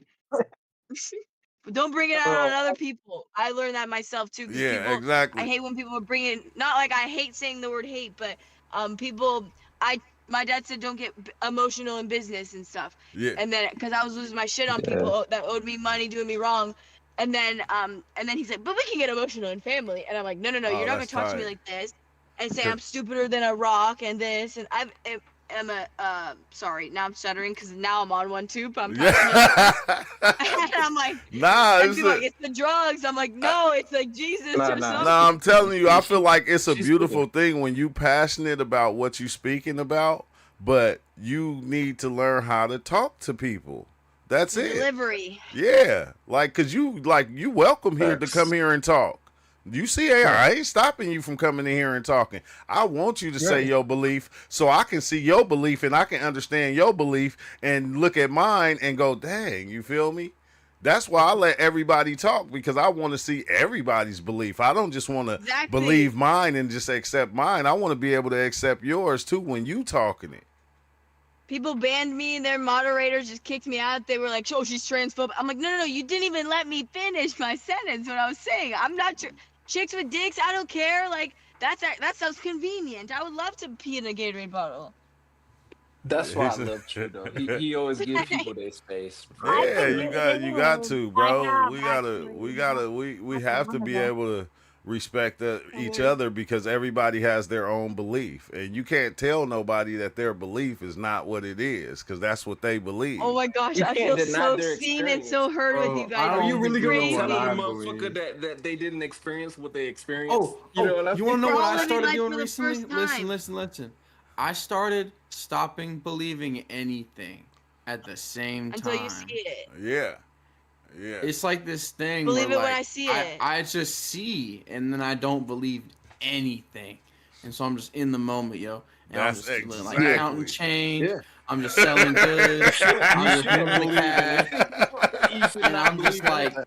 But don't bring it out on Well, other people. I learned that myself too, because Yeah, people. I exactly. hate when people are bringing. Not like I hate saying the word hate, but people. I my dad said don't get emotional in business and stuff. Yeah. And then because I was losing my shit on Yeah. people that owed me money, doing me wrong. And then he said, but we can get emotional in family. And I'm like, no, Oh, you're not gonna that's talk to me tight. like this, and say Cause I'm stupider than a rock and this. And I'm a sorry, now I'm stuttering because now I'm on one too, but I'm talking to myself. yeah. And I'm like, nah, and it's people are a, like, it's the drugs. I'm like, no, it's like Jesus Nah, or nah. nah, something. I'm telling you, I feel like it's a She's cool. beautiful thing when you passionate about what you speaking about, but you need to learn how to talk to people. That's The it. delivery. Yeah, you welcome here to come Facts. here and talk. You see, hey, Right. I ain't stopping you from coming in here and talking. I want you to say Right. your belief so I can see your belief and I can understand your belief and look at mine and go, dang, you feel me? That's why I let everybody talk because I want to see everybody's belief. I don't just want to Exactly. believe mine and just accept mine. I want to be able to accept yours too when you talking it. People banned me. Their moderators just kicked me out. They were like, "Oh, she's transphobic." I'm like, "No. You didn't even let me finish my sentence. What I was saying. I'm not chicks with dicks. I don't care. Like that sounds convenient. I would love to pee in a Gatorade bottle. That's why I It's a- love Trudeau. He always give people their space for I Yeah, can real. do it you got anyways. to, I bro. have We gotta actually, we you know, gotta we I can have to one of be the able to respect each things. other because everybody has their own belief, and you can't tell nobody that their belief is not what it is because that's what they Oh believe. my gosh, You I can't feel deny so their seen and experience. so heard with you Bro, guys. I Are This you don't is really gonna know be what telling crazy. a I motherfucker believe. that they didn't experience what they experienced? Oh, You know what I you mean? want to know We're what all I living started life doing for the recently? first time. Listen. I started stopping believing anything at the same Until you see time. it. Yeah, yeah, It's like this thing where Believe it when I like see I it. I just see and then I don't believe anything. And so I'm just in the moment, yo. And I'm that's just like Yeah. counting exactly. change. Yeah. I'm just selling You goods. should. You I'm just should moving the believe cash. it. You should And not I'm just believe like, anything.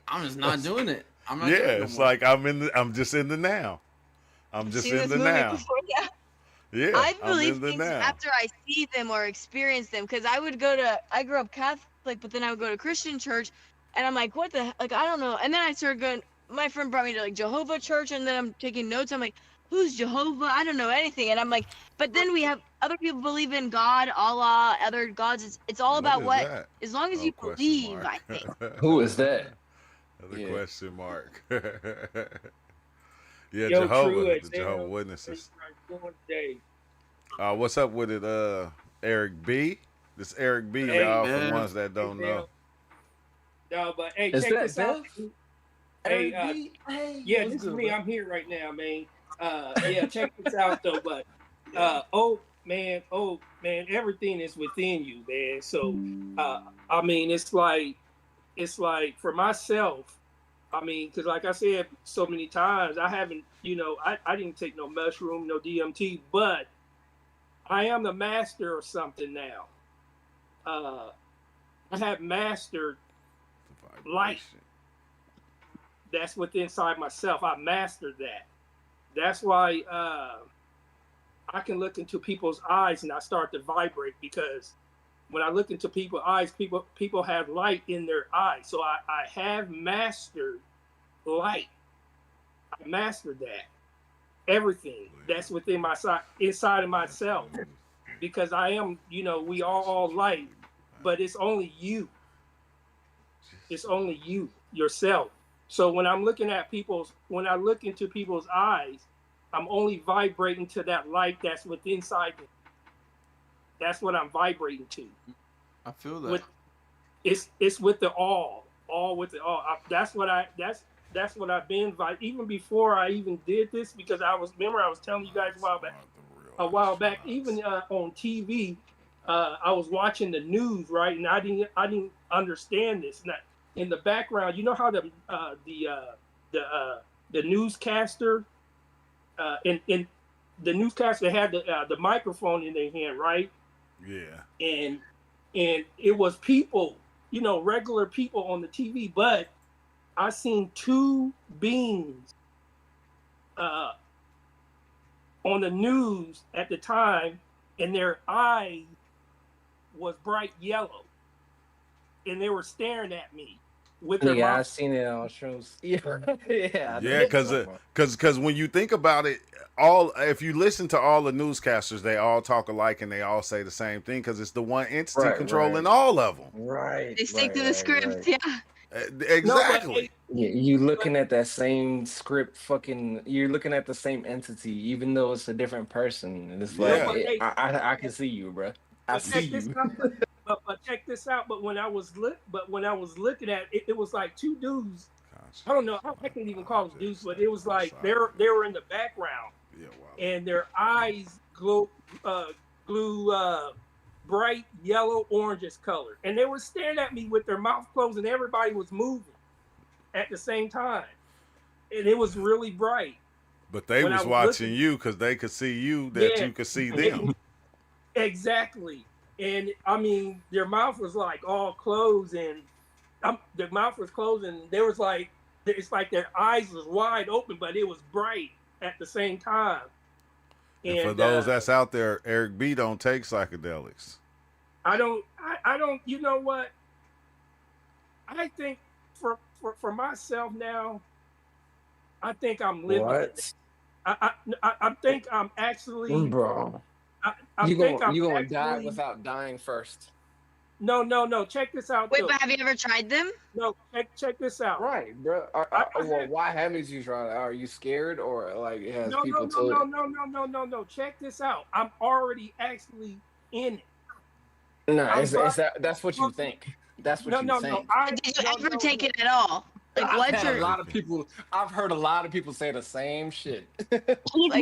I'm just not doing it. I'm not doing it Yeah, no it's more. like I'm just in the now. I'm I've just seen in this the movie now. before. Yeah. Yeah, I I'm believe in the things now. after I see them or experience them, because I grew up Catholic, but then I would go to Christian church, and I'm like, what the, like, I don't know. And then I started going, my friend brought me to like Jehovah church, and then I'm taking notes. I'm like, who's Jehovah? I don't know anything. And I'm like, but then we have other people believe in God, Allah, other gods. It's all What about is what, that? as long as Oh, you question believe, mark. I think. Who is that? The Yeah. question mark. Yeah, yo, true Jehovah, at the Jehovah Sam. Witnesses. Doing today. What's up with it, Eric B? This Eric B, Hey, y'all, for Yeah. ones that hey, don't Sam. know. No, but hey, Is check that this out. Dev? Hey, Eric B? Hey, yeah, what's this is good, me. bro? I'm here right now, man. Yeah, check this out though. But oh man, everything is within you, man. So, I mean, it's like for myself. I mean, because like I said so many times, I haven't, I didn't take no mushroom, no DMT, but I am the master of something now. I have mastered The light. vibration. That's within inside myself. I mastered that. That's why I can look into people's eyes and I start to vibrate, because when I look into people's eyes, people have light in their eyes. So I have mastered light. I mastered that. Everything that's within my side, inside of myself, because I am, we are all light, but it's only you. It's only you, yourself. So when when I look into people's eyes, I'm only vibrating to that light that's within inside me. That's what I'm vibrating to. I feel that. With it's with the all with the all. That's what I've been even before I even did this, because I was telling you guys a while back, even on TV, I was watching the news, right, and I didn't understand this. Now, in the background, you know how the newscaster in the newscaster had the microphone in their hand, right? Yeah. And it was people, regular people on the TV, but I seen two beings on the news at the time, and their eyes was bright yellow, and they were staring at me with their Yeah, mouth. I've seen it on shows. Yeah, yeah, Yeah, because when you think about it, if you listen to all the newscasters, they all talk alike and they all say the same thing, because it's the one entity controlling all of them. Right. They stick to the script, yeah. Exactly. Yeah, you looking at that same script, you're looking at the same entity, even though it's a different person. And it's like, I can see you, bro. I see you. But check this out. But when I was looking at it, it was like two dudes. I don't know. I can't even call them dudes, but it was like they were in the background, and their eyes glue bright yellow oranges color, and they were staring at me with their mouth closed, and everybody was moving at the same time, and it was really bright. But they was watching you because they could see you, that you could see them. Exactly. And I mean, their mouth was like all closed, and their mouth was closed, and there was like, it's like their eyes was wide open, but it was bright at the same time. And for those that's out there, Eric B don't take psychedelics. I don't. You know what? I think for myself now, I think I'm living. What? I think I'm actually. Bro. You gonna die without dying first. No. Check this out. Wait, but have you ever tried them? No, check this out. Right, bro. Why haven't you tried it? Are you scared, or like has people told you? No. Check this out. I'm already actually in it. No, that's what you think. That's what you think. Did you ever take it at all? Like, what's your? I've heard a lot of people say the same shit. Like,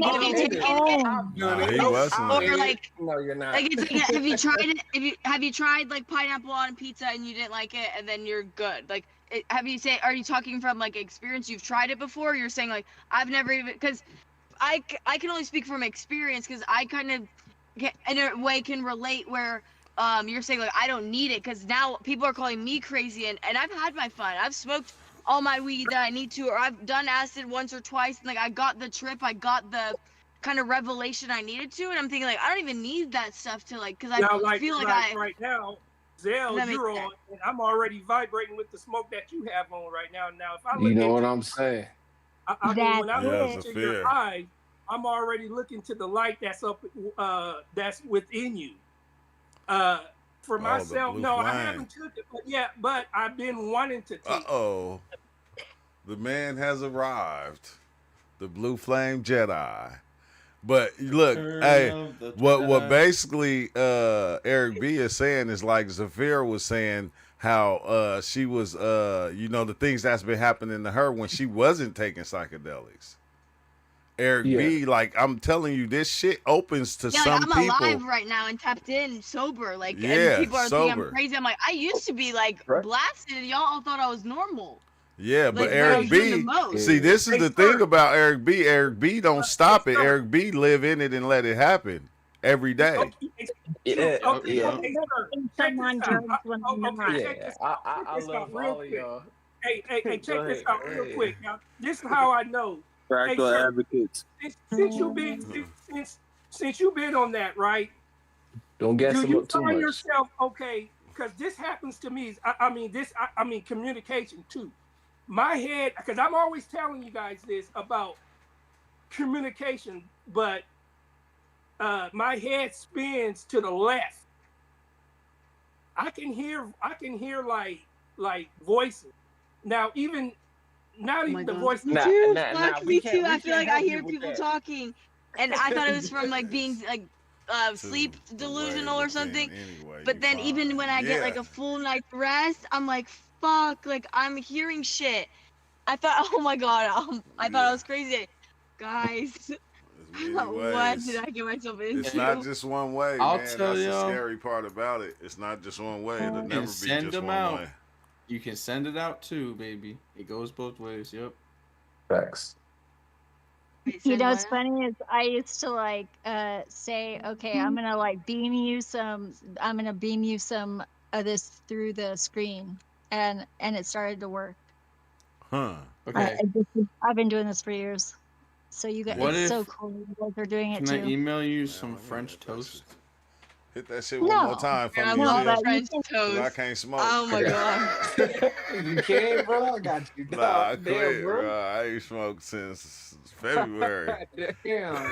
have you taken it? Or like, no, you're not. Like, have you tried it? Have you tried like pineapple on pizza and you didn't like it, and then you're good? Like, are you talking from like experience? You've tried it before? Or you're saying like I've never even, because I can only speak from experience, because I kind of in a way can relate where you're saying like I don't need it, because now people are calling me crazy, and I've had my fun. I've smoked all my weed that I need to, or I've done acid once or twice, and like I got the trip, I got the kind of revelation I needed to, and I'm thinking like I don't even need that stuff to like, because I feel like right now, Zell, you're on, and I'm already vibrating with the smoke that you have on right now. Now, if I look, you know what I'm saying? I mean, when I look into your eyes, I'm already looking to the light that's up, that's within you. For myself, no, I haven't took it, but I've been wanting to take it. The man has arrived. The Blue Flame Jedi. But look, what basically Eric B is saying is like Zafir was saying, how she was the things that's been happening to her when she wasn't taking psychedelics. Eric B, like, I'm telling you, this shit opens to some people. I'm alive right now and tapped in sober. Like, and people are thinking I'm crazy. I'm like, I used to be like blasted, and y'all all thought I was normal. Yeah, but Eric B, see, this is the thing about Eric B. Eric B don't stop it. Eric B live in it and let it happen. every day. Yeah, Okay, yeah, okay, sir. Think Check I'm on this out. drugs when I'm Okay, not. check yeah. this out. Check I this out love real all of quick. y'all. Hey, Go check this ahead, out go real ahead. quick. Now, this is how I know. Hey, Fractal sir, advocates. since you've been since you've been on that, right? Don't gas Do them you up too find much. yourself okay? Because this happens to me. I mean, I mean, communication too. My head, because I'm always telling you guys this about communication, but my head spins to the left. I can hear like voices. Now even not Oh my even the god. voice. Me Nah, too. nah, nah. Fuck We me can't. too. We I feel can't like I help hear you with people that. talking, and I thought it was from like being like To sleep the way delusional or within something. anyway, But you then even fine. when I get Yeah. like a full night's rest, I'm like, fuck, like I'm hearing shit. I thought, oh my god, I thought I Yeah. was crazy. Guys, There's many what did ways. I get myself It's into? not just one way, I'll man. tell That's the y'all. scary part about it. It's not just one way. It'll You never can be send just them one out. way. You can send it out too, baby. It goes both ways. Yep. Facts. Wait, You send know what what's now? funny is I used to like say, okay, I'm gonna like I'm gonna beam you some of this through the screen, and it started to work. Huh. Okay. I've been doing this for years, so you guys, Yeah. What it's so if? cool. You guys are doing it Can I too. email you Man, some let me French hit that toast? shit. Hit that shit one more No, time for I me, love no, but Zia. you French can. Cause I toast. can't smoke. Oh my god. You can, bro. I got you. Nah, Nah, I damn, quit, bro. bro. I ain't smoked since February. Damn.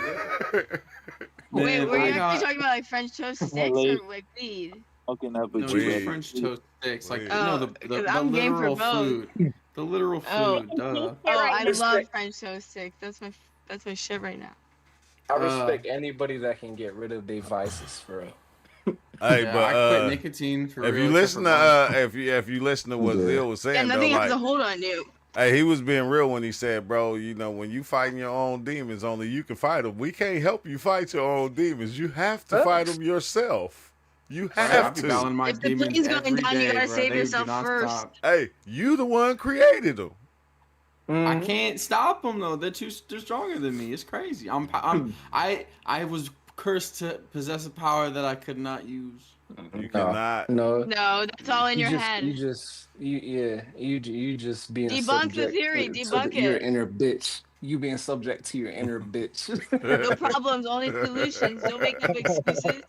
Wait, Man, were you I actually got talking about like French toast sticks Late or like weed? fucking up with no you, just Weed. brother. French toast sticks. Like Weed. no, Oh, because I'm game for literal both. food. The literal Oh, food. Duh. It right I now. love French toast sticks. That's my shit right now. I Uh, respect anybody that can get rid of their vices, for real. Hey, yeah, but I quit nicotine for if real, you except for listen to blunt. if you listen to what Yeah. Zil was Yeah, saying though, nothing has like, a hold on you. hey, he was being real when he said, bro, you know, when you fighting your own demons, only you can fight them. We can't help you fight your own demons. You have to fight them yourself. You I have be to. battling my If the demons plane's going every down, you day, gotta bro. save They do yourself not first. stop. Hey, you the one created them. I Mhm. can't stop them though. They're stronger than me. It's crazy. I was cursed to possess a power that I could not use. You No, cannot. no. No, that's all in your head. You just being Debunk the subject theory. to Debunk your it. inner bitch. You being subject to your inner bitch. No problems, only solutions. Don't make no excuses.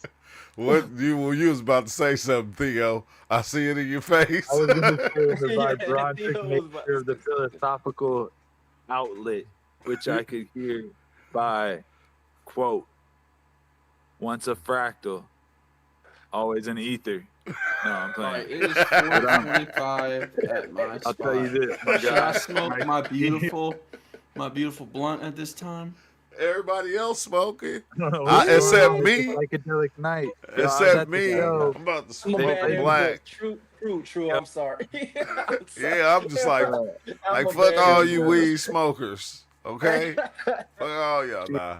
What you was about to say something, Theo? I see it in your face. I was gonna say the Yeah, vibronic Theo was about nature of the to say something. philosophical outlet, which I could hear by quote, once a fractal, always an ether. No, I'm Alright, playing. it is 4:25 at my I'll tell you spot. this, my Should I guy. smoke my beautiful blunt at this time? Everybody else smoking, What's except going on? me. It's a psychedelic night. Yo, I was Except at the me. show. I'm about to I'm a smoke bad the influence. black. True. Yo, I'm sorry. I'm sorry. Yeah, I'm just like I'm a fuck bad all you influence. weed smokers. Okay, fuck all y'all. Nah,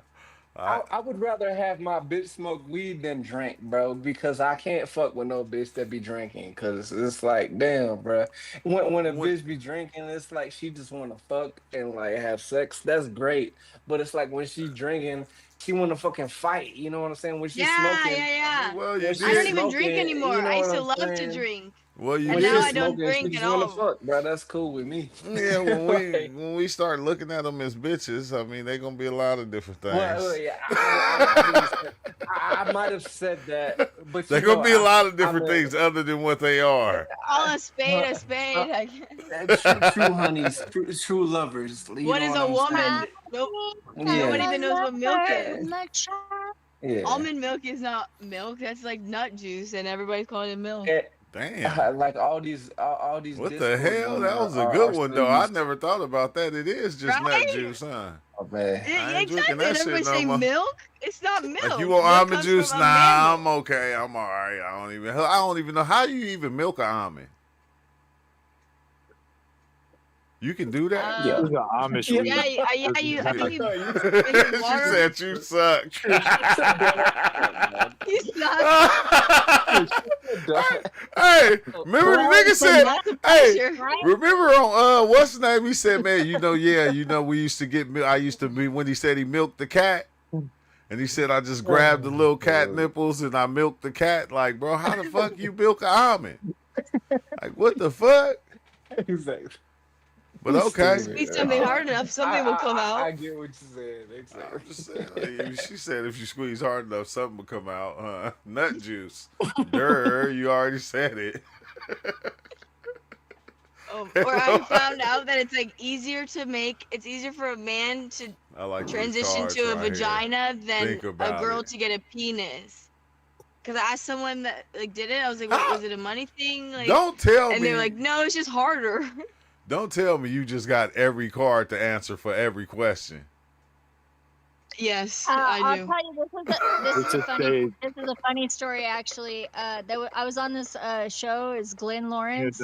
I would rather have my bitch smoke weed than drink, bro, because I can't fuck with no bitch that be drinking. Cause it's like, damn, bro. When a when, bitch be drinking, it's like she just want to fuck and like have sex. That's great, but it's like when she drinking, she want to fucking fight. You know what I'm saying? When she's Yeah, smoking, yeah. well, you when I she's don't did. even drink smoking, anymore. you know I what used to I'm love to saying? drink, Well, you When and now she's I did. don't smoking, she drink at just want to all. fuck, bro. That's cool with me. Yeah, Like, when we start looking at them as bitches, I mean, they gonna be a lot of different things. yeah, I might have said that, but They you gonna know, be a lot of I different mean, things other than what they are. Call a spade uh, a spade. I true honeys, true lovers. You What know is what a I'm woman? saying? Nope. Yeah, Nobody even knows what milk is. yeah. Almond milk is not milk. That's like nut juice, and everybody's calling it milk. Eh, Damn. like all these What the discourse hell? rooms That was a are good one still though. I used. never thought about that. It is just nut Right? juice, huh? Oh man, I Yeah, ain't drinking exactly. that And shit everybody no say more. milk. It's not Like you milk. want Milk almond comes from juice? a Nah, I'm mammal. okay. I'm all right. I don't even know how you even milk an almond. You can do that? yeah. this is an Amish Yeah. Yeah, weed. yeah. This is I Yeah. think not. you No, you mix it with She water. said you suck. You suck. Hey, remember the Well, nigga said, Lots of hey, pressure. right? remember on what's the name? He said, man, we used to get milk. I used to be when he said he milked the cat, and And he said I just grabbed the little cat nipples and I milked the cat. Like, bro, how the fuck you milk an almond? Like, what the fuck? Exactly. But okay. Squeeze something hard enough, something will come out. I get what you said. Exactly. I'm just saying. Like, she said if you squeeze hard enough, something will come out. Huh? Nut juice. Durr, you already said it. Or I found out that it's like easier for a man to like transition to a vagina than a girl to get a penis. Because I asked someone that like did it, I was like, what, was it a money thing? Like, don't tell me. And they were like, no, it's just harder. Don't tell me you just got every card to answer for every question. Yes, I do. I'll tell you, this is a funny story actually. I was on this show, is Glenn Lawrence,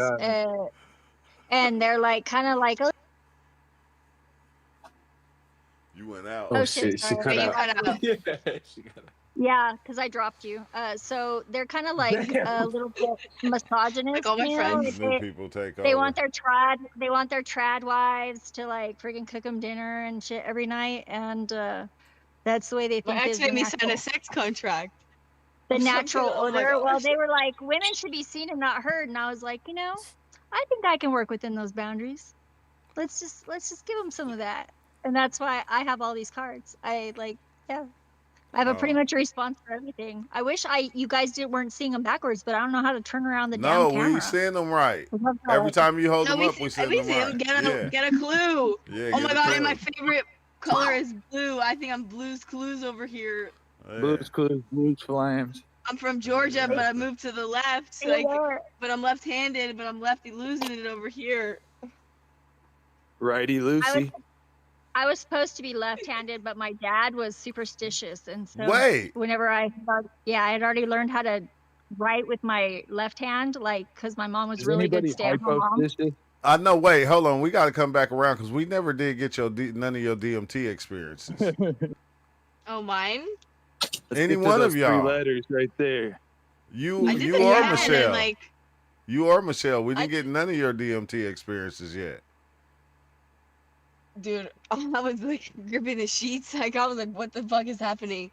and they're like kind of like, oh, you went out. Oh shit, she cut out. Yeah, she cut out. Yeah, because I dropped you. So they're kind of like a little bit misogynist. Like all my friends. People take they over. want their trad wives to like freaking cook them dinner and shit every night, and that's the way they think. My ex is made the me natural, sign a sex contract. the or something. natural Oh my order. Well, gosh. they were like, women should be seen and not heard, and I was like, I think I can work within those boundaries. Let's just give them some of that, and that's why I have all these cards. I have a pretty much a response for everything. I wish you guys weren't seeing them backwards, but I don't know how to turn around the damn camera. No, we seeing them right. Every time you hold them up, we see them right. Get a clue. Yeah, oh my god, and my clue. favorite color is blue. I think I'm Blue's Clues over here. Yeah. Blues Clues, Blues Flames. I'm from Georgia, but I moved to the left. But I'm left-handed, but I'm lefty losing it over here. Righty Lucy. I was supposed to be left-handed, but my dad was superstitious, and so whenever I had already learned how to write with my left hand, like because my mom was really good stay-at-home mom. I know. Wait, hold on. We got to come back around because we never did get none of your DMT experiences. Oh, mine? Any one of y'all? 3 letters right there. You or Michelle? Like, you or Michelle? We didn't get none of your DMT experiences yet. Dude, I was like gripping the sheets. Like I was like, what the fuck is happening?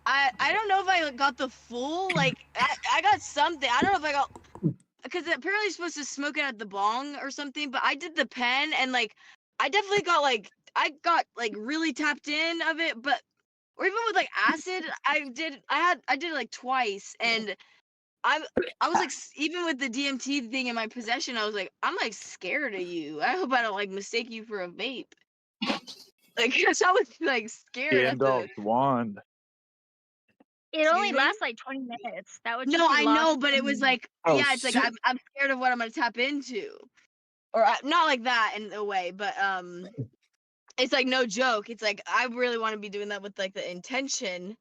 I don't know if I got the full, like I got something. I don't know if I got, because apparently you're supposed to smoke it at the bong or something, but I did the pen and like I definitely got like really tapped in of it, but or even with like acid, I did it like twice, and I was like, even with the DMT thing in my possession, I was like, I'm like scared of you. I hope I don't like mistake you for a vape. Like, cause I was like scared. Gandalf's wand. It only lasts like 20 minutes. That would no, I know, but it was like, it's shit. like I'm scared of what I'm gonna tap into, or not like that in a way, but it's like no joke. It's like I really want to be doing that with like the intention.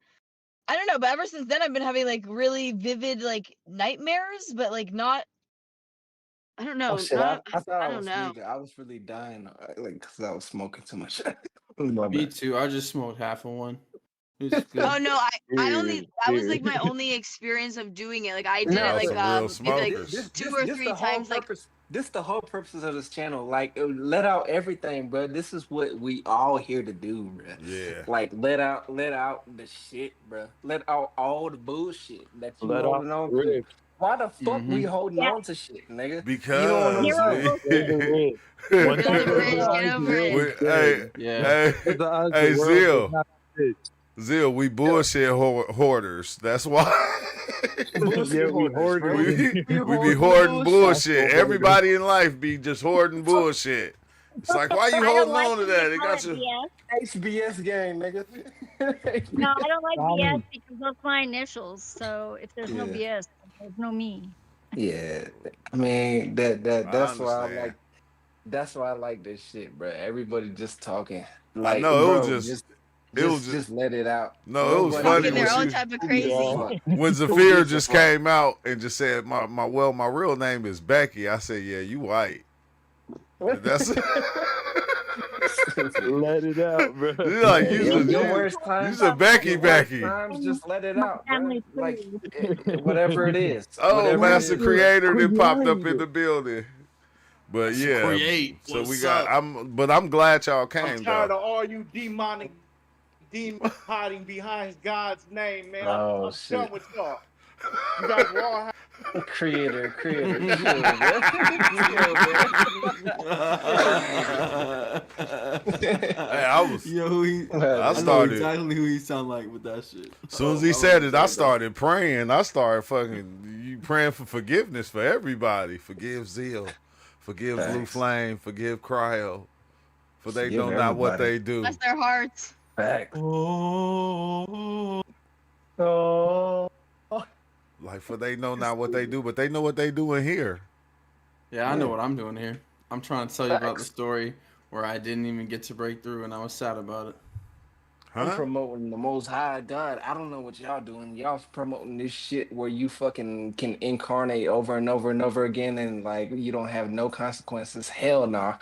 I don't know, but ever since then I've been having like really vivid like nightmares, but like not. I don't know. Oh shit! I thought I don't was know. I was really dying, like, because I was smoking too much. Me too. I just smoked half of one. It was good. Oh no, that was like my only experience of doing it. Like I did it like maybe like 2 or 3 times. Like this the whole purpose of this channel. Like let out everything, bro. This is what we all here to do, bro. Yeah. Like let out the shit, bro. Let out all the bullshit that you holding on to. Why the fuck we holding on to shit, nigga? Because Zeal, we bullshit hoarders. That's why. Yeah, we be hoarding bullshit. Everybody in life be just hoarding bullshit. It's like, why you holding on to that? It got you. HBS gang, nigga. No, I don't like BS because that's my initials. So if there's no BS, there's no me. Yeah, I mean that's why I like this shit, bro. Everybody just talking. Like, no, it was just let it out. No, it was funny their own type of crazy. When Zafir just came out and just said, my real name is Becky. I said, yeah, you white. That's let it out, bro. Like you said Becky. Just let it out, bro. Like whatever it is. Oh, Master Creator that popped up in the building. But Create. So we got. I'm glad y'all came. I'm tired of all you demonic demon hiding behind God's name, man. Oh I'm shit. done with y'all. You guys were all Creator, chill, man. Chill, man. Hey, I was. Yo, I I know started. exactly who he sound like with that shit. As soon as he said it, I started praying. I started fucking you praying for forgiveness for everybody. Forgive Zeal. Forgive Blue Facts. Flame. Forgive Cryo. For they Forgive know not what everybody. they do. Bless their hearts. Facts. Oh. Like for they know not what they do, but they know what they doing here. Yeah, I Yeah. know what I'm doing here. I'm trying to tell you about the Facts. story where I didn't even get to break through and I was sad about it. I'm Huh? promoting the Most High God. I don't know what y'all doing. Y'all promoting this shit where you fucking can incarnate over and over and over again, and like you don't have no consequences. Hell nah.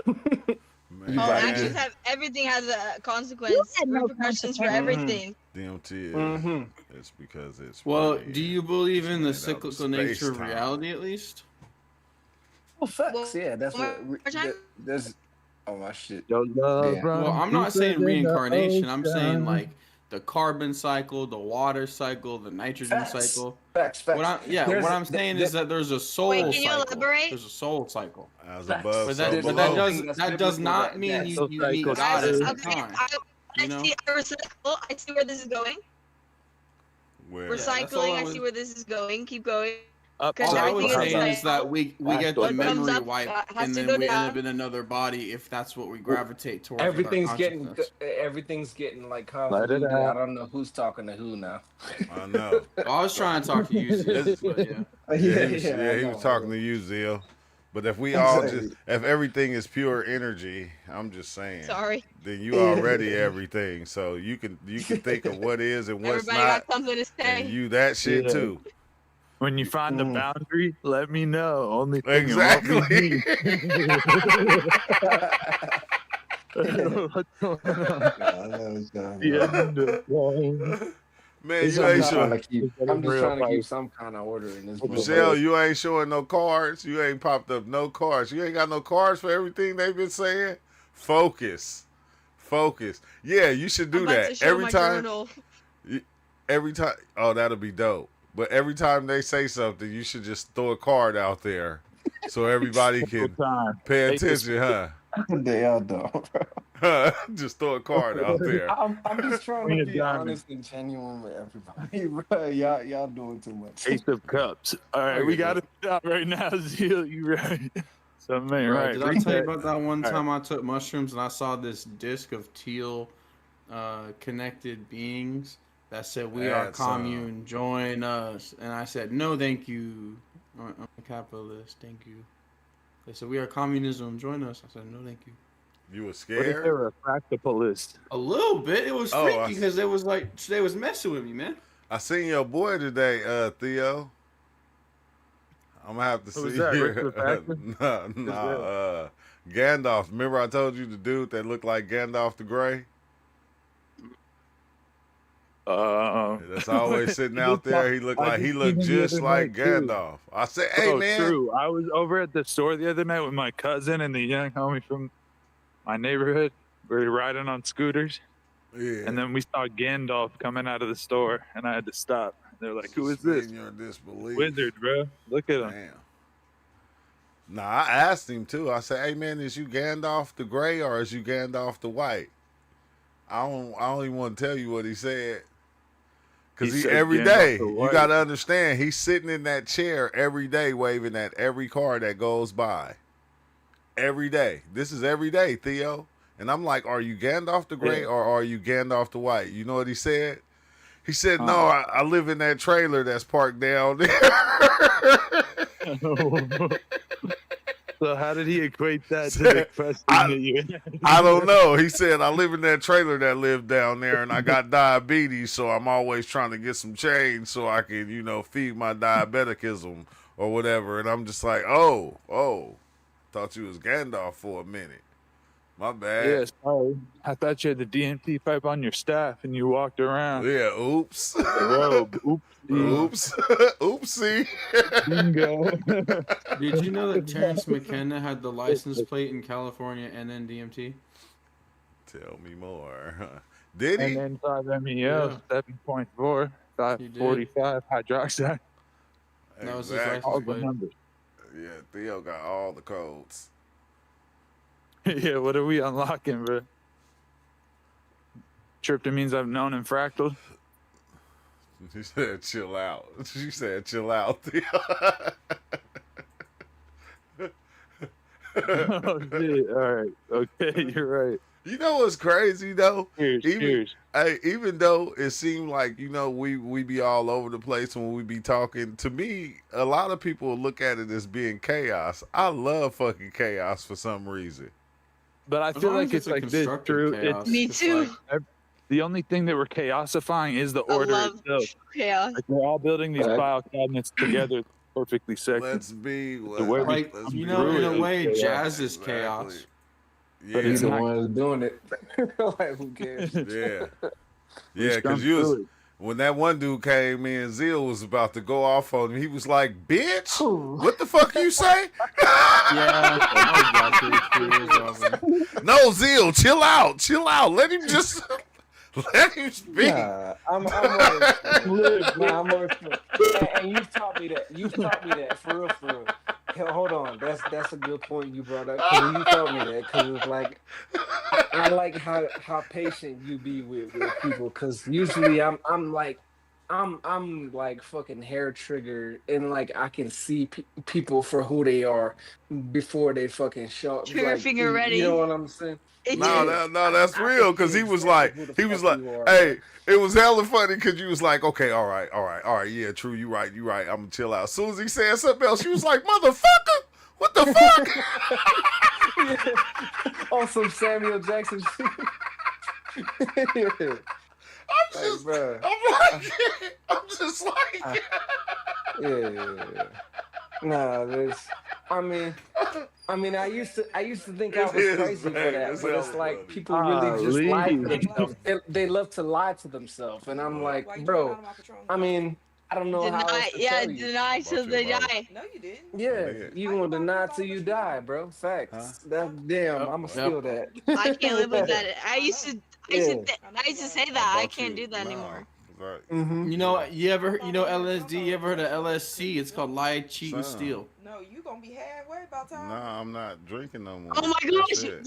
Man, Oh, about to actions get- have everything has a consequence, had no repercussions for consequence. everything. DMT is. Mm-hmm. It's because it's. Well, really, do you believe it's in the made out of cyclical nature of space-time. reality at least? Well, facts. Well, Yeah, that's one what. more time? There's. Oh my shit. Your love Yeah. Well, runs I'm not deeper saying than the reincarnation. I'm saying ocean. like the carbon cycle, the water cycle, the nitrogen Facts. cycle. Facts. What Facts. I'm saying is that there's a soul Wait, can you cycle. elaborate? There's a soul cycle. As Facts. above, But so that below. does not mean that's- you meet that's God at cycle. that Okay, time. I see. I recycle. I see where this is going. Where? that's all Recycling. I I was- see where this is going. Keep going. Up Because All I was everything is saying like- is that we get the What comes memory up wipe has and to then go we end down. up in another body if that's what we gravitate towards. with our Everything's getting like Let it convoluted. out. I don't know who's talking to who now. I know. Well, I was trying to talk to you, Zeus, but yeah. He was talking to you, Zeal. But if we all just, if everything is pure energy, I'm just saying. Sorry. Then you already everything. So you can think of what is and what's Everybody not, got something to say. and you that shit Yeah. too. When you find the Mm. boundary, let me know. Only thing Exactly. What's going on? Yeah, Man, It's you I'm ain't just trying sure. to keep. I'm just trying to keep some kind of order in this. Michelle, motherfucker. you ain't showing no cards. You ain't popped up no cards. You ain't got no cards for everything they've been saying. Focus. Yeah, you should do I'm about that to show every my time. journal. Every time. Oh, that'll be dope. But every time they say something, you should just throw a card out there so everybody can pay attention, huh? They all don't. Just throw a card out there. I'm just trying to be Diamond. honest and genuine with everybody, bro. Y'all doing too much. Ace of Cups. All right, we got to stop right now, Zeal. You right. Something ain't Bro, right. did I tell you Reset. about that one All time I took mushrooms and I saw this disc of teal connected beings that said, "We are That's, commune, join us." And I said, "No, thank you. I'm a capitalist, thank you." They said, "We are communism, join us." I said, "No, thank you." You were What if scared? they were a practicalist? A little bit. It was Oh, freaky I because they was like they was messing with me, man. I seen your boy today, Theo. I'm gonna have to Who was see that, you. Richard Paxton? Gandalf. Remember I told you the dude that looked like Gandalf the Grey? That's always sitting out there. He looked just like Gandalf. I said, "Hey man, True. I was over at the store the other night with my cousin and the young homie from my neighborhood. We were riding on scooters, yeah." and then we saw Gandalf coming out of the store, and I had to stop. They're like, "Who is this?" Suspend your disbelief. Wizard, bro. Look at him. Damn. Nah, I asked him too. I said, "Hey man, is you Gandalf the Gray or is you Gandalf the White?" I don't even want to tell you what he said. Because He said every Gandalf day, the you White. got to understand, he's sitting in that chair every day waving at every car that goes by. Every day. This is every day, Theo. And I'm like, are you Gandalf the Grey or are you Gandalf the White? You know what he said? He said, no, I live in that trailer that's parked down there. So how did he equate that to the question that you had? I don't know. He said, I live in that trailer that lived down there and I got diabetes, so I'm always trying to get some change so I can, feed my diabeticism or whatever. And I'm just like, oh, thought you was Gandalf for a minute. My bad. Yeah, sorry. I thought you had the DMT pipe on your staff and you walked around. Yeah, oops. Whoa, Oops. Oopsie. Bingo. Did you know that Terrence McKenna had the license plate in California and then DMT? Tell me more. Did And he? then 5-MeO, Yeah. 7.4, He did. 45 hydroxide. That was his Exactly. All license the plate. numbers. Yeah, Theo got all the codes. Yeah, what are we unlocking, bro? Tryptamines I've known in fractal. She said, chill out. She said, chill out, Theo. Oh, shit. All right. Okay, you're right. You know what's crazy though? Cheers, cheers. Even though it seemed like, we be all over the place when we be talking, to me, a lot of people look at it as being chaos. I love fucking chaos for some reason. But I As feel long like as it's a like this, constructive Drew. chaos. Me It's too. like, The only thing that we're chaosifying is the I order love itself. chaos. Like we're all building these file cabinets together perfectly second. Let's be The way we like come in through a it way, is chaos. jazz is chaos. Exactly. But Yeah, he's the not- one who's doing it. Like, who cares? yeah, We yeah. scrum Because you was through it. when that one dude came in, Zeal was about to go off on him. He was like, "Bitch, what the fuck you say?" Yeah, I was about to tears over. No, Zeal, chill out. Let him just let him speak. Nah, I'm always nah, I'm always and you've taught me that. You've taught me that for real, for real. Hell, hold on, that's a good point you brought up. 'Cause you taught me that because it's like I like how patient you be with people. Because usually I'm like fucking hair triggered and like I can see people for who they are before they fucking show. Trigger Like, finger ready. You know what I'm saying? No, that's real. Because he was like, Who the fuck you are, hey, it was hella funny because you was like, okay, all right, yeah, true, you right, I'm gonna chill out. As soon as he said something else, she was like, motherfucker, what the fuck? On some Samuel Jackson shit. I'm just like, yeah. Nah, there's. I mean, I used to think I was It is, crazy man. for that, It's but it's hella like funny. people really just lie to Golly. themselves. They love to lie to themselves, and I'm like, bro. I mean, I don't know how else Deny, to yeah, tell you. deny till About they your mouth. die. No, you didn't. Yeah, Yeah. you gonna deny till you die, bro. Facts. That damn, Yep, I'ma yep. steal that. I can't live with that. I used to say that. I About can't you. do that Nah, anymore. right. Mm-hmm. You know LSD? You ever heard of LSC? It's called lie, cheat, and Son. steal. No, you gonna be halfway about time. Nah, I'm not drinking no more. Oh my That's gosh! it.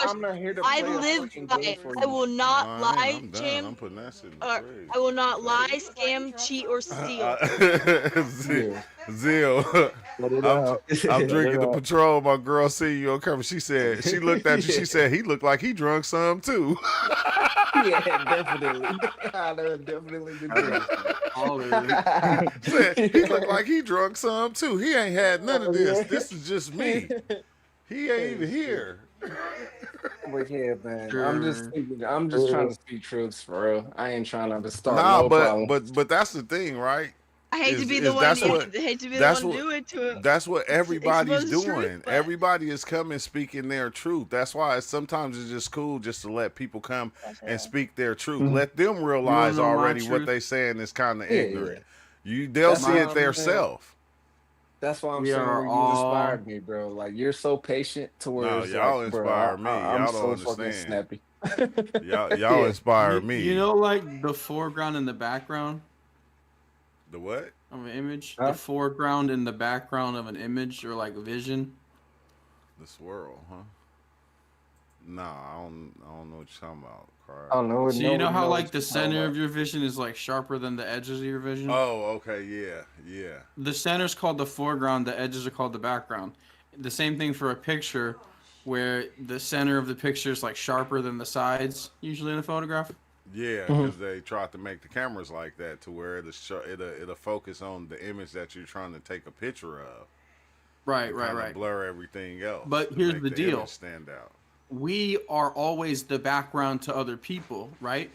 I'm not here to play I a live fucking by game it. for I you. will not Nah, I lie, ain't. I'm done. I'm Jim. putting that shit in the Or fridge. I will not lie, scam, cheat, or steal. Zeal. Let it I'm out. drinking the out. Patrol. My girl see you on camera. She said, she looked at you. She said, he looked like he drunk some too. Yeah, definitely. I definitely the Said, he looked like he drunk some too. He ain't had none of this. This is just me. He ain't even here. But yeah, man, Sure. I'm just trying to speak truths for real. I ain't trying to start Nah, no problem. but that's the thing, right? I hate to be Is the one. that's I what- hate to be the that's one what- doing to it. That's what everybody's supposed to be doing. truth, but- Everybody is coming speaking their truth. That's why sometimes it's just cool just to let people come and speak their truth. Mhm. Let them realize know my already what truth? they saying is kind of Yeah, ignorant. They'll That's see why it I'm their saying. self. That's why I'm We saying are where you all- inspired me, bro. Like you're so patient to where No, it's y'all like, bro, inspire me. I'm Y'all so don't fucking understand. snappy. Y'all Yeah. inspire me. You know, like the foreground and the background The what? of an image, Huh? the foreground and the background of an image, or like a vision. The swirl, huh? Nah, I don't know what you're talking about. I don't know. So you know how like the center of your vision is like sharper than the edges of your vision? Oh, okay, yeah. The center's called the foreground, the edges are called the background. The same thing for a picture, where the center of the picture is like sharper than the sides, usually in a photograph. Yeah, because they tried to make the cameras like that to where it'll focus on the image that you're trying to take a picture of. Right, To right, kinda right. Blur everything else. But to here's make the deal. image stand out. We are always the background to other people, right?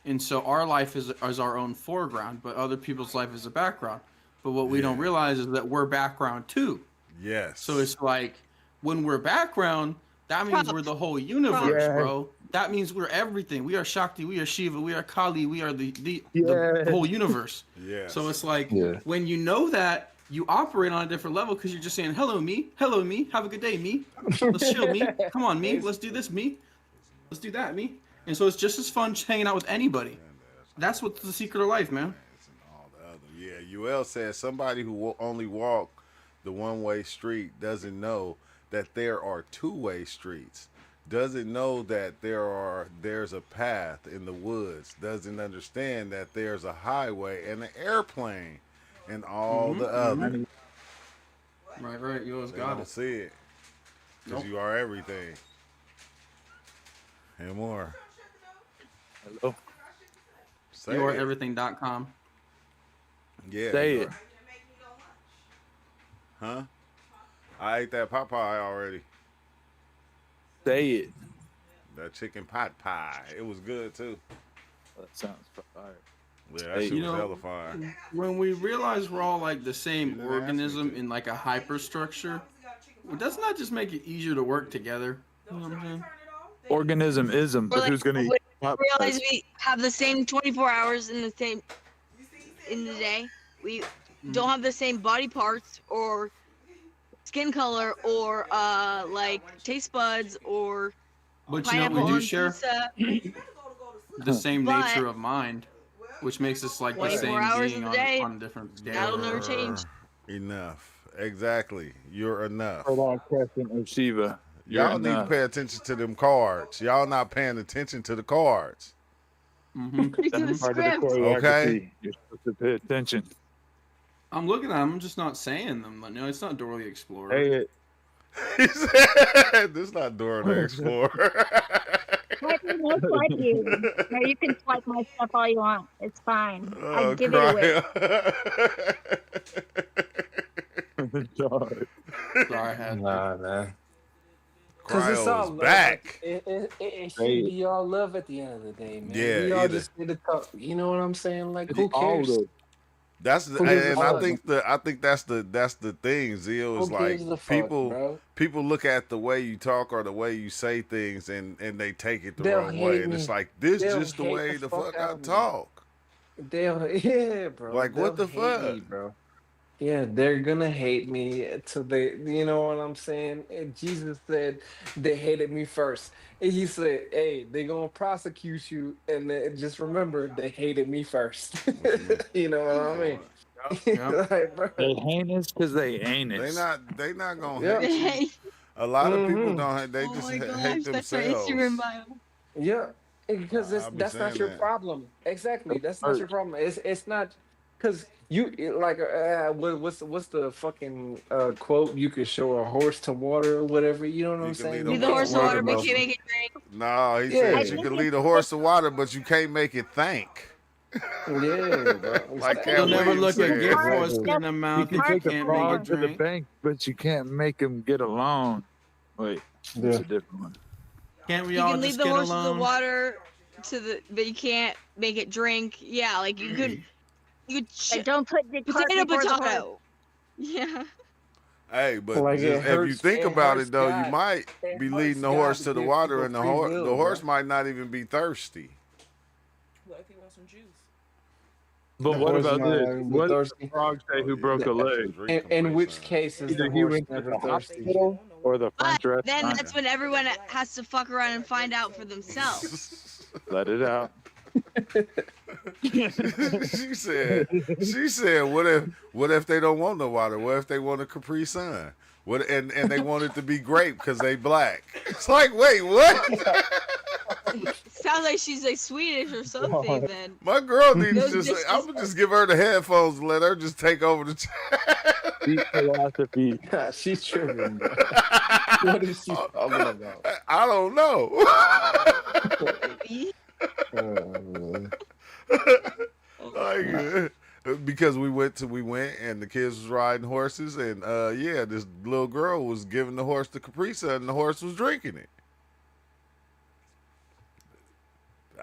And so our life is our own foreground, but other people's life is a background. But what we don't Yeah. realize is that we're background too. Yes. So it's like when we're background, that means we're the whole universe, Yeah. bro. That means we're everything. We are Shakti, we are Shiva, we are Kali, we are the Yeah. whole universe. Yes. So it's like Yeah. when you know that, you operate on a different level because you're just saying, hello, me, have a good day, me. Let's chill, me. Come on, me. Let's do this, me. Let's do that, me. And so it's just as fun just hanging out with anybody. That's what's the secret of life, man. All the other. Yeah, UL says somebody who only walk the one-way street doesn't know that there are two-way streets. Doesn't know that there's a path in the woods. Doesn't understand that there's a highway and an airplane and all the other. Right. You always They got don't it. see it because you are everything and more. Hello. Say You are it. everything.com. Yeah. Say it. Huh? I ate that Popeye already. Say it. That chicken pot pie. It was good too. That sounds fire. Yeah, that shit You was know, hella fire. when we realize we're all like the same You didn't ask me organism to. in like a hyperstructure, doesn't that just make it easier to work together? You know what I'm saying? Organism-ism, Or but like, who's gonna eat we pop realize pies? we have the same 24 hours in the same in the day. We don't have the same body parts or skin color or like taste buds or But you know what pineapple we do on share? pizza. The same But nature of mind, which makes us like the 24 same hours being of the day, on a different scale. that'll never change. Enough. Exactly. You're enough. For that question of Shiva. You're Y'all need to enough. pay attention to them cards. Y'all not paying attention to the cards. Put it to the That's part of the script. Okay. choreography. You're supposed to pay attention. I'm looking at them, I'm just not saying them. Like, no, it's not Dora the Explorer. Say it. He said, this not Dora the Explorer. Let me most like you. No, you can swipe my stuff all you want. It's fine. I Oh, give it away. Sorry. Sorry, I had to. Nah, man. Because it's Cryo's all love. back. It should Hey. be all love at the end of the day, man. Yeah, we all either. just need to talk. You know what I'm saying? Like, It's who all cares? the- That's Who gives a and I fuck? think that's the thing. Zio is Who like gives a fuck, people bro? look at the way you talk or the way you say things and they take it the They'll wrong way, hate and it's me. like this They'll just the hate way the the fuck fuck out I of me. talk. Yeah, bro. Like what the They'll hate me, fuck? bro. Yeah, they're gonna hate me till they, you know what I'm saying? And Jesus said they hated me first. And he said, hey, they gonna prosecute you, and then just remember they hated me first. You know what I mean? Yep. Like, bro. They heinous because they ain't They it. not gonna Yeah. hate you. A lot of people Mhm. don't. They Oh just my gosh, hate that's my themselves. Instagram bio. Yeah, because I'll be that's not saying your that. problem. Exactly, that's not your problem. It's not because like what's the fucking quote? You could show a horse to water or whatever. You know what You I'm can lead saying? a Leave the horse horse to to water, water, but but can't make it drink. no, he Yeah. said you can lead a horse to water, but you can't make it think. Yeah, bro. Like Stop Cat You'll it. never Williams look a said. gift horse Exactly. in the You mouth can if you take a can't make it frog to the drink. bank, but you can't make him get alone. Wait, that's Yeah. a different one. Can't we You all can lead just the get horse to the alone? water, but you can't make it drink. Yeah, like you could But don't put the cart potato before the horse. potato. Yeah. Hey, but Like it just, if you hurts. think It about hurts it though, you God. might It be hurts leading the God horse to to the give water, people and free will, the horse bro. might not even be thirsty. What if he wants some juice? But The what horse about might this? not even be What did the thirsty. frog say who broke a That's leg? just drink In Capri which Sun. case is the Either he horse went to never the thirsty? hospital or the But French then restaurant. that's when everyone has to fuck around and find out for themselves. Let it out. she said, what if they don't want no water? What if they want a Capri Sun? What and they want it to be grape because they black? It's like, wait, what? Sounds like she's like Swedish or something. Then My girl needs Those to just. bitches- I'm gonna just give her the headphones and let her just take over the chat. Deep philosophy. She's tripping, bro. What is she talking about? I don't know. Like, because we went and the kids was riding horses and yeah, this little girl was giving the horse the Capri Sun and the horse was drinking it.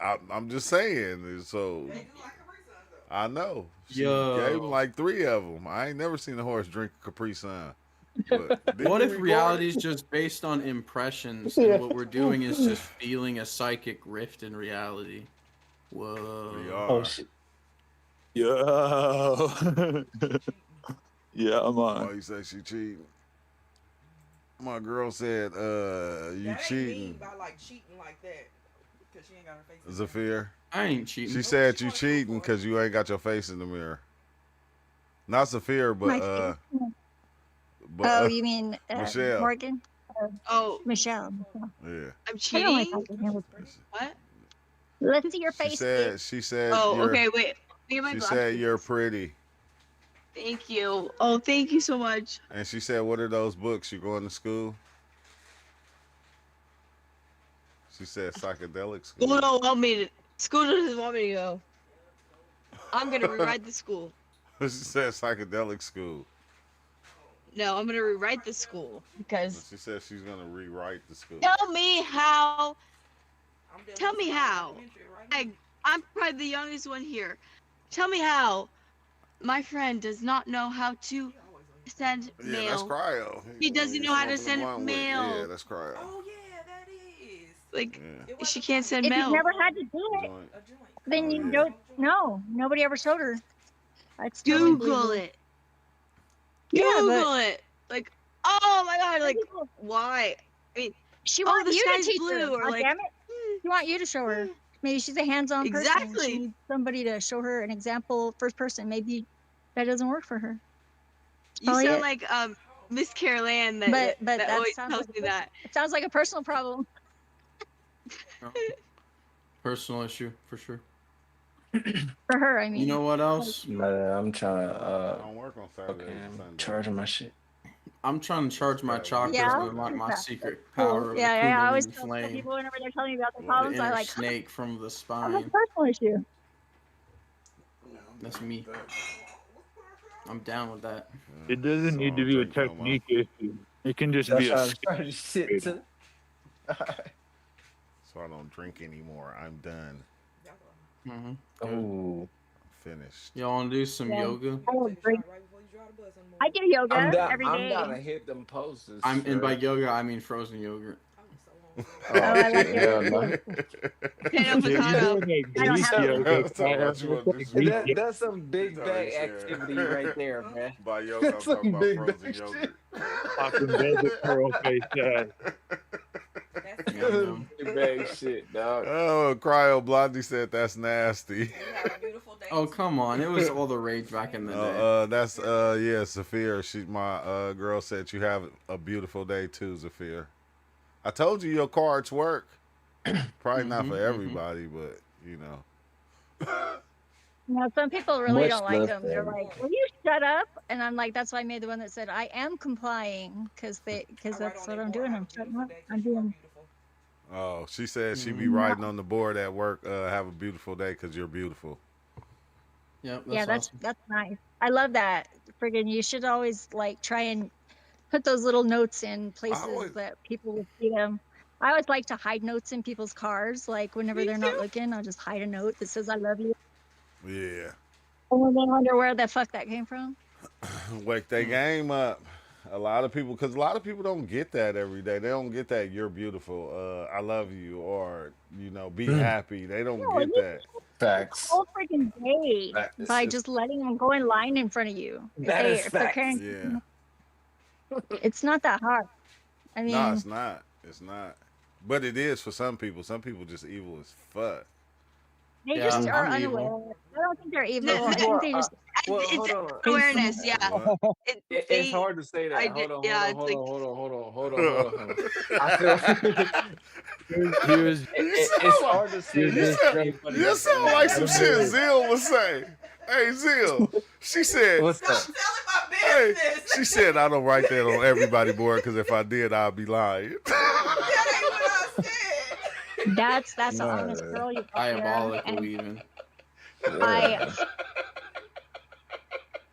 I'm just saying. So I know she Yo. gave him like 3 of them. I ain't never seen a horse drink a Capri Sun. But did What we if record reality it? is just based on impressions, Yeah. and what we're doing is just feeling a psychic rift in reality? Whoa. We Oh are. shit. Yo. Yeah, I'm Why on. you say she cheating? My girl said, you That ain't cheating. mean by like cheating like that. Because she ain't got her face. Zafir. I ain't cheating. She said you cheating because you ain't got your face in the mirror. Not Zafir, My but oh, you mean Michelle. Morgan? Oh, Michelle. Yeah. I'm I don't like cheating. What? Let's see your She face. said. She said. Oh, you're, okay. Wait. Let me get my She glasses. said you're pretty, Thank you. Oh, thank you so much. and she said, "What are those books? You going to school?" She said, "Psychedelic school." School don't want me to. School doesn't want me to go. I'm gonna rewrite the school. She said, "Psychedelic school." No, I'm gonna rewrite the school because. She said she's gonna rewrite the school. Tell me how. Tell me how. I'm probably the youngest one here. Tell me how. My friend does not know how to send mail. Yeah, that's cryo. She doesn't know how to send Yeah, mail. that's cryo. Oh yeah, that is. Like Yeah. she can't send If mail. you've never had to do it, then you don't know. Nobody ever showed her. That's totally Google believable. it. Yeah, Google it. Like, oh my god, like why? I mean, She oh, wants the you to sky's teach blue, her. or God like, damn it. She want you to show her. Maybe she's a hands-on person. Exactly. She needs somebody to show her an example, first person. Maybe that doesn't work for her. you Probably sound it. like Miss Carol Ann that But always sounds tells like me that. It sounds like a personal problem. Personal issue for sure. For her, I mean. You know what else? I'm trying to. I don't work on Saturdays Okay, and I'm Sundays. charging my shit. I'm trying to charge my chakras Yeah. with my secret Cool. power of the Yeah, I always Kundalini tell flame, people whenever they're telling me about their the problems, I inner like, snake from the I have a spine. personal issue. That's me. I'm down with that. It doesn't need to be a technique issue. It can just be a That's how I'm trying to shit too. So I don't drink anymore. I'm done. Mm-hmm. Oh, Finished. Y'all want to do some Yeah. yoga? I don't drink. I do yoga I'm down. every I'm day. down to hit them posters. And by yoga, I mean frozen yogurt. Oh, I like shit, hell no. Potato, potato. I don't have That, that's some big bag activity right there, man. By yoga, I'm That's talking some about big frozen bag yogurt. Fucking desert pearl face ass. Big bag shit, dog. Oh, Cryo Blondie said that's nasty. Oh, come on. It was all the rage back in the day. That's yeah, Zafir. My girl said you have a beautiful day too, Zafir. I told you your cards work. Probably not for everybody, but you know. No, some people really Much don't like love them. to They're everybody. like, "Will you shut up?" And I'm like, "That's why I made the one that said I am complying because that's what I'm doing. I'm shutting up. I'm doing." Oh, she said she be writing on the board at work. Have a beautiful day because you're beautiful. Yep, Yeah, that's nice. I love that. Friggin', you should always like try and put those little notes in places that people will see them. I always like to hide notes in people's cars. Like whenever they're not looking, I'll just hide a note that says I love you. Yeah. And then they wonder where the fuck that came from. Wake their game up. A lot of people don't get that every day. They don't get that you're beautiful, I love you, or be happy. They don't get that. Facts. Whole freaking day That by is- just letting them go in line in front of you. That is If they're facts. carrying, Yeah. it's not that hard. I mean, No, it's not. It's not. But it is for some people. Some people just evil as fuck. they Yeah, just are I'm evil. unaware. I don't think they're evil. No, I think they just. Well, It's hold on. awareness, yeah. What? It's hard to say that. I Hold did- on, yeah, hold it's on, like- hold on. I feel He was. it's hard to say You that. you sound like some shit Zeal would say. Hey, Zeal. She said, What's that? hey, she said, I don't write that on everybody board because if I did, I'd be lying. That's an honest girl. You Diabolical even.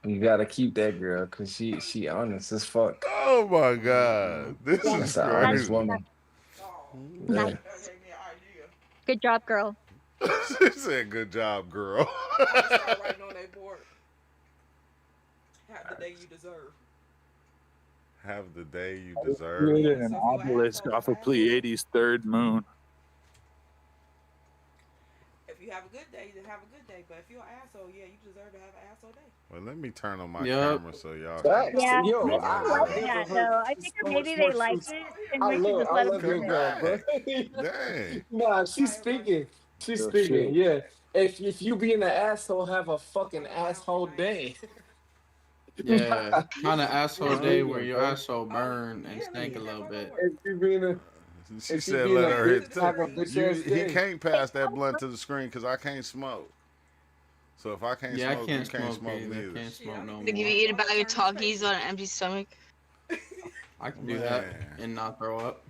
You gotta keep that girl because she honest as fuck. Oh my God. This is That's an honest crazy. woman. Nice. Good job, girl. She said, good job, girl. Start writing on that board. Have the day you deserve. Have the day you deserve. Created an obelisk off of Pleiades' third moon. if you have a good day, then have a good day. But if you're an asshole, yeah, you deserve to have an asshole day. Well, let me turn on my Yep. camera so y'all can. Facts. Yeah, Yo, maybe I they like never that heard though. I think so much maybe more they like truth. it, and we should just I let them love do your Come it. girl, bro. back. Dang. Nah, she's Not everybody. speaking. She's Real speaking. shit. Yeah. If you being an asshole, have a fucking I know my outfit asshole nice. day. Yeah. You Kind of should. asshole If day you where being, your bro. asshole burn and Yeah, let me stink a get that little before I go to bit. work. If you being a She if you said being let a her Bring it bitch, to hit. the have a screen. bitch You ass he day. can't pass that blunt to the screen because I can't smoke. So if I can't Yeah, I smoke, you can't can't smoke smoke either. neither. Can't Shit, smoke I no don't Like if even you more. know eat a why bag of turn this Takis on crazy. an empty stomach. I can do that Man. and not throw up.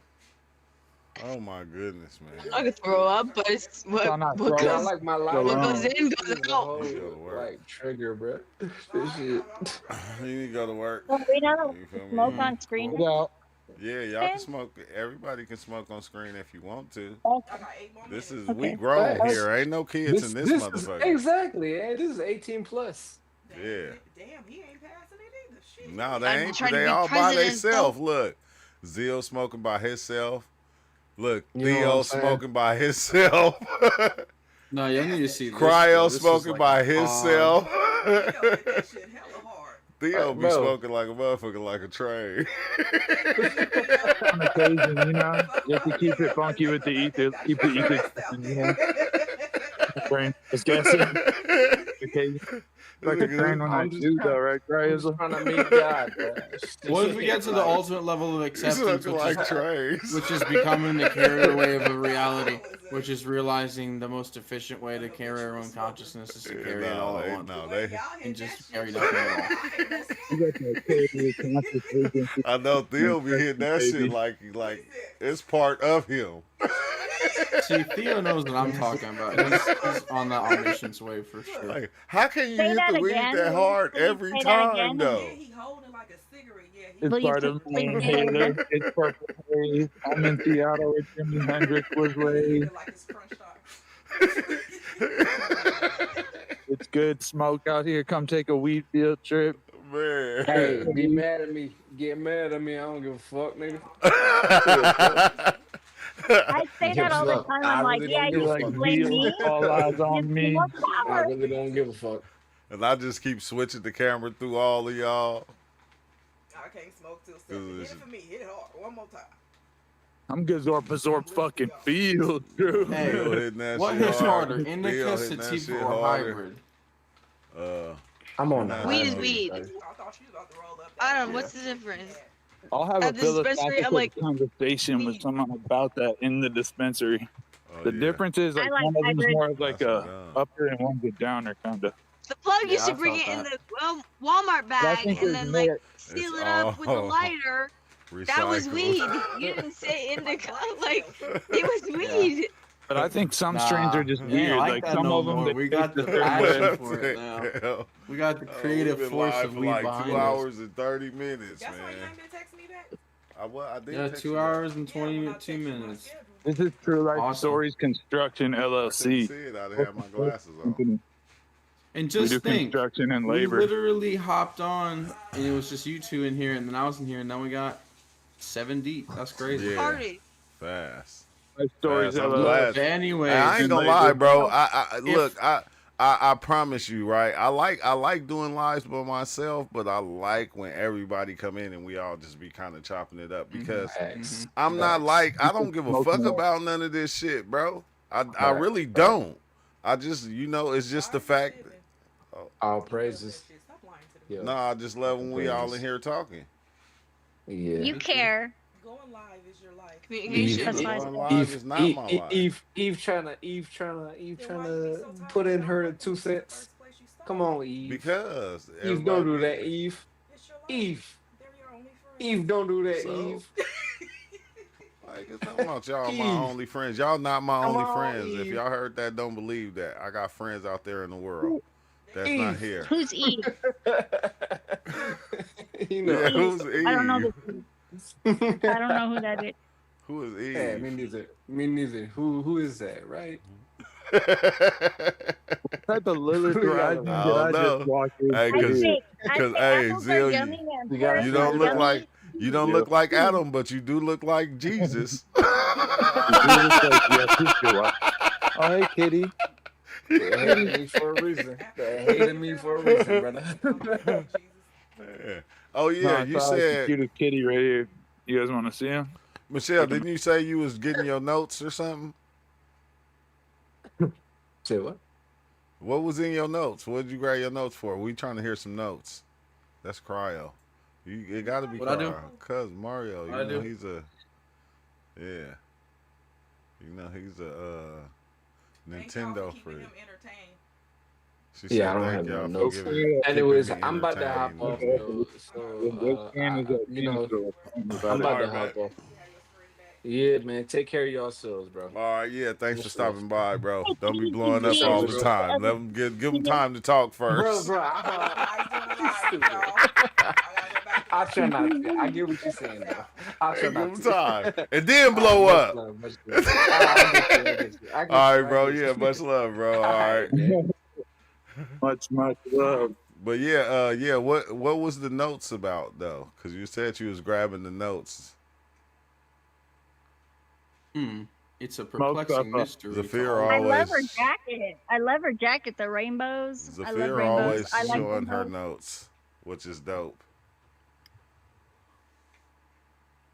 Oh my goodness, man. I could throw up, but it's Y'all not what Yeah, I throwing. goes like my Go lighter, what bro. goes wrong. in This goes is a out. You whole need to go to work. like trigger, bro. No, This shit. You need to go to work. Well, we know You to feel smoke me? on screen. Cool. Get out. Yeah, y'all can Then smoke. Everybody can smoke on screen if you want to. okay, I got 8 more This minutes. is we okay. grown Oh, Facts. here. Ain't no kids in this This is motherfucker. exactly, man. This is 18 plus. Damn, Yeah. damn, he ain't passing it either. Shit. No, they I'm ain't. trying to They be all by president though. themselves. Look, Zeal smoking by himself. Look, You know what Theo I'm saying? smoking by himself. No, y'all need to see this, Cryo bro. This is smoking like by a pod. himself. Theo hit that shit hella hard. Theo be Bro, smoking like a motherfucker, like a train. On occasion, you know, Fuck just to around, keep it yeah. funky with the ether, Got keep you the ether stressed out. going, you know. Brain is guessing. Okay, like a train when I I'm just do trying. though, right, I'm guys? just trying to meet God, bro. What if we get to the Like, ultimate level of You acceptance, smoking like trains. which is becoming the carrier wave of reality, How was which is realizing the most efficient way to carry our own consciousness is to carry it all at once No, the way they. y'all and hit that just shit, carry shit. nothing at all. I ain't no smoke. You got that carrier conscious agency. I know Theo be hitting that shit Baby. like it's part of him. See, Theo knows what I'm talking about. He's on that omniscience wave for sure. Like, how can you say hit that the weed again. that hard Will you every say that time again? though? Yeah, he holding like a cigarette. Yeah, he It's Will you part of my please say that inhaler. again? It's purple haze. I'm in Seattle where Jimi Hendrix was raised. like it's crunched up. It's good smoke out here. Come take a weed field trip. Man. hey, be mad at me. Get mad at me. I don't give a fuck, nigga. I say Give that a all the fuck. time. I I'm like, really yeah, don't You're give you a like can fuck. blame Zeal, me. all eyes on It's me. more I power. really don't give a fuck. And I just keep switching the camera through all of y'all. I can't smoke till 7. Hit it for me. Hit it hard. One more time. I'm absorb fucking field, bro. Hey, Theo hitting that what shit hits hard. harder, Theo indica, hitting that sativa, shit or harder. hybrid? I'm on the Nah, Weed is high weed. note, I thought you was about to roll up. I don't know what's the difference. I'll have a At the dispensary, I'm philosophical like, conversation with weed. someone about that in the dispensary. Oh, The yeah. difference is I like like one of them is hybrid. more of like That's a dumb. upper and one's a downer kind of. The plug used Yeah, to I bring felt it in that. the Walmart But I bag think and there's then like more. seal It's it up with a all lighter. That was recycled. weed. You didn't say indica. Like it was Yeah. weed. But I think some strains Nah, are just we ain't weird. like Like that some no of them more. they We taste got a the certain passion way. for it now. Hell. We got the We've creative been force live of for weed like behind 2 us. hours and 30 minutes, That's why you man. ain't been texting me back. I did Yeah, text 2 you back. hours and Yeah, when I 22 text you my minutes. schedule. This is True Life Awesome. Stories Construction I couldn't LLC. see it. I didn't have my glasses on. Company. And We do just think, construction and we labor. literally hopped on and it was just you two in here and then I was in here and now we got 7 deep. That's crazy. Yeah. Party. Fast. Life Stories Fast. I'm LLC. glad. But anyways, Hey, I ain't and gonna labor. lie, bro. if- Look. I promise you, right? I like doing lives by myself, but I like when everybody come in and we all just be kind of chopping it up because Facts. I'm not Facts. like I don't give a fuck Smoking about none of this shit, bro. I Right. really don't. I just it's just the fact. All praises. Stop lying to them. Yeah. No, I just love when we all in here talking. Yeah. You care. Going live is your life. Communication. That's why I Going said live is not my life. Eve trying to put in her 2 cents. Come on, Eve. Because Eve, don't do that, everybody- Eve. It's your life. Eve. They're your only friends. Eve, don't do that, So? Eve. Like, it's not about y'all my Eve. only friends. Y'all not my Come only on, friends. If Eve. y'all heard that, don't believe that. I got friends out there in the world that's not Eve. here. who's Eve? You know. Yeah, who's Eve? I don't know this. I don't know who that is. Who is Eve? Yeah, me neither. Me neither. Who is that, right? What type of Lilith rising did I I don't know. just walk into? Hey, I cause, think cause, apples hey, are Zil, yummy and you gotta pears you are don't look yummy. like Yeah. look like Adam, but you do look like Jesus. You do look like- yeah, you do. Oh, hey, kitty. They hated me for a reason. They hated me for a reason, brother. Yeah. Oh No, yeah, I you saw like the said cutest kitty right here. You guys want to see him? Michelle. Didn't you say you was getting your notes or something? Say what? What was in your notes? What did you grab your notes for? We trying to hear some notes. That's Cryo. It got to be What I do? Cryo. Cause Mario, What I do? he's a yeah. He's a Nintendo freak. She Yeah, I said, don't "Thank have no y'all for notes. keeping Anyways, me I'm about to hop entertained." off though. So, I'm All about to right, man. hop off. Yeah, man. Take care of yourselves, bro. All right, yeah. Thanks for Much love. stopping by, bro. Hey, Don't be thank blowing you, up What's up, all James. the what's up? time. Let them give them time to talk Bro, first. I'll try not to. I get what you're saying, though. I'll Hey, try give not them to. time, and then All right, blow much up. love, much love. I get you, I get you. I All get right, you, I bro. get Yeah, you. much love, bro. All All right. right, man. Much love. But yeah, yeah. What was the notes about though? Because you said you was grabbing the notes. It's a Smoke perplexing up. mystery to Zafir all I of love her always, us. jacket. I love her jacket. The rainbows. I love Zafir rainbows. always I like Mhm. showing her rainbows. notes, which is dope.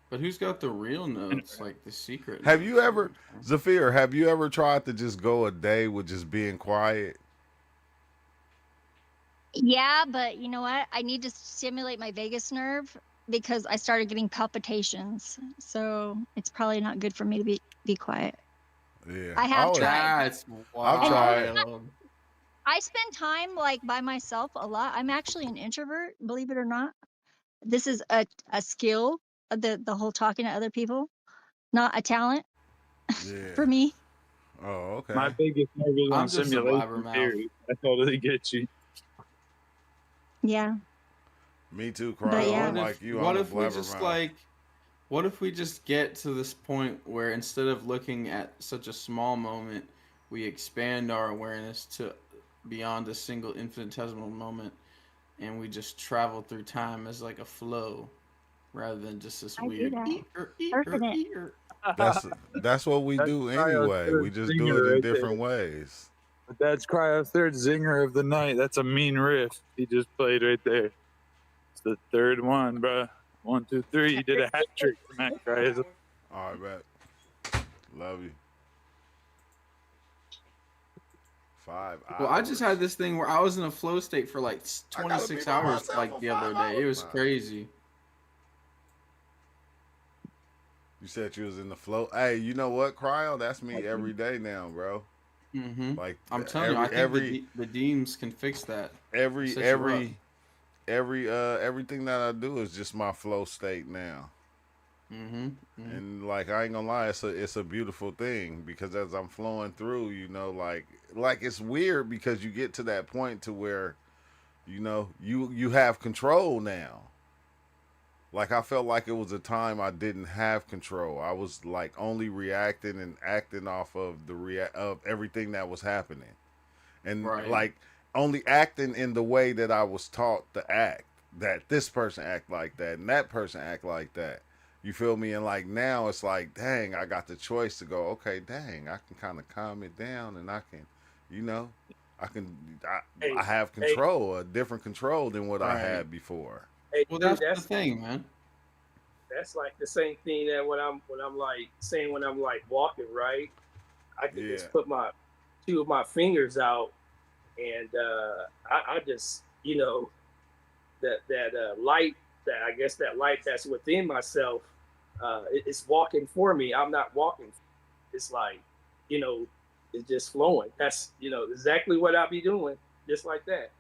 But who's got the real notes, like the secret Have you notes? ever, Zafir? Have you ever tried to just go a day with just being quiet? Yeah, but you know what? I need to stimulate my vagus nerve because I started getting palpitations. So it's probably not good for me to be quiet. Yeah, I have tried. That's I've And you know tried. what? wild. I spend time like by myself a lot. I'm actually an introvert, believe it or not. This is a skill, the whole talking to other people, not a talent Yeah. for me. Oh, My okay. biggest nerve is on I'm just a simulation blabbermouth. theory. I totally get you. Yeah, Me too, but But Cryo. yeah. I'm like you. what I'm a if we just blabbermouth. like what if we just get to this point where instead of looking at such a small moment, we expand our awareness to beyond a single infinitesimal moment and we just travel through time as like a flow rather than just this I do weird that. ear, Surfing it. ear. That's what we That's do Cryo's anyway. We third just do it zinger in right there. different ways. But that's Cryo's third zinger of the night. That's a mean riff he just played right there. It's the third one, bro. 1, 2, 3. You did a hat trick tonight, guys. All right, bet. Love you. 5 hours. Well, I just had this thing where I was in a flow state for like I gotta be 26 by hours myself like for the other 5 day. It hours was now. crazy. You said you was in the flow. Hey, you know what, Cryo? That's me every day now, bro. Mm-hmm. Like I'm telling you, I think every the Deems can fix that. every Set you up. everything that I do is just my flow state now. Mm-hmm. Mm-hmm. And like I ain't gonna lie, it's a beautiful thing because as I'm flowing through, like it's weird because you get to that point to where, you have control now. Like I felt like it was a time I didn't have control. I was like only reacting and acting off of of everything that was happening. And Right. like only acting in the way that I was taught to act. That this person act like that and that person act like that. You feel me? And like now it's like, dang, I got the choice to go, okay, dang, I can kind of calm it down and I can, you know, I can, Hey, I have hey, control, a different control than what I Right. had before. hey, Well, dude, that's the that's thing, man. like the same thing that when I'm like saying when I'm like walking, right? I can Yeah. just put my two of my fingers out and I just that light, that I guess that light that's within myself, it's walking for me. I'm not walking. It's like, it's just flowing. That's exactly what I'll be doing, just like that.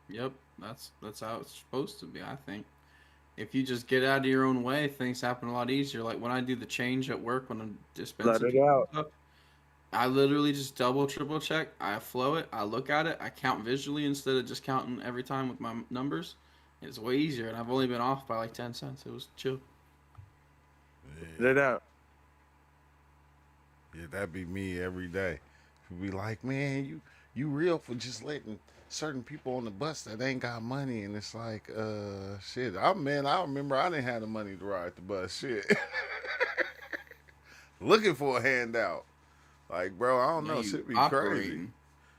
Yep, that's how it's supposed to be. I think if you just get out of your own way, things happen a lot easier. Like when I do the change at work when I'm dispensing Let it people out. stuff, I literally just double, triple check. I flow it. I look at it. I count visually instead of just counting every time with my numbers. It's way easier, and I've only been off by like 10 cents. It was chill. Let it out. Yeah, that'd be me every day. People be like, man, you real for just letting certain people on the bus that ain't got money, and it's like, shit. I remember I didn't have the money to ride the bus. Shit, looking for a handout. Like, bro, I don't Now know. you Shit be crazy. operating.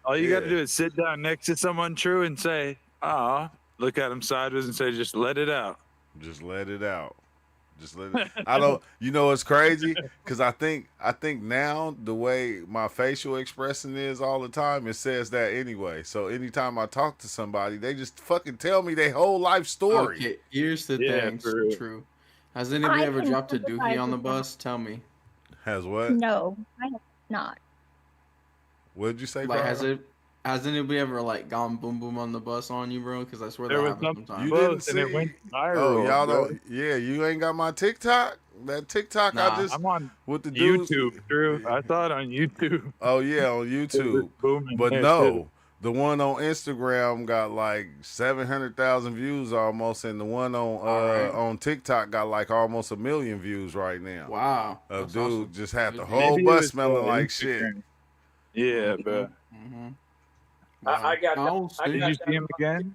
All you got to Yeah. do is sit down next to someone true and say, "Ah," look at them sideways and say, "Just let it out." Just let it out. Just let it. I don't. You know what's crazy? Because I think now the way my facial expression is all the time, it says that anyway. So anytime I talk to somebody, they just fucking tell me their whole life story. Okay, here's the Yeah, thing. for real. True. Has anybody I ever can dropped a dookie sympathize on the with that. bus? Tell me. Has what? No, I have not. What did you say, Like, Carl? has anybody ever like gone boom boom on the bus on you, bro? Because I swear There that was happens some You sometimes. didn't post and it see? went Oh, viral, y'all bro. don't. Yeah, you ain't got my TikTok. That TikTok I Nah. just I'm on with the dudes. YouTube, Drew. I saw it on YouTube. Oh yeah, on It was YouTube. booming But there too. no, the one on Instagram got like 700,000 views almost, and the one All right. on TikTok got like almost 1 million views right now. Wow. A That's dude awesome. just had the Good whole deal. Maybe it bus was smelling like shit. Instagram. Yeah, Mm-hmm. but Mm-hmm. I Wow. got that. I'll I see. did got you that see on him my again?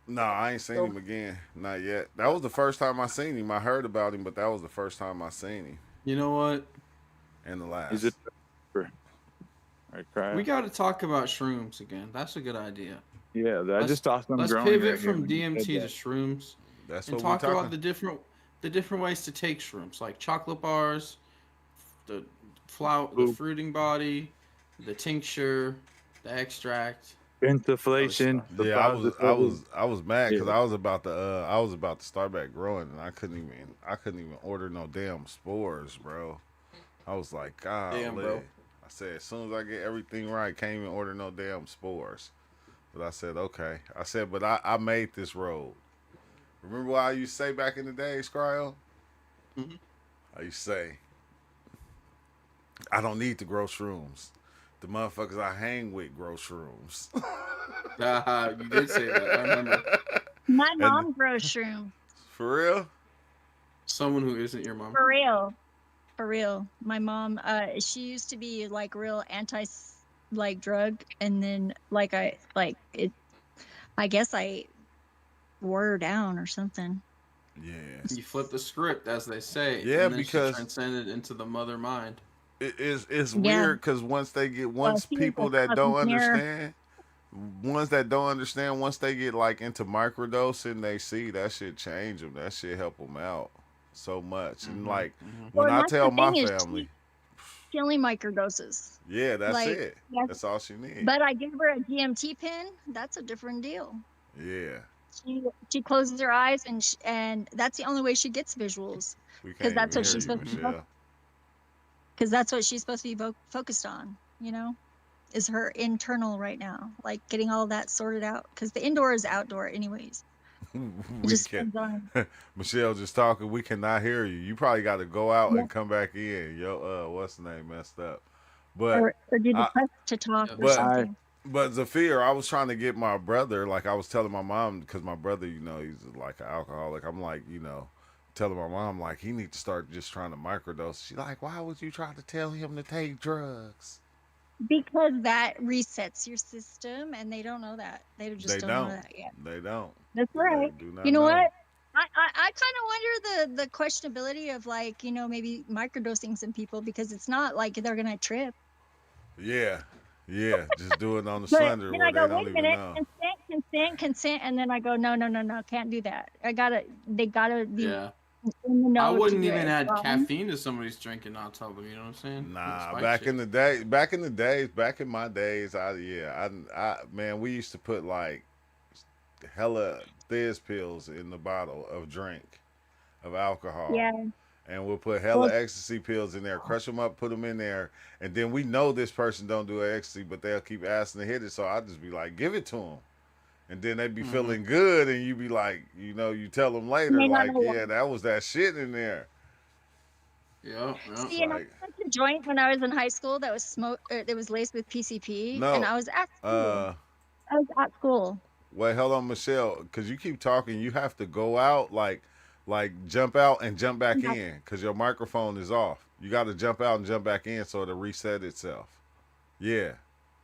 No, I ain't seen him again. Not yet. That was the first time I seen him. I heard about him, but that was the first time I seen him. You know what? And the He's a last. right, cry. We got to talk about shrooms again. That's a good idea. Yeah, I Let's just saw some let's growing pivot right here from when you said DMT to that. shrooms That's and what we talk about talking. the different ways to take shrooms, like chocolate bars, the the Ooh, fruiting body, the tincture, the extract, other inflation, stuff. Yeah, suppositories. I was mad because Yeah. I was about to start back growing, and I couldn't even order no damn spores, bro. I was like, Damn, golly. bro. I said, as soon as I get everything right, can't even order no damn spores. But I said, okay. I said, but I made this road. Remember what I used to say back in the day, Scryo? Mhm. I used to say, I don't need to grow shrooms. The motherfuckers I hang with grow shrooms. You did say that. I remember. My And mom grows shroom. for real? Someone who isn't your mom. For real. For real. My mom, she used to be like real anti like drug, and then like I guess I wore her down or something. Yeah. You flip the script, as they say, Yeah, and then she because transcended into the mother mind. it's Yeah. weird because once She was people a that don't cosmic mirror. understand, ones that don't understand, once they get like into microdosing, they see that shit change them. That shit help them out so much. And Mm-hmm. like Mm-hmm. when Well, and I that's the tell my thing is family, she only microdoses. yeah, that's Like, it. yes, That's all she needs. but I give her a DMT pin. That's a different deal. Yeah, She closes her eyes, and that's the only way she gets visuals, we because can't that's even what hear she's you, supposed to be Michelle. because that's what she's supposed to be focused on. You know, is her internal right now, like getting all that sorted out. Because the indoor is outdoor, anyways. It We just can. depends on. Michelle just talking. We cannot hear you. You probably got to go out Yeah, and come back in. Yo, what's the name messed up? But or do the I, press to talk Yep. or but I something. But Zafir, I was trying to get my brother, like I was telling my mom, because my brother, he's like an alcoholic. I'm like, telling my mom, like, he needs to start just trying to microdose. She's like, why would you try to tell him to take drugs? Because that resets your system, and they don't know that. They just They don't know don't. that yet. They don't. That's They right. do You not know know. what? I kind of wonder the questionability of, like, maybe microdosing some people, because it's not like they're gonna trip. Yeah. Yeah. Just do it on the But slender then where I they go, don't wait a even minute, know. consent, and then I go, no, can't do that. They gotta be Yeah. in the I know to wouldn't do even it. add caffeine to somebody's drink and not tell them. You know what I'm saying? With the Nah, spike back shit. in the days, man, we used to put like hella Thiz pills in the bottle of drink of alcohol. Yeah. And we'll put hella Well, ecstasy pills in there, crush them up, put them in there, and then we know this person don't do ecstasy, but they'll keep asking to hit it. So I just be like, give it to them, and then they be Mm-hmm. feeling good, and you be like, you tell them you later, may not like, know why. yeah, that was that shit in there. Yep. It's Yep. See, and I like, smoked a joint when I was in high school that was that was laced with PCP, and no, I was at school. uh, I was at school. wait, hold on, Michelle, because you keep talking, you have to go out, like jump out and jump back Yeah. in, because your microphone is off. You got to jump out and jump back in so it'll reset itself.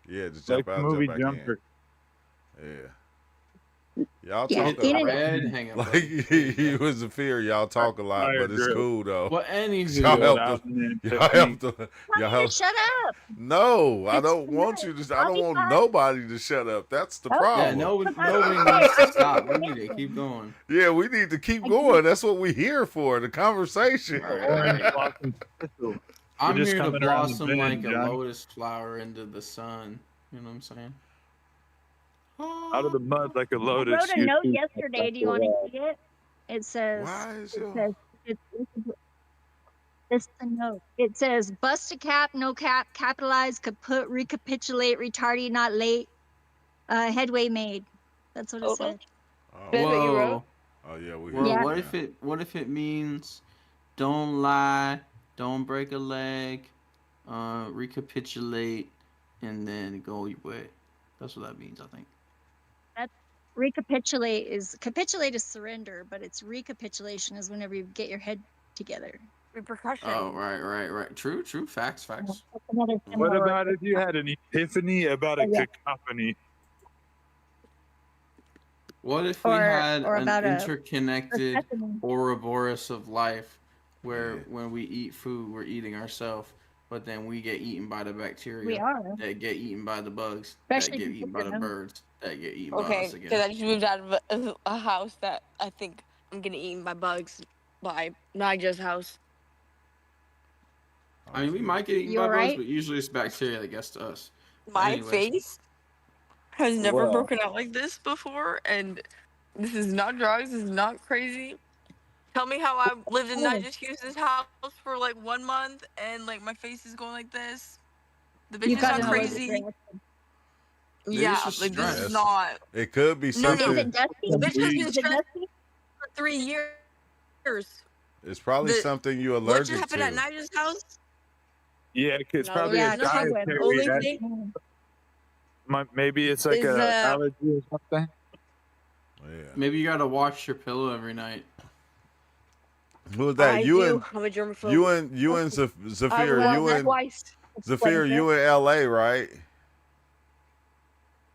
Yeah, just like jump the out, and jump movie back in. Jumper. Yeah. Y'all Yeah, talk Get a the in and bread, hang up. like There you you go. was a fear. Y'all talk a lot, Fire but it's drill. cool though. Well, Y'all anywho, help the 2015. y'all help the tell y'all me to help. shut up. No, I It's don't want you to. I I'll don't be want fine. nobody to shut up. That's the yeah, problem. no, But that's nobody okay. needs to I'm stop. We need to keep listening. going. Yeah, we need to keep I going. do. That's what we here for. The conversation. The Right, orange right. blossom crystal. We're I'm just here to coming around the blossom bend, like a Johnny. lotus flower into the sun. You know what I'm saying? Out of the mud like a I wrote lotus. a You note too. yesterday. Do you want to see it? It says, Why is it your says, it's the note. It says, bust a cap, no cap, capitalize, kaput, recapitulate, retarded, not late, headway made. That's what it Total. said. oh That's what you wrote. Whoa. oh yeah we hear Well, Yeah. you what now. if it means don't lie, don't break a leg, recapitulate, and then go your way. That's what that means, I think. That's capitulate is surrender, but it's recapitulation is whenever you get your head together. Repercussion. Oh, right. True. Facts. That's another What similar word. about if you had an epiphany about a Yeah. cacophony? What if we had Or an about a interconnected persephone. Ouroboros of life where Yeah. when we eat food, we're eating ourselves, but then we get eaten by the We bacteria are, that get eaten by the bugs, that especially get if you eaten put by the them. birds, that get eaten by us Okay, again. because I just moved out of a house that I think I'm getting eaten by bugs by Nigel's house. I mean, we might get eaten You by all bugs, right? but usually it's bacteria that gets to us. But My anyways, face has never Well, broken out like this before, and this is not drugs. This is not crazy. Tell me how I lived in Oh, Nigel Hughes' house for like 1 month, and like my face is going like this. The bitch you is got not an allergic crazy. reaction. maybe it's Yeah, just like this is stress. Yes, not. it could be No, Is no. something. it dusty? The bitch has weed. been Is it stressed dusty? for 3 years. It's probably The something you what just allergic happened at to. Nigel's house? Yeah, it's No, probably a Yeah, there's it's nothing. pollen. dietary. Only thing Mm. Maybe it's like is a allergy or something. Yeah. Maybe you gotta wash your pillow every night. Who was that? I do. I'm a germaphobe. You and I've Zafir. had You that and twice. Zafir. Explains it. You in L.A. right?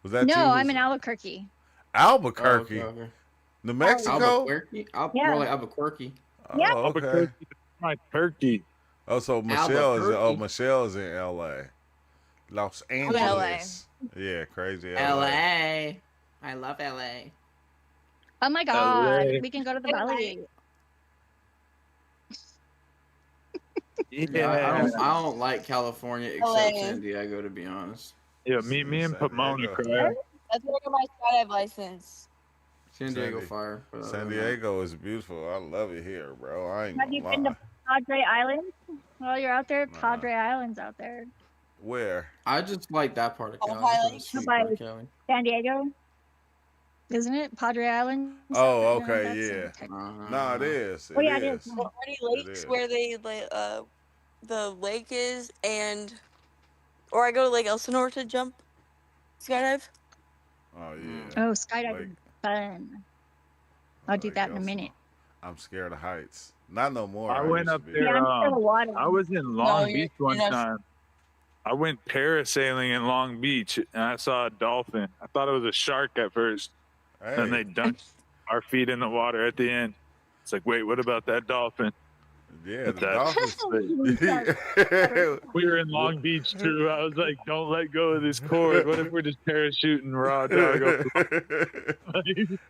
Was that No, you? I'm Was in Albuquerque. Oh, okay, Albuquerque, okay. New Albuquerque. Mexico? Albuquerque? Yeah. More like Albuquerque. Yeah. Oh, okay. Albuquerque, my turkey. Oh, so Albuquerque. Michelle's in L.A. Los I'm in LA. Angeles. Yeah, crazy L.A. LA. I love LA. Oh my God, LA. we can go to the Valley. Yeah, Yeah. I don't like California except San Diego, to be honest. Yeah, me and San Pomona Diego. cry. That's where I got my skydive license. San Diego fire. But other San than that- Diego is beautiful. I love it here, bro. I ain't Have you gonna been lie. to Padre Island? While you're out there, Nah. Padre Island's out there. Where? I just like that part of Oh, Cali. That's highlights? a sweet By part of Cali. San Diego, isn't it? Padre Island. Oh, No, okay, that's in yeah. Texas. Nah, it is. Oh It yeah, it is. is. The Hardy It Lakes is. where they the lake is, and or I go to Lake Elsinore to jump skydive. Oh yeah. Oh, Like, skydiving fun. I'll do like that in a Elsinore. minute. I'm scared of heights. Not no more. I I went used up to be. there. Yeah, I'm scared of water. I was in No, Long you're Beach one not. time. I went parasailing in Long Beach and I saw a dolphin. I thought it was a shark at first. Then they Hey, dunked our feet in the water at the end. It's like, wait, what about that dolphin? yeah, But the that Dolphins. we were in Long Beach too. I was like, don't let go of this cord. What if we're just parachuting raw dog over?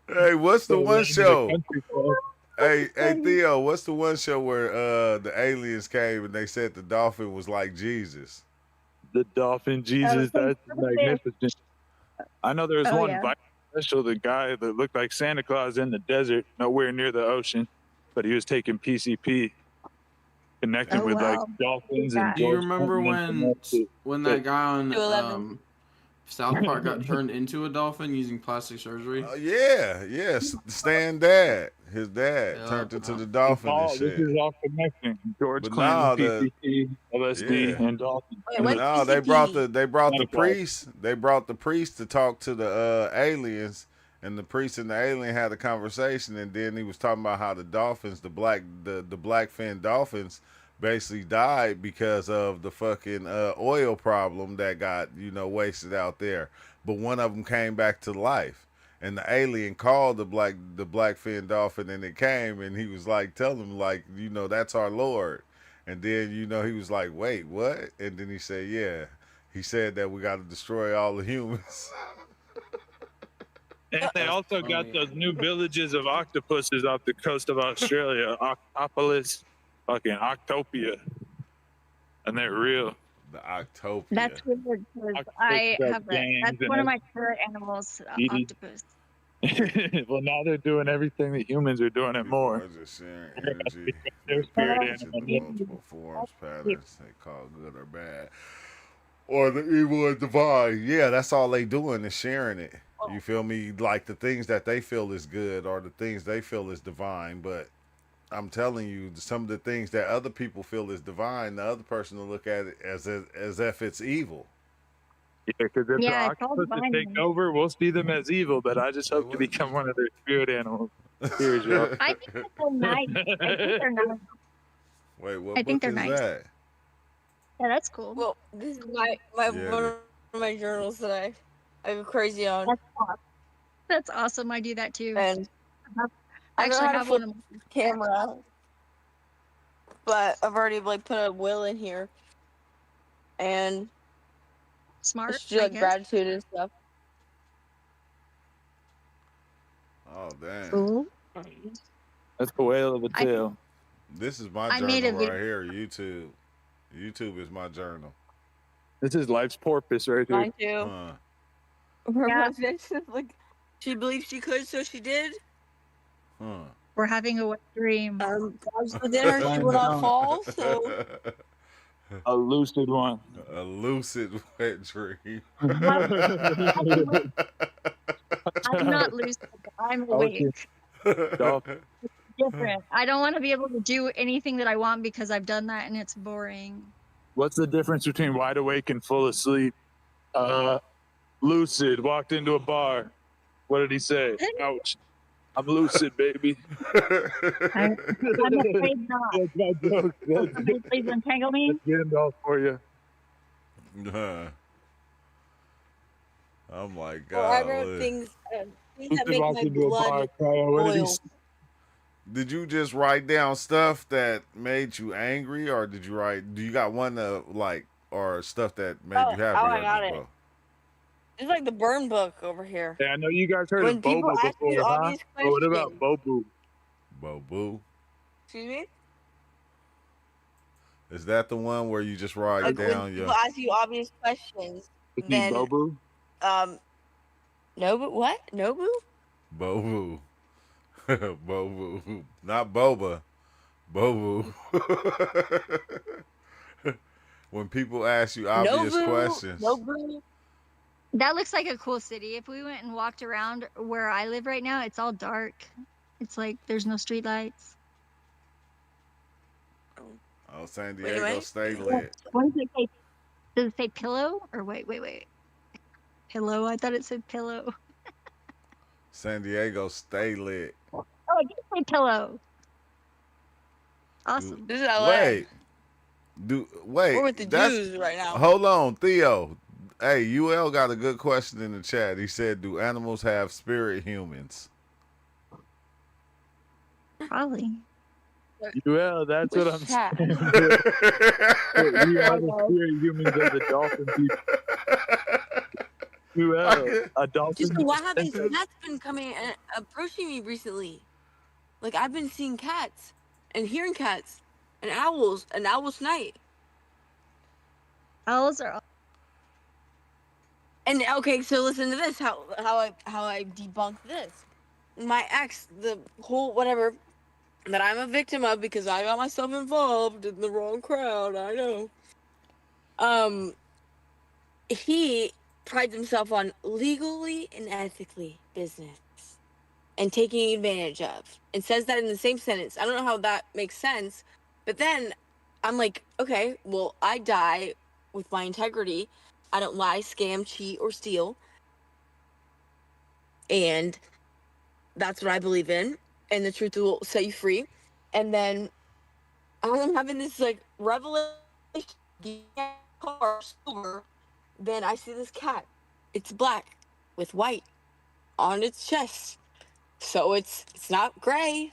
Hey, what's the one show? Country club. Hey Theo, what's the one show where the aliens came and they said the dolphin was like Jesus? The dolphin Jesus, that's magnificent. I know there was Oh, one yeah. viral special, the guy that looked like Santa Claus in the desert, nowhere near the ocean, but he was taking PCP, connecting Oh with like wow. dolphins and Do you George remember Clinton and when that guy on 211. South Park got turned into a dolphin using plastic surgery? Yeah. Stan dad, his dad Yeah, turned into the It's dolphin and all, this shit. is all connecting. George But Clinton, nah, the PCP, LSD, yeah. and dolphins. Wait, And what's the No, PCP? they brought the Santa Claus. priest. They brought the priest to talk to the aliens, and the priest and the alien had a conversation, and then he was talking about how the dolphins, the blackfin dolphins, basically died because of the fucking oil problem that got wasted out there. But one of them came back to life. and the alien called the blackfin dolphin, and it came, and he was like, tell him, like, that's our lord. And then he was like, wait, what? And then he said, yeah. He said that we got to destroy all the humans. And they also got those new villages of octopuses off the coast of Australia, Octopolis, fucking Octopia, and they're real. The Octopia. That's weird because I have that's one of my favorite animals, octopus. Well, now they're doing everything that humans are doing and more. People are just sharing energy. Their spirit in multiple forms, patterns. They call good or bad, or the evil or divine. Yeah, that's all they doing is sharing it. You feel me? Like the things that they feel is good or the things they feel is divine. But I'm telling you, some of the things that other people feel is divine, the other person will look at it as if it's evil. Yeah, because if the octopuses take over, we'll see them as evil. But I just hope to become one of their spirit animals. Here's y'all. I think they're nice. I think they're nice. Wait, what book is that? Yeah, that's cool. Well, this is one of my journals that I go crazy on. That's awesome. I do that too. And I actually have one of my camera, but I've already put a will in here, and smart. Just do gratitude and stuff. Oh damn! Cool. That's the whale of a tail. This is my journal right here. YouTube. YouTube is my journal. This is life's porpoise right here. Mine too. Yeah. She believed she could, so she did. We're having a wet dream. God's for dinner, she will not fall. So a lucid one. A lucid wet dream. I'm not lucid. I'm awake. Different. I don't want to be able to do anything that I want because I've done that and it's boring. What's the difference between wide awake and full asleep? Lucid, walked into a bar. What did he say? Ouch. I'm lucid, baby. I'm afraid not. That's my joke. Somebody please untangle me. That's Gandalf for you. Oh my God. Well, I wrote things that make my blood boil. Did you just write down stuff that made you angry, or do you got one or stuff that made you happy? I got it. It's like the burn book over here. Yeah, I know you guys heard of Bobo before, huh? But what about Bobu? Bobu? Excuse me? Is that the one where you just write down when people ask you obvious questions? Then, Bobu? Nobu? What? Nobu? Bobu. Bobu. Not Boba. Bobu. When people ask you obvious questions. Nobu. That looks like a cool city. If we went and walked around where I live right now, it's all dark. It's like there's no street lights. Oh, San Diego, stay lit. What does it say? Does it say pillow? Or wait. Pillow? I thought it said pillow. San Diego, stay lit. Oh, I did say pillow. Awesome. This is LA. Wait. We're with the Jews right now. Hold on, Theo. Hey, UL got a good question in the chat. He said, do animals have spirit humans? Probably. UL, that's what I'm saying. We are the spirit humans of the dolphin people. UL, a dolphin. Just what happens? Cats been coming and approaching me recently. Like I've been seeing cats and hearing cats and owls and owls night. Owls are. And okay, so listen to this. How I debunk this. My ex, the whole whatever that I'm a victim of because I got myself involved in the wrong crowd. I know. He prides himself on legally and ethically business and taking advantage of, and says that in the same sentence. I don't know how that makes sense, but then I'm like, okay, well, I die with my integrity. I don't lie, scam, cheat, or steal. And that's what I believe in. And the truth will set you free. And then I'm having this revelation. Car silver. Then I see this cat. It's black with white. on its chest. So it's not gray.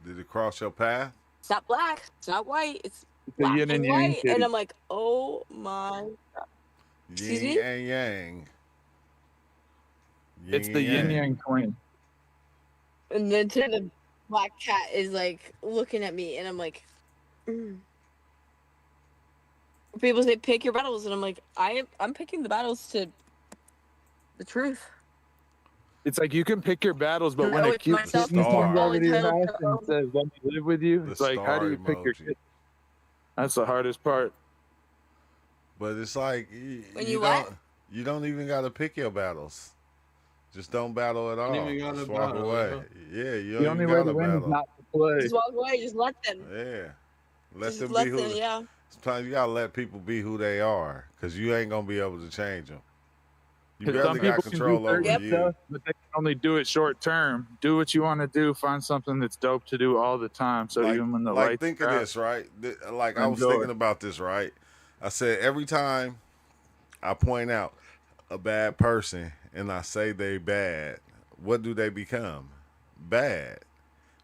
Did it cross your path? It's not black. It's not white. It's The black yin and and yang white. And titty. I'm like, oh my. Excuse Yin me? and yang. Yin It's the and yin yang. yang twin. And then to the black cat is like looking at me, and I'm like, people say pick your battles, and I'm like, I'm picking the battles to the truth. It's like you can pick your battles, but when Oh, a it's cute myself. kitten comes All over to your entitled house to and own. says, "Let me live with you," The it's like, how do star you pick your emoji. kitten? That's the hardest part. But it's like When you you what? don't even gotta pick your battles. Just don't battle at Don't all. even got Just a walk battle, away. yo. Yeah, you The don't only even way to gotta win is battle. not to play. Just walk away. Just let them. Yeah. Let Just them be let who. them. Yeah. Sometimes you gotta let people be who they are, cause you ain't gonna be able to change them. You Because some barely got people can do control over certain Yep. you. stuff, but they can only do it short term. Do what you want to do. Find something that's dope to do all the time. So even when the Like lights think of are out, this, right? Like I was enjoy. thinking about this, right? I said every time I point out a bad person and I say they bad, what do they become? Bad.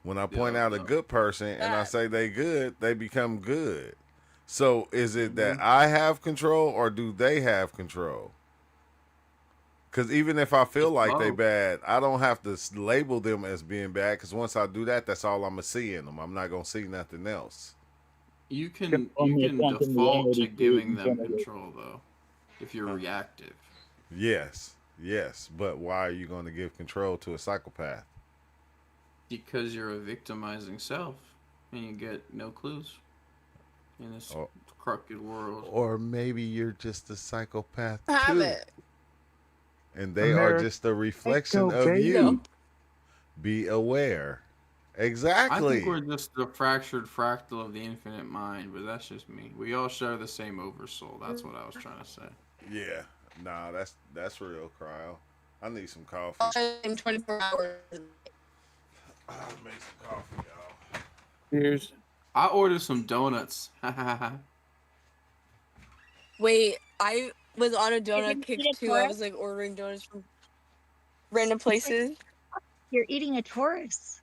When I point out a good person and I Bad. say they good, they become good. So is it that Mhm. I have control or do they have control? Because even if I feel It's like they both. bad, I don't have to label them as being bad. Because once I do that, that's all I'm gonna see in them. I'm not gonna see nothing else. You Can can only attempt in default to reality create giving them infinity. control though, if you're reactive. Yes, yes. But why are you going to give control to a psychopath? Because you're a victimizing self and you get no clues in this Or, crooked world. or maybe you're just a psychopath I have too, it. and they are America, just a reflection go, of baby. No. you. Be aware. I think Exactly. we're just the fractured fractal of the infinite mind, but that's just me. We all share the same oversoul. That's what I was trying to say. Yeah. Nah, that's real, Cryo. I need some coffee. In 24 hours. I'll make some coffee, y'all. Here's I ordered some donuts. Wait, I was on a You're donut gonna kick eat a too. I Taurus? was like ordering donuts from random It's like places. you're eating a Taurus.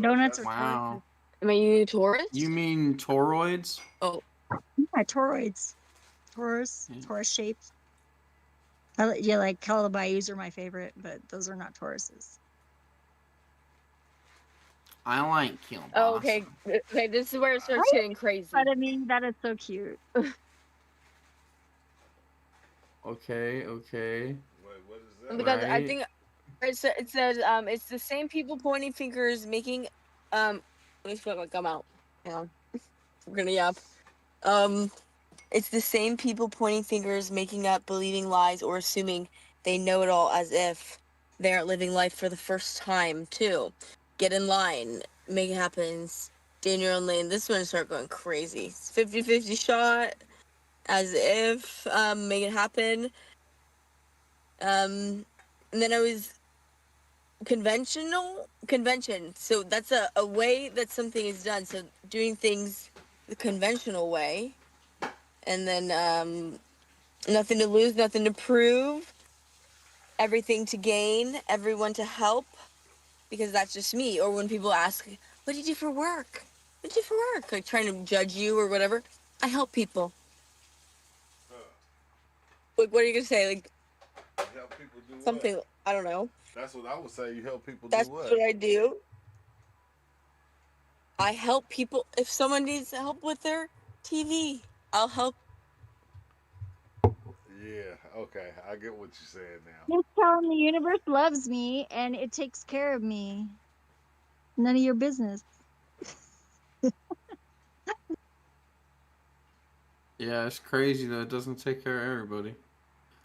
Donuts are Wow. Tauruses. Am I eating Taurus? You mean toroids? Oh, Yeah, toroids. Taurus, Yeah. Taurus shapes. Yeah, like calabayus are my favorite, but those are not Tauruses. I like kielbasa. oh, okay. Okay, this is where it starts Right? getting crazy. But I mean, that is so cute. Okay, okay. Wait, what is that? Because I Right. think it says it's the same people pointing fingers making let me feel like I'm out. Hang on. We're gonna yap. It's the same people pointing fingers, making up, believing lies, or assuming they know it all as if they aren't living life for the first time, too. Get in line, make it happen, stay in your own lane. This one start going crazy. 50-50 shot, as if, make it happen. And then I was convention. So that's a way that something is done. So doing things the conventional way. And then nothing to lose, nothing to prove, everything to gain, everyone to help, because that's just me. Or when people ask, what do you do for work? What do you do for work? Like trying to judge you or whatever. I help people. Like, what are you going to say? Like, You help people do what? something, I don't know. That's what I would say. You help people That's do what? what I do. I help people. If someone needs help with their TV, I'll help. Yeah, okay. I get what you're saying now. Just tell them the universe loves me and it takes care of me. None of your business. Yeah, it's crazy that it doesn't take care of everybody.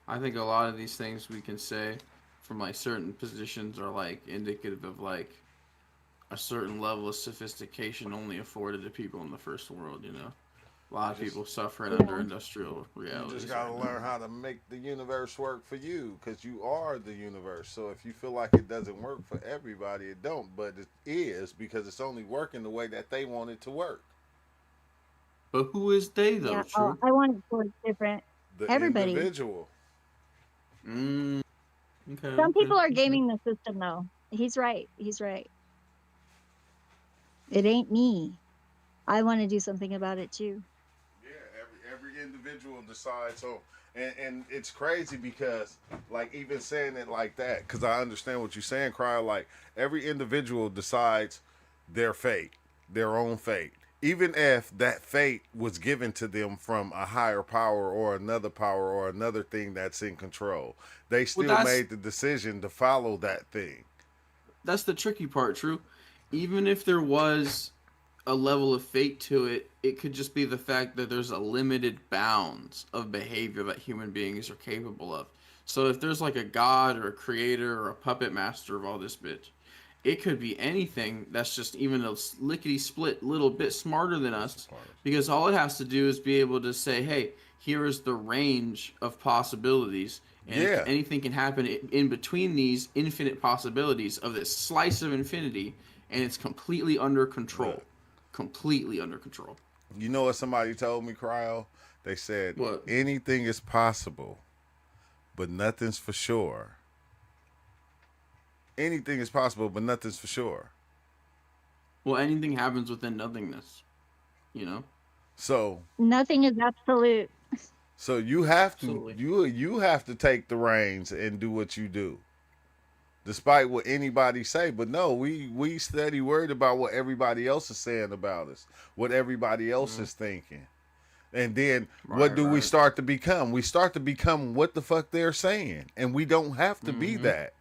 I think a lot of these things we can say from like certain positions are like indicative of like a certain level of sophistication only afforded to people in the first world, you know. A lot of people suffering under industrial You realities. just gotta right learn now. how to make the universe work for you, because you are the universe. So if you feel like it doesn't work for everybody, it don't. But it is, because it's only working the way that they want it to work. But who is they though, Yeah, True? I want it towards different. The Everybody. individual. Mm, okay, Some okay, people are okay. gaming the system, though. He's right. He's right. It ain't me. I want to do something about it too. Yeah, every individual decides. So, and it's crazy because, like, even saying it like that, because I understand what you're saying, Cry. Like, every individual decides their fate, their own fate. Even if that fate was given to them from a higher power or another thing that's in control, they Well, still made the decision to follow that thing. that's the tricky part, True. Even if there was a level of fate to it, it could just be the fact that there's a limited bounds of behavior that human beings are capable of. So if there's like a god or a creator or a puppet master of all this bitch, it could be anything that's just even a lickety split little bit smarter than us, because all it has to do is be able to say, hey, here is the range of possibilities, and Yeah. anything can happen in between these infinite possibilities of this slice of infinity, and it's completely under control. Completely under control. You know what somebody told me, Cryo? They said What? anything is possible, but nothing's for sure. Anything is possible, but nothing's for sure. Well, anything happens within nothingness, you know? So Nothing is absolute. so you have to Absolutely. you have to take the reins and do what you do. Despite what anybody say, but no, we steady worried about what everybody else is saying about us, what everybody else is thinking. And then what do we start to become? We start to become what the fuck they're saying. And we don't have to be that.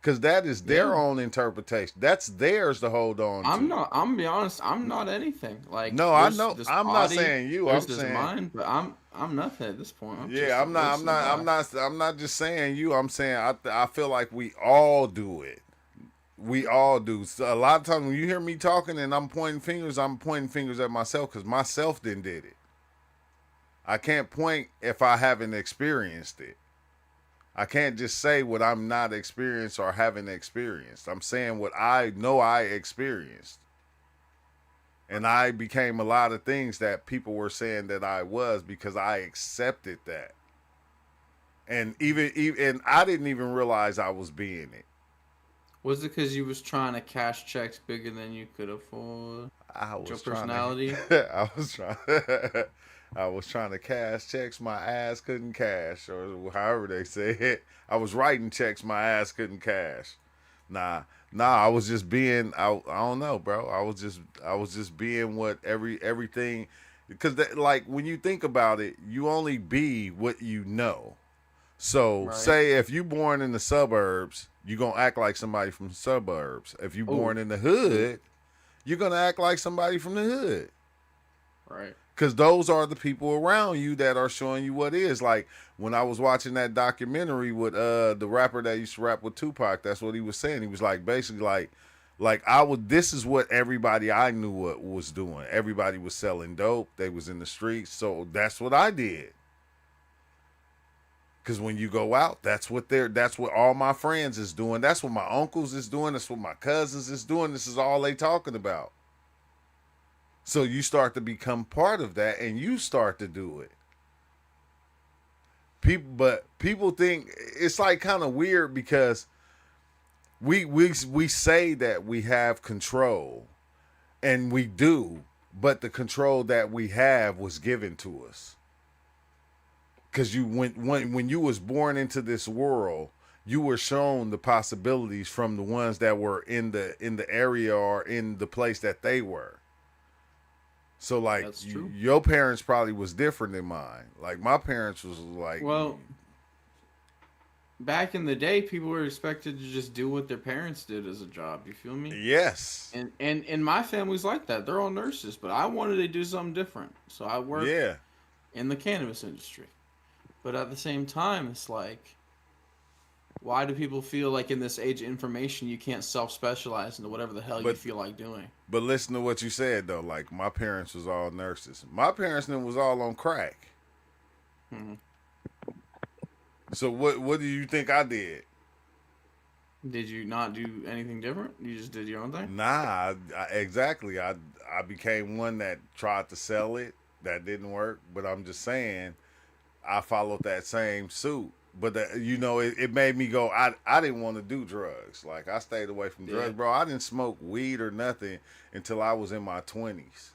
Because that is their own interpretation. That's theirs to hold on to. I'm gonna be honest, I'm not anything. Like, No, I there's know. this I'm not body, saying you. there's I'm this saying mind, but I'm nothing at this point. I'm just yeah. a I'm not. I'm voice in not. the I'm box. not. I'm not just saying you. I'm saying I feel like we all do it. We all do. So a lot of times when you hear me talking and I'm pointing fingers at myself because myself did it. I can't point if I haven't experienced it. I can't just say what I'm not experienced or haven't experienced. I'm saying what I know I experienced. And I became a lot of things that people were saying that I was because I accepted that. And even I didn't even realize I was being it. Was it because you was trying to cash checks bigger than you could afford? I Your was personality? I was trying I was trying to cash checks my ass couldn't cash, or however they say it. I was writing checks my ass couldn't cash. Nah, I was just being I don't know, bro. I was just being what everything because like when you think about it, you only be what you know. So Right. say if you born in the suburbs, you gonna act like somebody from the suburbs. If you born in the hood, you're gonna act like somebody from the hood. Right. Because those are the people around you that are showing you what is. Like when I was watching that documentary with the rapper that used to rap with Tupac, that's what he was saying. He was like basically like I would this is what everybody I knew what was doing. Everybody was selling dope. They was in the streets. So that's what I did. Cause when you go out, that's what all my friends is doing. That's what my uncles is doing. That's what my cousins is doing. This is all they talking about. So you start to become part of that and you start to do it. People think it's like kind of weird because we say that we have control and we do, but the control that we have was given to us. Cause you when you was born into this world, you were shown the possibilities from the ones that were in the area or in the place that they were. So like your parents probably was different than mine. Like my parents was like, well, back in the day, people were expected to just do what their parents did as a job. You feel me? Yes. And my family's like that. They're all nurses, but I wanted to do something different, so I worked in the cannabis industry. But at the same time, it's like, why do people feel like in this age of information you can't self-specialize into whatever the hell you feel like doing? But listen to what you said though. Like my parents was all nurses. My parents then was all on crack. Mm-hmm. So what do you think I did? Did you not do anything different? You just did your own thing? Nah, exactly. I became one that tried to sell it. That didn't work. But I'm just saying, I followed that same suit. But you know, it made me go. I didn't want to do drugs. Like I stayed away from drugs, bro. I didn't smoke weed or nothing until I was in my 20s.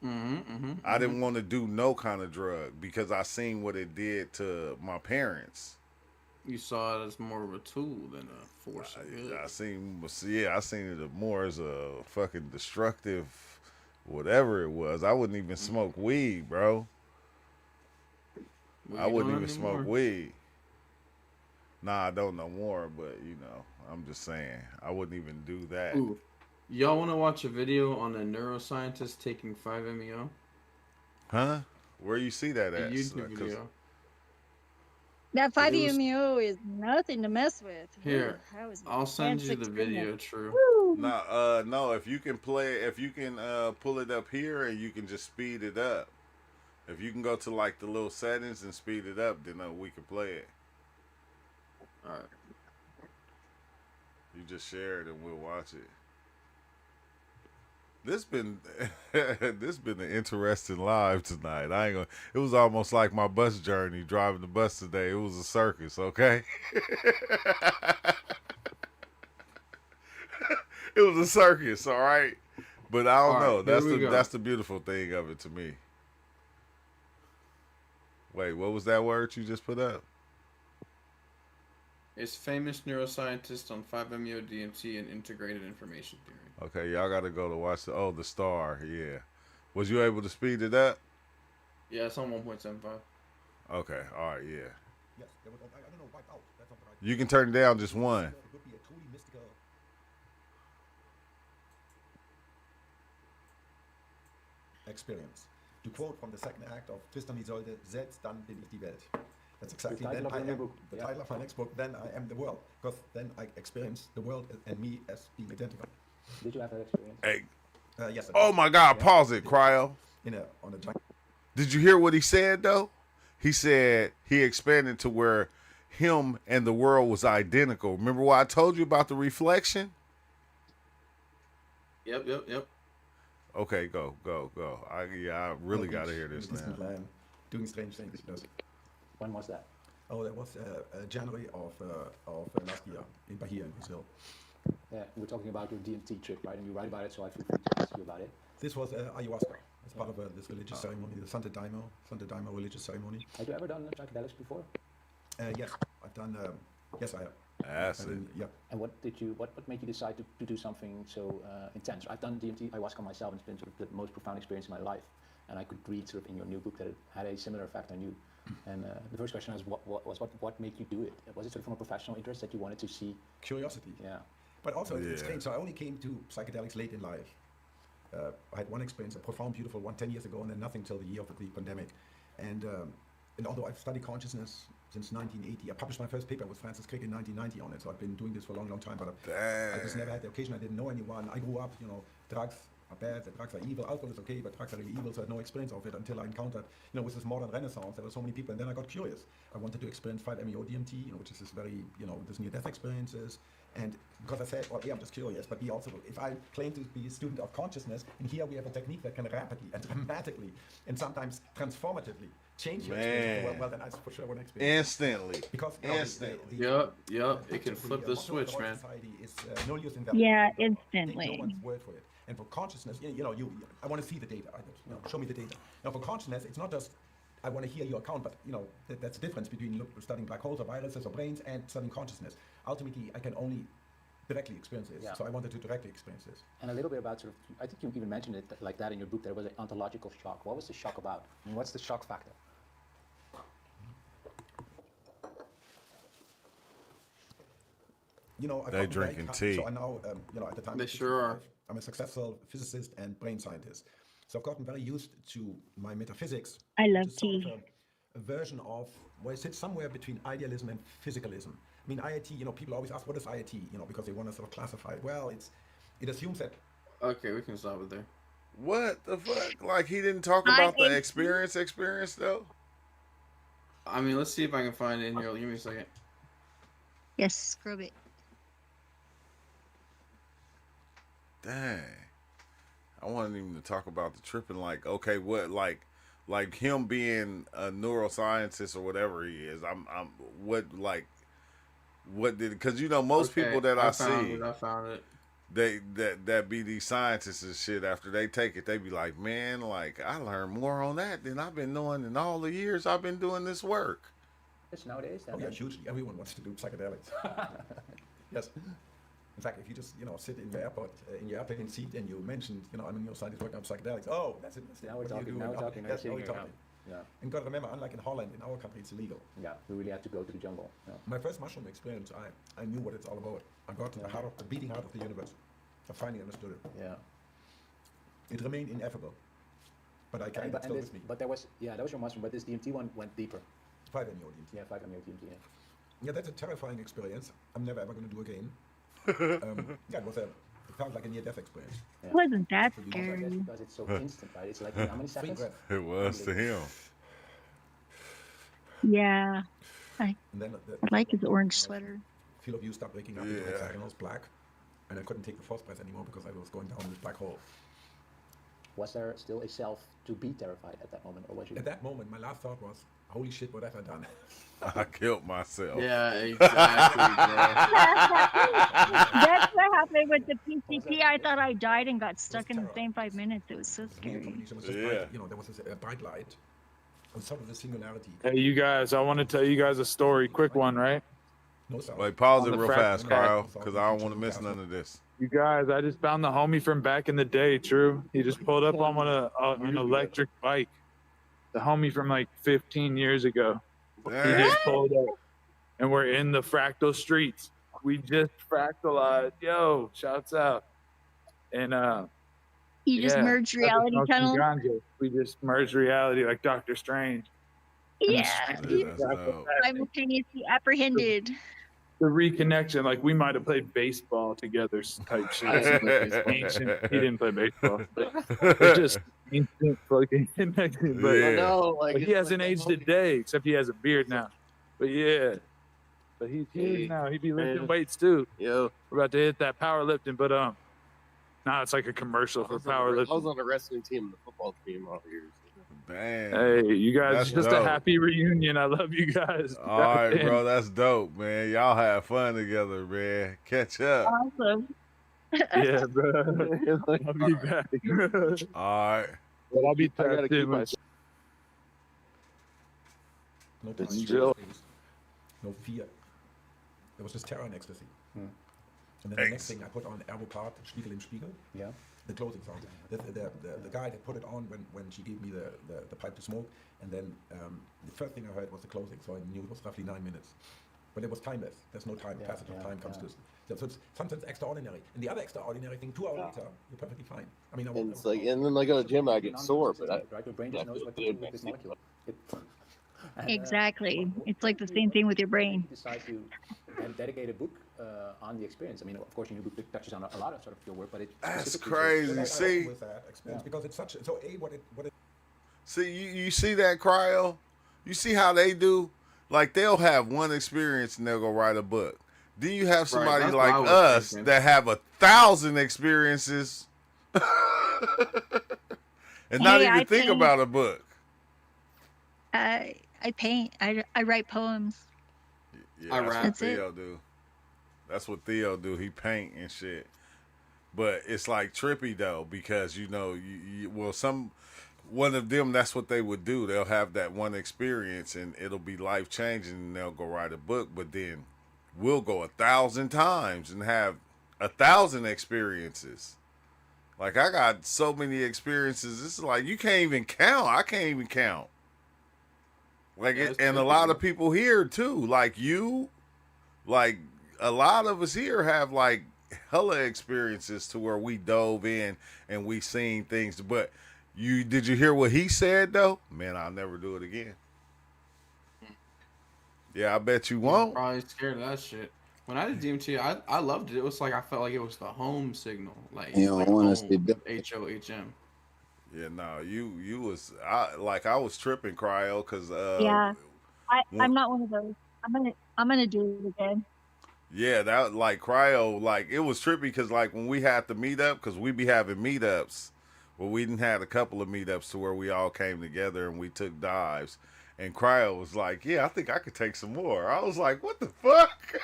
I didn't want to do no kind of drug because I seen what it did to my parents. You saw it as more of a tool than a force of good. I seen it more as a fucking destructive, whatever it was. I wouldn't even smoke weed, bro. I wouldn't even smoke weed. Nah, I don't know more, but you know, I'm just saying I wouldn't even do that. Ooh. Y'all want to watch a video on a neuroscientist taking 5-MeO? Huh? Where you see that at? A YouTube video. That 5-MeO is nothing to mess with. Here, I'll send you the video, True. No, if you can pull it up here and you can just speed it up. If you can go to like the little settings and speed it up, then we can play it. All right. You just share it and we'll watch it. This been an interesting live tonight. I ain't gonna. It was almost like my bus journey driving the bus today. It was a circus, okay? It was a circus, all right. But I don't know. That's the beautiful thing of it to me. Wait, what was that word you just put up? It's famous neuroscientist on 5-MeO DMT and integrated information theory. Okay, y'all got to go to watch the Star. Yeah, was you able to speed it up? Yeah, it's on 1.75. Okay, all right, yeah. Yes, there was, I don't know, wipe out. That's something like You can turn it down just one. It would be a truly mystical experience. To quote from the second act of Tristan Isolde, selbst dann bin ich die Welt. That's exactly then I am the title of my next book. Then I am the world, because then I experience the world and me as being identical. Did you have that experience? Hey. Yes. Oh my God! Yeah. Pause it, Cryo. On a Did you hear what he said though? He said he expanded to where him and the world was identical. Remember what I told you about the reflection? Yep. Okay, go. I really got to hear this now. Doing strange things. When was that? Oh, that was January of last year in Bahia, in Brazil. Yeah, we're talking about your DMT trip, right? And you write about it, so I feel free to ask you about it. This was ayahuasca. As part of this religious ceremony, the Santa Daimo religious ceremony. Have you ever done psychedelics before? Yes, I've done. Yes, I have. Acid. Yeah. And what made you decide to do something so intense? I've done DMT ayahuasca myself, and it's been sort of the most profound experience in my life. And I could read sort of in your new book that it had a similar effect on you. And the first question is, what made you do it? Was it sort of from a professional interest that you wanted to see? Curiosity. Yeah. But also, it's strange. So I only came to psychedelics late in life. I had one experience, a profound, beautiful one, 10 years ago, and then nothing till the year of the pandemic. And although I've studied consciousness since 1980, I published my first paper with Francis Crick in 1990 on it. So I've been doing this for a long, long time. But I just never had the occasion. I didn't know anyone. I grew up, drugs are bad, drugs are evil, alcohol is okay, but drugs are really evil, so I had no experience of it until I encountered, with this modern renaissance, there were so many people, and then I got curious. I wanted to experience 5-MeO DMT, which is this very, this near-death experiences, and because I said, well, yeah, I'm just curious, but if I claim to be a student of consciousness, and here we have a technique that can rapidly and dramatically, and sometimes transformatively change your experience, well, then I for sure want to experience instantly. Because Yep, it can flip the switch, man. Is, no use in yeah, instantly. Take no one's word for it. And for consciousness, I want to see the data. Show me the data. Now, for consciousness, it's not just I want to hear your account, but that's the difference between studying black holes or viruses or brains and studying consciousness. Ultimately, I can only directly experience this. Yeah. So I wanted to directly experience this. And a little bit about I think you even mentioned it like that in your book. There was an ontological shock. What was the shock about? I mean, what's the shock factor? They drinking tea. So I now, at the time, they sure are. I'm a successful physicist and brain scientist. So I've gotten very used to my metaphysics. I love tea. Sort of a version of where it sits somewhere between idealism and physicalism. I mean, IIT, people always ask, what is IIT? Because they want to sort of classify it. Well, it assumes that. Okay, we can stop it there. What the fuck? Like, he didn't talk about the experience though? I mean, let's see if I can find it in here. Give me a second. Yes, scrub it. Dang. I wanted even to talk about the tripping. Like, okay, what like him being a neuroscientist or whatever he is. I'm what like what did because most people Okay, that I I found see it. I found it. that be these scientists and shit after they take it they be like, man, like I learned more on that than I've been knowing in all the years I've been doing this work. It's nowadays. Oh yeah, hugely. Everyone wants to do psychedelics. Yes. In fact, if you just sit in your airport in your airplane seat and you mentioned I'm a neuroscientist working on psychedelics. Oh, that's it. Now we're talking. Now we're talking. Yes, now we're Now. talking. Yeah. And got to remember, unlike in Holland, in our country it's illegal. Yeah. We really have to go to the jungle. Yeah. My first mushroom experience, I knew what it's all about. I got to the heart of the beating heart of the universe. I finally understood it. Yeah. It remained ineffable, but I carried it still with me. But that was your mushroom. But this DMT one went deeper. 5-MeO DMT. Yeah, 5-MeO DMT. Yeah. Yeah, that's a terrifying experience. I'm never ever going to do again. Yeah, it felt like a near-death experience. Yeah. It wasn't that So scary. because it's so instant, right? It's like how many seconds? It was to him. Yeah. I then like his orange sweater. Feel of you start waking up into hexagonals, black, and I couldn't take the first breath anymore because I was going down this black hole. Was there still a self to be terrified at that moment, or was you? At that moment, my last thought was, "Holy shit, what have I done?" I killed myself. Yeah, exactly, That's what happened with the PCP. I thought I died and got stuck in the same 5 minutes. It was so scary. Bright, there was a bright light on top of the singularity. Hey, you guys, I want to tell you guys a story. Quick one, right? No sound. Wait, pause it On the real fast, fractal Kyle, because I don't want to miss none of this. You guys, I just found the homie from back in the day, True. He just pulled up on an electric bike. The homie from like 15 years ago. He just pulled up. And we're in the fractal streets. We just fractalized. Yo, shouts out. And You just merged reality tunnel. We just merged reality like Doctor Strange. Yeah. Simultaneously apprehended. The reconnection, like we might have played baseball together type shit. Ancient. He didn't play baseball. But just instant fucking connection. But he hasn't aged a day, except he has a beard now. But yeah. But he's huge now. He be lifting weights too. Yo. We're about to hit that powerlifting, but now it's like a commercial for powerlifting. I was on the wrestling team and the football team all years. Damn. Hey, you guys, That's just dope. a happy reunion. I love you guys. All right, bro. That's dope, man. Y'all have fun together, man. Catch up. Awesome. Yeah, bro. I'll be back. All right. But I'll be I gotta tapped keep in my with No It's touch, chill. no fear. There was just terror and ecstasy. And then the next thing I put on Aerocard, Spiegel im Spiegel. Yeah. The closing song. The guy that put it on when she gave me the pipe to smoke, and then the first thing I heard was the closing, so I knew it was roughly 9 minutes. But it was timeless. There's no time, passage of time comes to us. So it's sometimes extraordinary. And the other extraordinary thing, 2 hours later, you're perfectly fine. I mean, And it's like, and then I go to the gym, I get sore, but right, your brain just knows what to do with this molecule. Exactly. It's like the same thing with your brain. Decide to dedicate a book on the experience. I mean, of course, your book touches on a lot of sort of your work, but it That's specifically crazy. I See, with that experience because it's such. So what it see, you see that cryo? You see how they do? Like they'll have one experience and they'll go write a book. Then you have somebody that's what like I was us thinking. that have 1,000 experiences and not Hey, even I think paint. about a book. I paint. I write poems. Yeah, I that's rap. what Theo do. That's what Theo do. He paint and shit. But it's like trippy though because one of them, that's what they would do. They'll have that one experience and it'll be life changing and they'll go write a book. But then we'll go 1,000 times and have 1,000 experiences. Like I got so many experiences. It's like you can't even count. I can't even count. Like Yeah, it, it's and a trippy, lot bro. of people here too. Like you, like a lot of us here have like hella experiences to where we dove in and we seen things. But did you hear what he said though? Man, I'll never do it again. Yeah, I bet you I'm won't. probably scared of that shit. When I did DMT, I loved it. It was like I felt like it was the home signal, like You don't like wanna home, stay back. HOHM. Yeah, no, you was I was tripping cryo because Yeah. when- I'm not one of those. I'm gonna do it again. yeah, that like cryo, like it was trippy because like when we had to meet up, because we be having meetups Well, we didn't had a couple of meetups to where we all came together and we took dives. And Cryo was like, "Yeah, I think I could take some more." I was like, "What the fuck?"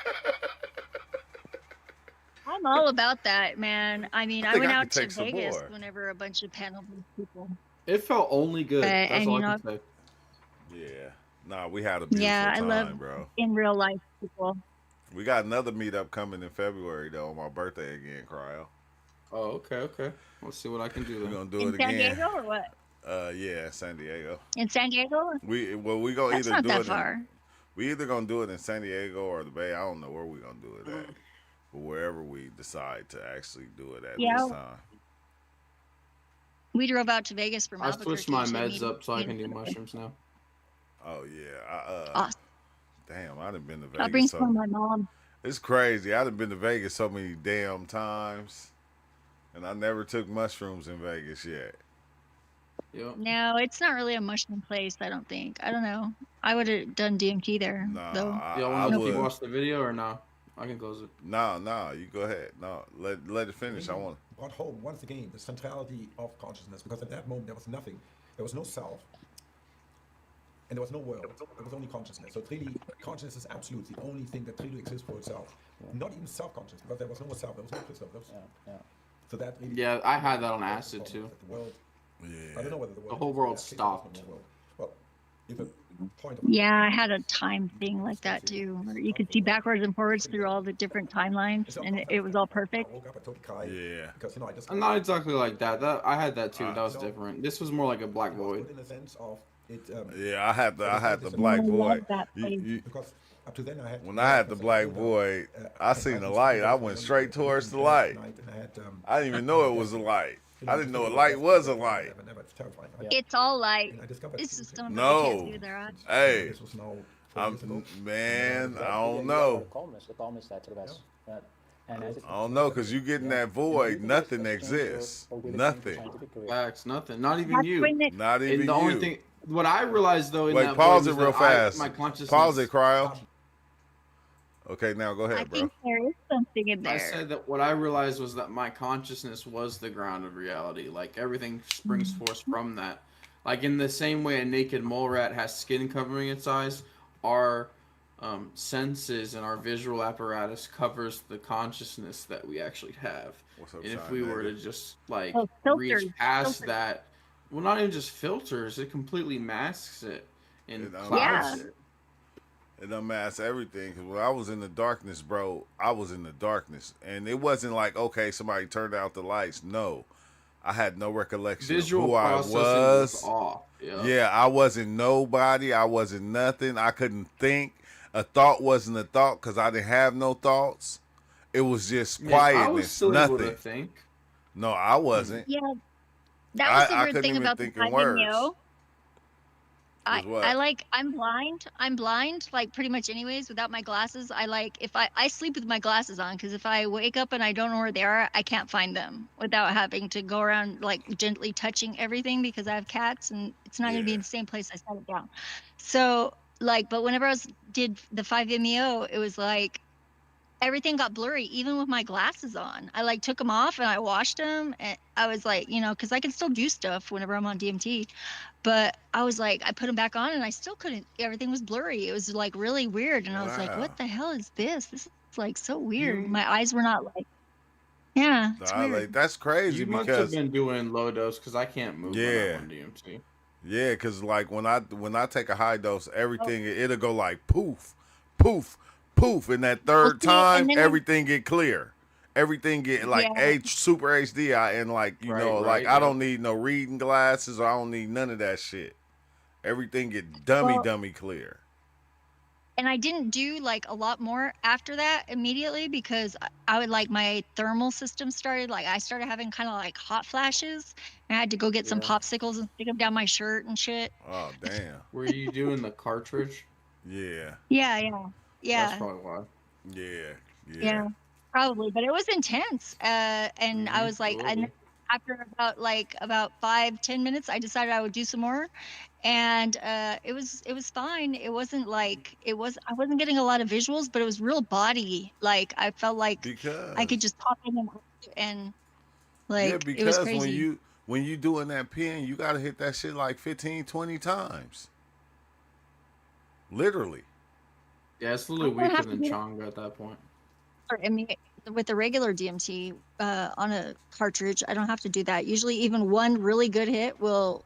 I'm all about that, man. I mean, I I think went I could out to take some Vegas more. whenever a bunch of panel people. It felt only good. That's And all you I know, can say. Yeah. Nah, we had a yeah, beautiful I love time, bro. in real life people. We got another meetup coming in February though on my birthday again, Cryo. Oh, okay, okay. Let's see what I can do We're then. gonna do In it San again. Diego or what? Yeah, San Diego. In San Diego? We gonna That's either not do that it in far. we either gonna do it in San Diego or the Bay. I don't know where we gonna do it at. But wherever we decide to actually do it at this Yeah, time. we drove out to Vegas from I switched my Albuquerque to meds meet. up so I can do mushrooms now. Oh yeah. Awesome. Damn, I done been to I'll bring Vegas some for my mom. it's crazy. I done been to Vegas so many damn times. And I never took mushrooms in Vegas yet. Yep. No, it's not really a mushroom place, I don't think. I don't know. I would have done DMT there, Nah, though. Y'all I want to would. watch the video or no? I can close it. No, you go ahead. No, let it finish. I want. Brought home once again the centrality of consciousness, because at that moment there was nothing, there was no self, and there was no world. There was only consciousness. So really, consciousness is absolute, the only thing that really exists for itself. Not even self-conscious, because there was no self, there was no Christoph. So that really, Yeah, I had that on acid too. The world. Yeah. I don't know whether The whole world stopped. Well, if a point of Yeah, I had a time thing like that too, where you could see backwards and forwards through all the different timelines, and it was all perfect. I woke up and told Kai, Yeah. because I just Not exactly like that. I had that too. That was different. This was more like a black void. in the sense of it. Yeah, I had the black void. Because up to then I had. When I had the black void, I seen the light. I went straight towards the light. I didn't even know it was a light. I didn't know a light was a light. It's all light. It's just something No. they can't do their eyes. Hey, man, I don't know. The calmness that sort of has. I don't know, because you get in that void, nothing exists. Nothing. Facts, nothing. Not even you. Not even And the only you. thing, what I realized though, in Wait, that pause void it was real that fast. my consciousness. Pause it, Cryo. Okay, now go I ahead, bro. think there is something in there. I said that what I realized was that my consciousness was the ground of reality. Like everything springs forth from that. Like in the same way a naked mole rat has skin covering its eyes, our senses and our visual apparatus covers the consciousness that we actually have. What's up, And if Shine we were Baby? to just like filters. reach past Filters. that, well, not even just filters, it completely masks it and It clouds it. It unmasks everything. Because when I was in the darkness, bro, I was in the darkness. And it wasn't like, okay, somebody turned out the lights. No. I had no recollection Visual of who I processing was. off. Yeah, I wasn't nobody. I wasn't nothing. I couldn't think. A thought wasn't a thought because I didn't have no thoughts. It was just Man, quietness. I was still nothing. able to think. No, I wasn't. Yeah, that was the I weird couldn't thing even about the think in 5 words. Neo. Was what? I'm blind, like pretty much anyways, without my glasses. If I sleep with my glasses on, because if I wake up and I don't know where they are, I can't find them without having to go around like gently touching everything, because I have cats and it's not going to be in the same place I set it down. So but whenever I did the 5-MeO, it was like everything got blurry, even with my glasses on. I took them off and I washed them, and I was like, because I can still do stuff whenever I'm on DMT. But I was like, I put them back on and I still couldn't. Everything was blurry. It was like really weird. And I was like, Wow. what the hell is this? This is like so weird. My eyes were not yeah, it's weird. That's crazy You must have because been doing low dose because I can't move when I'm on DMT. yeah, because like when I take a high dose, everything it'll go like poof, poof, poof, and that third time everything get clear. Everything get super HD and I don't need no reading glasses, or I don't need none of that shit. Everything get dummy clear. And I didn't do a lot more after that immediately, because I would my thermal system started, I started having kind of hot flashes, and I had to go get some popsicles and stick them down my shirt and shit. Oh damn. Were you doing the cartridge? Yeah. Yeah. That's probably why. Yeah. Probably, but it was intense. And I was and after about 5-10 minutes, I decided I would do some more, and it was fine. It wasn't I wasn't getting a lot of visuals, but it was real body. I felt like because I could just pop in and yeah, it was because crazy. when you doing that pen, you gotta hit that shit like 15, 20 times. Literally. Yeah, it's a I little don't weaker have to than do Chonga at that point. I mean, with the regular DMT on a cartridge, I don't have to do that. Usually, even one really good hit will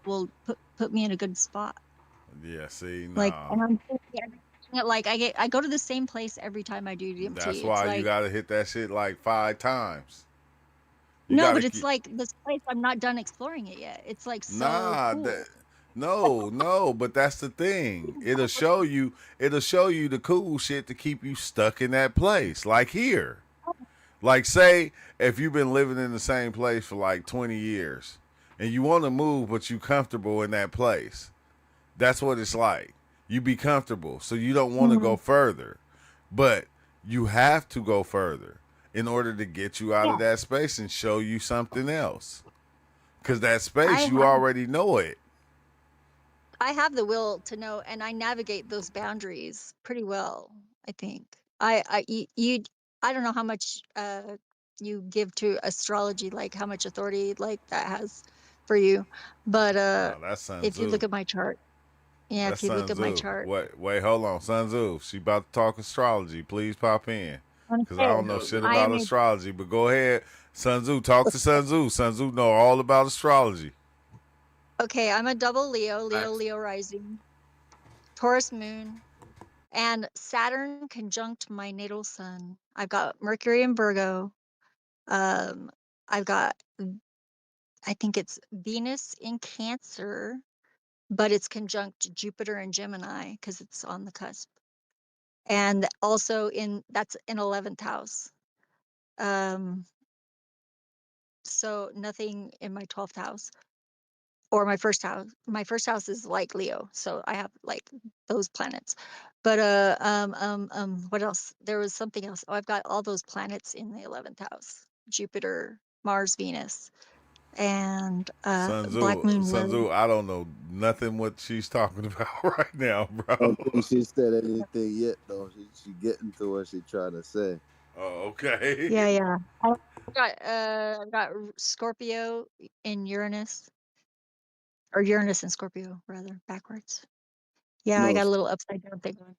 put me in a good spot. Yeah, see, Like, nah. and I'm like I go to the same place every time I do That's DMT. It's why you like gotta hit that shit like 5 times. You no, gotta but it's keep. like this place I'm not done exploring it yet. It's like so Nah, cool. no, but that's the thing. It'll show you the cool shit to keep you stuck in that place. Like here. Like say if you've been living in the same place for like 20 years and you want to move but you comfortable in that place. That's what it's like. You be comfortable, so you don't want to go further. But you have to go further in order to get you out Yeah, of that space and show you something else. Cause that I space you have already know it. I have the will to know, and I navigate those boundaries pretty well. I think you I don't know how much you give to astrology, like how much authority like that has for you, but No, that's Sun if you Tzu. look at my chart, yeah, That's if you look Sun at my Tzu. chart, Wait, hold on, Sun Tzu. She about to talk astrology. Please pop in. Cause I okay, don't know Yo, shit go I about am ahead. a astrology. But go ahead, Sun Tzu. Talk to Sun Tzu. Sun Tzu know all about astrology. okay, I'm a double Leo, Facts. Leo rising, Taurus moon, and Saturn conjunct my natal sun. I've got Mercury in Virgo. Um, I've got I think it's Venus in Cancer, but it's conjunct Jupiter and Gemini because it's on the cusp. And also in that's in 11th house. Um, so nothing in my 12th house or my first house. My first house is like Leo, so I have like those planets. But what else? There was something else. Oh, I've got all those planets in the 11th house. Jupiter, Mars, Venus, and Black Moon Sun was Tzu, I don't know nothing what she's talking about right now, I bro. don't think she said anything yet, though. She getting to what she trying to say. Oh, okay. yeah, yeah. I've got Scorpio in Uranus, or Uranus and Scorpio rather, backwards. Yeah, I No, got a little upside down thing on.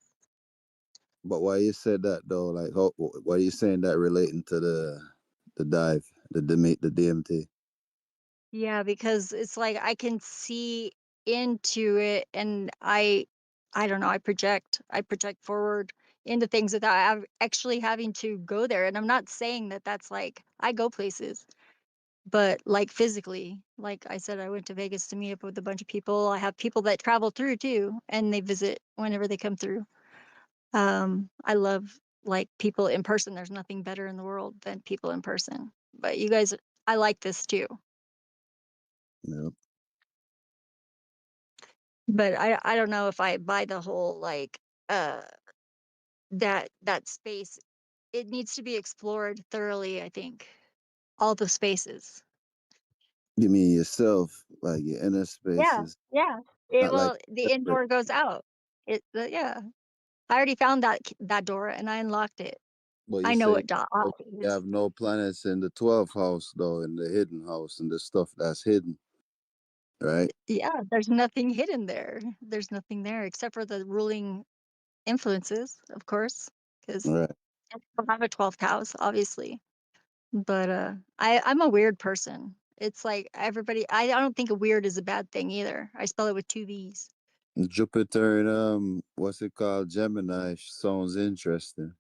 but why you said that though? Like, why are you saying that relating to the dive, the DMT? Yeah, because it's like I can see into it, and I don't know. I project forward into things without actually having to go there. And I'm not saying that that's like I go places, but like physically, like I said, I went to Vegas to meet up with a bunch of people. I have people that travel through too, and they visit whenever they come through. I love like people in person. There's nothing better in the world than people in person. But you guys, I like this too. Yeah. But I don't know if I buy the whole like uh that space. It needs to be explored thoroughly, I think. All the spaces. You mean yourself, like your inner Yeah, spaces, yeah. It not like will the separate. indoor goes out. Yeah. I already found that door and I unlocked it. But you I know say what dot it you is. have no planets in the 12th house, though, in the hidden house, and the stuff that's hidden, right? Yeah, there's nothing hidden there. There's nothing there except for the ruling influences, of course, because Right. I don't have a 12th house, obviously. But I'm a weird person. It's like everybody. I don't think a weird is a bad thing either. I spell it with two V's. Jupiter and what's it called? Gemini sounds interesting.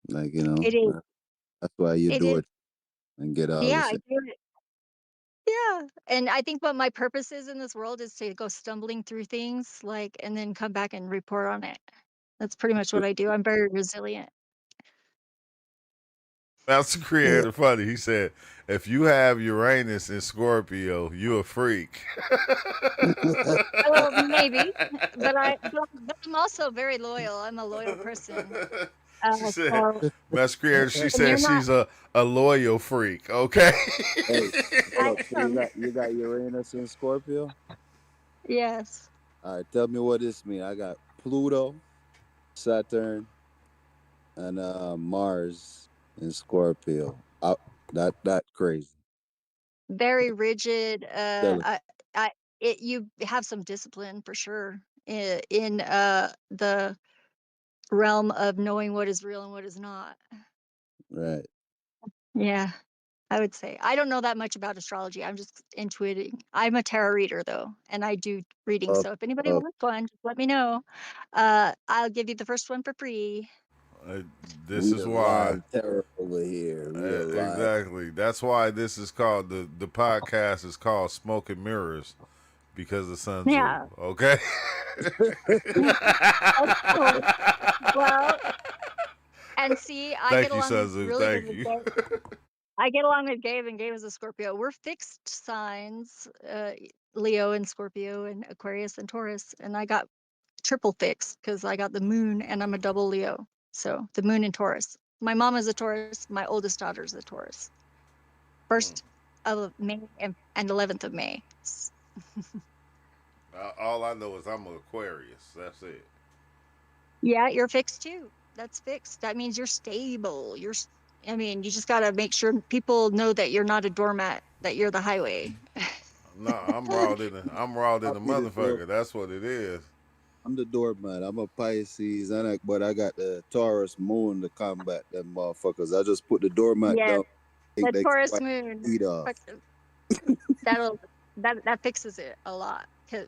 Like, It is. that's why you It do is. it and get all Yeah, this. I do it. Yeah, and I think what my purpose is in this world is to go stumbling through things, like, and then come back and report on it. That's pretty much what I do. I'm very resilient. That's the Yeah. creator funny. He said, if you have Uranus in Scorpio, you a freak. Oh, maybe, but I'm also very loyal. I'm a loyal person. She said, So, Master Creator, she and said you're not. she's a loyal freak, okay? Hey, hold I up. So you am. got Uranus in Scorpio? Yes. All right, tell me what this mean. I got Pluto, Saturn, and Mars in Scorpio. That crazy. very rigid. Tell it. You have some discipline for sure in the realm of knowing what is real and what is not. Right. Yeah, I would say. I don't know that much about astrology. I'm just intuiting. I'm a tarot reader though, and I do readings. Up, So if anybody up. wants one, just let me know. I'll give you the first one for free. This We is are why. live terror over here. We are live. Exactly. That's why this is called the podcast is called Smoke and Mirrors because of Sun Tzu. Yeah. Okay. That's cool. Well, and see, I Thank get you, Sun along Tzu. really good Thank with you. Gabe. I get along with Gabe, and Gabe is a Scorpio. We're fixed signs, Leo and Scorpio and Aquarius and Taurus. And I got triple fixed because I got the moon and I'm a double Leo. So the moon in Taurus. My mom is a Taurus. My oldest daughter is a Taurus. 1st of May and 11th of May. All I know is I'm an Aquarius. That's it. Yeah, you're fixed too. That's fixed. That means you're stable. I mean, you just got to make sure people know that you're not a doormat, that you're the highway. No, I'm raw in the I'll be the door. motherfucker. That's what it is. I'm the doormat. I'm a Pisces, but I got the Taurus moon to combat them motherfuckers. I just put the doormat Yes, down, take the their Taurus white moon. feet off. That fixes it a lot.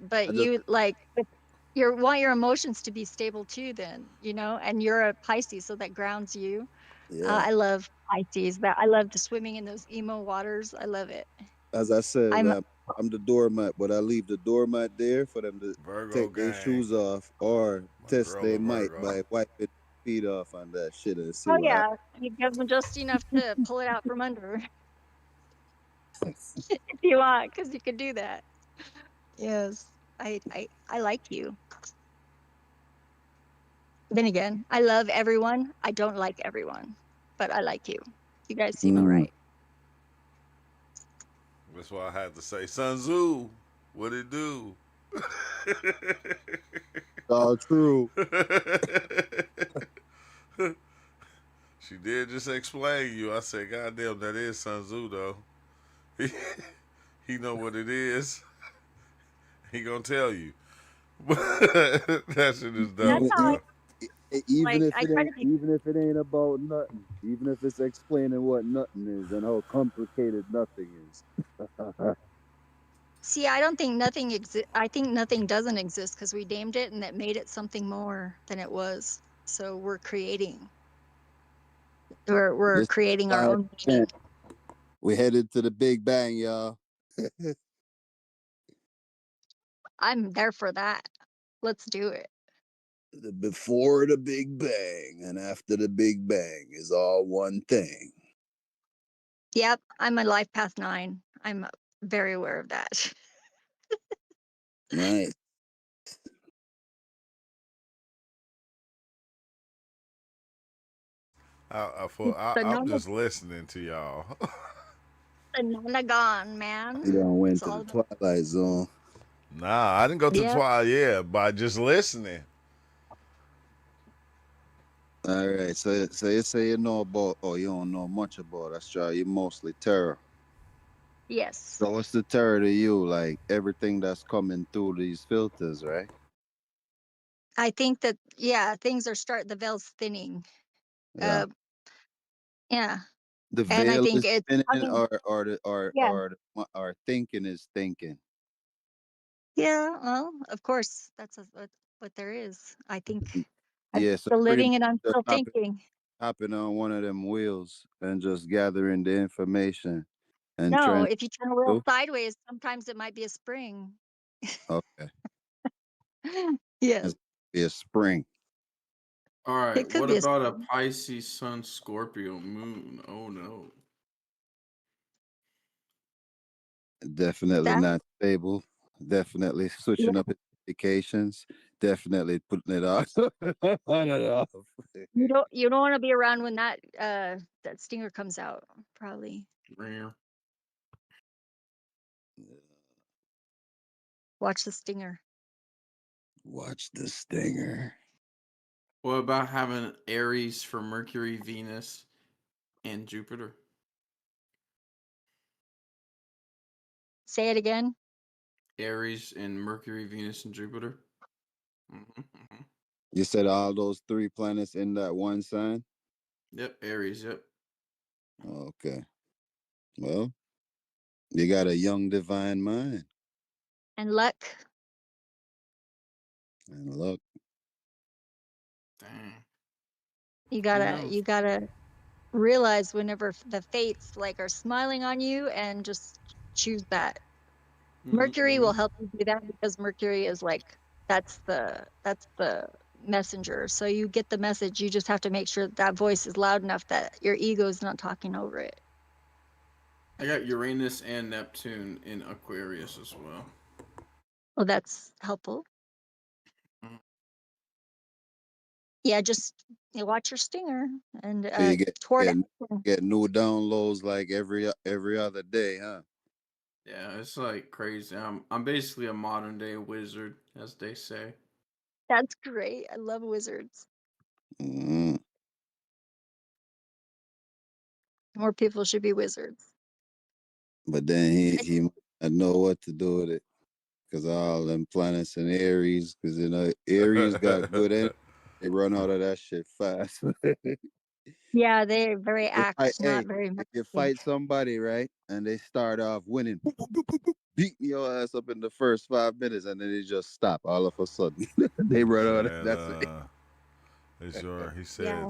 But I just you want your emotions to be stable too then, and you're a Pisces, so that grounds you. yeah. I love Pisces. That I love the swimming in those emo waters. I love it. As I said, I'm I'm the doormat, but I leave the doormat there for them to Virgo take their gang. shoes off or My test girl their a might Virgo. by wiping feet off on that shit and see Oh what yeah, you give them just enough to pull it out from under happens. if you want, because you can do that. Yes, I like you. Then again, I love everyone. I don't like everyone, but I like you. You guys seem all right. That's why I had to say Sun Tzu. What it do? All true. She did just explain you. I said, God damn, that is Sun Tzu though. He know what it is. He gonna tell you. That shit is That's dope how though. Even if it ain't about nothing, even if it's explaining what nothing is and how complicated nothing is. See, I don't think nothing exists. I think nothing doesn't exist because we named it and that made it something more than it was. So we're creating. We're This creating our own meaning. we headed to the Big Bang, y'all. I'm there for that. Let's do it. Before the Big Bang and after the Big Bang is all one thing. Yep, I'm a life path 9. I'm very aware of that. Nice. I'm just listening to y'all. The Nonagon, man. You done went It's to all the Twilight Zone. Nah, I didn't go to the Twilight yet, by just listening. All right, so you say you know about, you don't know much about astrology. You mostly tarot. Yes. So what's the tarot to you? Like everything that's coming through these filters, right? I think that things are the veil's thinning. Yeah. Yeah. The And I veil think is it's thinning, coming. or thinking is thinking. Yeah, well, of course, that's what there is. I think I'm Yeah, so still pretty living much and I'm just still thinking. hopping on one of them wheels and just gathering the information and No, trying. if you turn a wheel sideways, sometimes it might be a spring. Okay. Yes. It's be a spring. All right. It could What be a about a spring. Pisces Sun Scorpio moon? Oh no. Definitely not stable. Definitely switching up indications. Definitely putting it off. On and off. You don't want to be around when that stinger comes out, probably. Rare. Watch the stinger. Watch the stinger. What about having Aries for Mercury, Venus, and Jupiter? Say it again. Aries and Mercury, Venus, and Jupiter. You said all those 3 planets in that one sign? Yep, Aries. Yep. Okay. Well, you got a young divine mind And luck. and luck. Dang. You Who gotta knows? you gotta realize whenever the fates like are smiling on you and just choose that. Mercury will help you do that because Mercury is like that's the messenger. So you get the message. You just have to make sure that voice is loud enough that your ego is not talking over it. I got Uranus and Neptune in Aquarius as well. Well, that's helpful. Yeah, just watch your stinger and So you toward get new downloads like every other day, huh? Yeah, it's like crazy. I'm basically a modern day wizard, as they say. That's great. I love wizards. Mm. More people should be wizards. But then he might not know what to do with it because all them planets in Aries, because Aries got good energy. They run out of that shit fast. Yeah, they very act, not Hey, very if much. you fight somebody, right, and they start off winning, beating your ass up in the first 5 minutes, and then they just stop all of a sudden. They run out. And That's it. he said,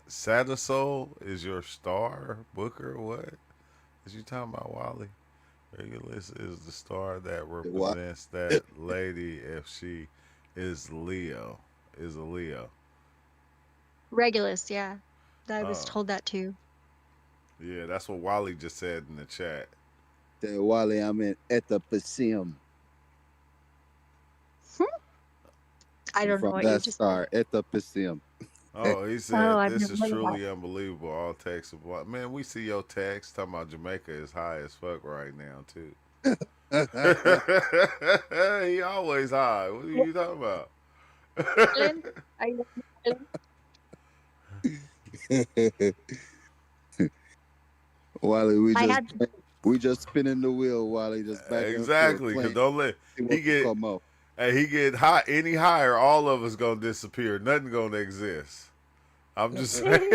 Sadasol is your star, Booker. What is you talking about, Wally? Regulus is the star that represents that lady if she is Leo. Is a Leo. Regulus, yeah. I was Oh. told that too. Yeah, that's what Wally just said in the chat. Wally, I'm in Etapicium. I don't know From what you that just said. star, Etapicium. Oh, he Oh, said, I've this never is heard of that. truly unbelievable. All texts of what? Man, we see your text talking about Jamaica is high as fuck right now, too. He always high. What are you talking about? Ellen? Are you Ellen? Wally, I had we just spinning the wheel, Wally, just back and forth Exactly, because playing. don't let See he what will get come out. hey, he get high any higher, all of us gonna disappear. Nothing gonna exist. I'm just saying.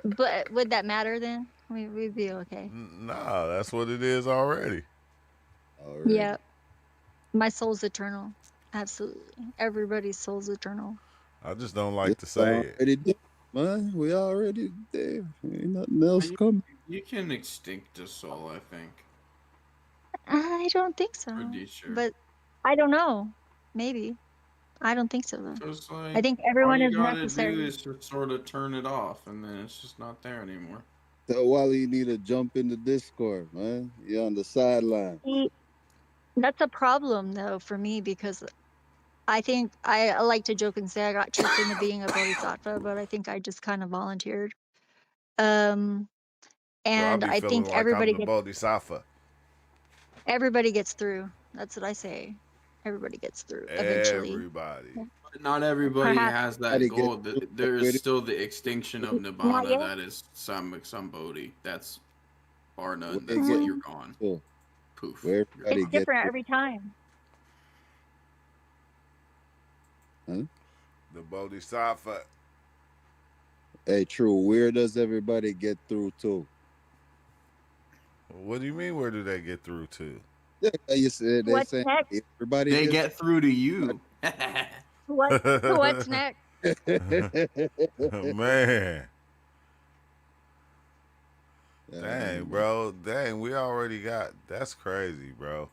But would that matter then? We'd be okay. Nah, that's what it is already. Yeah. My soul's eternal. Absolutely. Everybody's soul's eternal. I just don't like to say it. Already there, man. We already there. Ain't nothing else coming. You can extinct a soul, I think. I don't think so. Pretty sure. But I don't know. Maybe. I don't think so though. Just I like think all everyone you is gotta do necessary. is just sort of turn it off, and then it's just not there anymore. So Wally, you need to jump in the Discord, man. You're on the sideline. That's a problem though for me because I think I like to joke and say I got tricked into being a bodhisattva, but I think I just kind of volunteered. Bro, I And be I feeling think like I'm the Bodhisattva. everybody gets through. That's what I say. Everybody gets through eventually. Everybody. But not everybody Perhaps has that goal. There is still the extinction of not Nibbana. yet. That is some Bodhi. That's bar none. They That's get it. You're gone. Poof. Where You're everybody It's gone. get different every time. huh? The Bodhisattva. Hey, true. Where does everybody get through to? What do you mean? Where do they get through to? Yeah, you said they What's say next? everybody They gets get through to you. What's next? Man. Dang, bro. Dang, we already got. That's crazy, bro.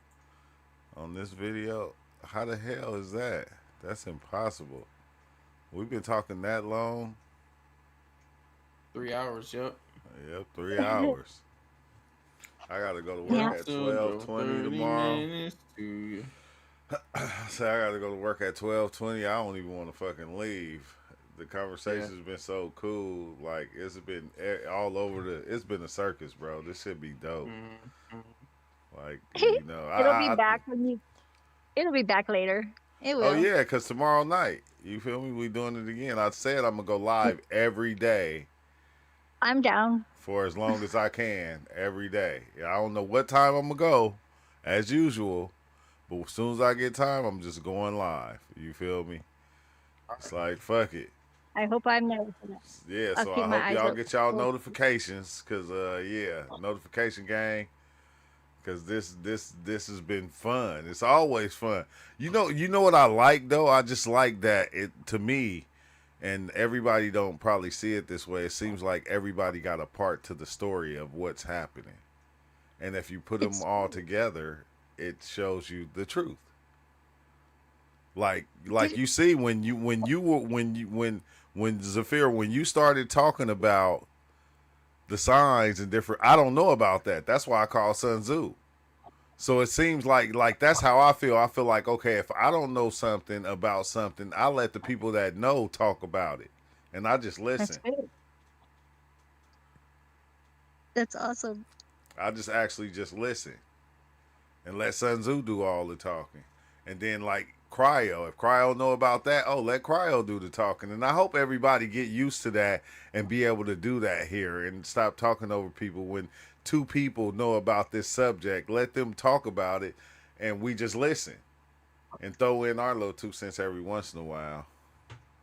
On this video, how the hell is that? That's impossible. We've been talking that long. 3 hours. Yep. Yep, 3 hours. I gotta go to work at 12:20 tomorrow. So I gotta go to work at 12:20. I don't even want to fucking leave. The conversation's been so cool. Like it's been all over the. It's been a circus, bro. This should be dope. Like you know, It'll be back when you. It'll be back later. It will. Oh yeah, cause tomorrow night, you feel me? We doing it again. I said I'm gonna go live every day I'm down. for as long as I can every day. I don't know what time I'm gonna go, as usual, but as soon as I get time, I'm just going live. You feel me? It's like fuck it. I hope I'm there for that. Yeah, I'll so keep I my hope eyes y'all open. get y'all notifications, cause yeah, notification gang, cause this has been fun. It's always fun. You know what I like though. I just like that it to me, and everybody don't probably see it this way. It seems like everybody got a part to the story of what's happening, and if you put them all together, it shows you the truth. Like you see when Zafir, when you started talking about the signs and different, I don't know about that. That's why I call Sun Tzu. So it seems like that's how I feel. I feel like, okay, if I don't know something about something, I let the people that know talk about it, and I just That's listen. good. That's awesome. I just actually just listen and let Sun Tzu do all the talking. And then like Cryo, if Cryo know about that, oh, let Cryo do the talking. And I hope everybody get used to that and be able to do that here and stop talking over people. When two people know about this subject, let them talk about it and we just listen and throw in our little 2 cents every once in a while.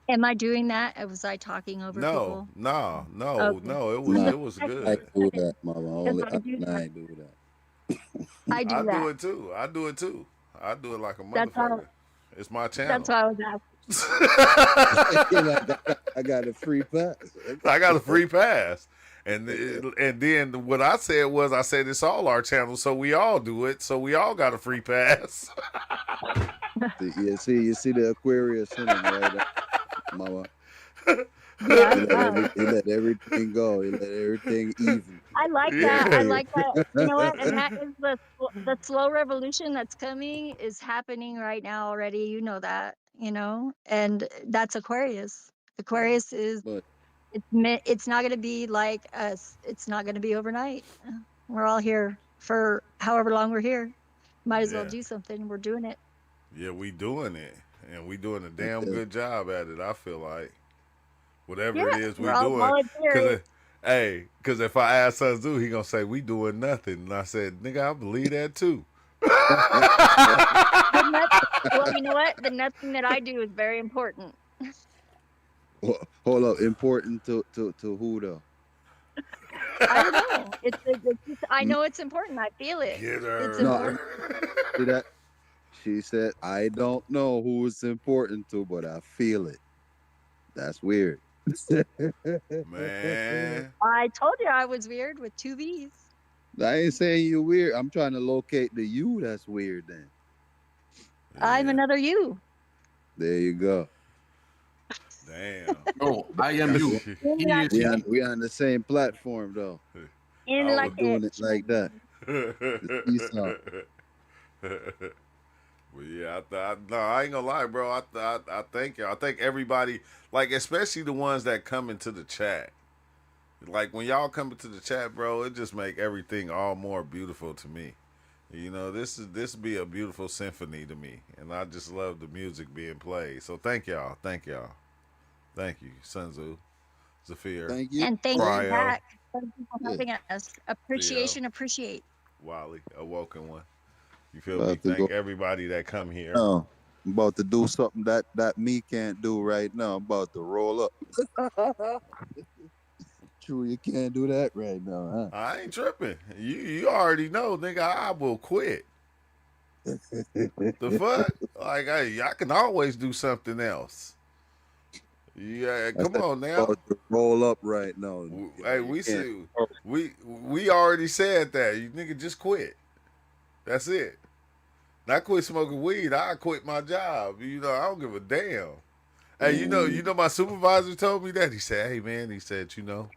Am I doing that? Was I talking over No, people? no, no, Okay. no. Nah, It was I good. do that, mama. Because Only I do that. I do that. I I do do that. it too. I do it too. I do it like a That's how. motherfucker. It's my That's channel. why I was asking. I got a free pass. I got a free pass. And then what I said was, I said it's all our channel, so we all do it, so we all got a free pass. You see the Aquarius in him, right, mama? Yeah. He let everything go. He let everything even. I like that. I like that. You know what? And that is the slow revolution that's coming is happening right now already. You know that. You know, and that's Aquarius. Aquarius is But it's not going to be like us. It's not going to be overnight. We're all here for however long we're here. Might as well Yeah. do something. We're doing it. Yeah, we doing it. And we doing a damn good job at it, I feel like. Whatever it Yeah, is we're we all doing. volunteering. Cause if I ask Sun Tzu, he gonna say we doing nothing. And I said, nigga, I believe that too. Well, you know what? The nothing that I do is very important. Hold up, important to who though? I don't know. I know it's important. I feel it. Get her. It's important. See that? She said, I don't know who it's important to, but I feel it. That's weird. Man. I told you I was weird with 2 V's. I ain't saying you weird. I'm trying to locate the you that's weird then. I'm another you. There you go. Damn. Oh, I am you. We on the same platform though. In I like was doing it like that. Well, yeah, no, I ain't gonna lie, bro. I thank you. I thank everybody, like especially the ones that come into the chat. Like when y'all come into the chat, bro, it just make everything all more beautiful to me. You know, this be a beautiful symphony to me, and I just love the music being played. So thank y'all, thank y'all, thank you, Sun Tzu, Zafir, thank you, and thank you Cryo, back. Thank you for helping us. Appreciation, appreciate. Wally, Awoken One. You feel about me? to Thank go. everybody that come here. No, I'm about to do something that me can't do right now. I'm about to roll up. True, you can't do that right now, huh? I ain't tripping. You already know, nigga. I will quit. The fuck? Like I can always do something else. Yeah, come on now. About to roll up right now. Hey, we already said that. You nigga just quit. That's it. I quit smoking weed. I quit my job. You know, I don't give a damn. Hey, you know, my supervisor told me that. He said, "Hey, man," he said, "You know,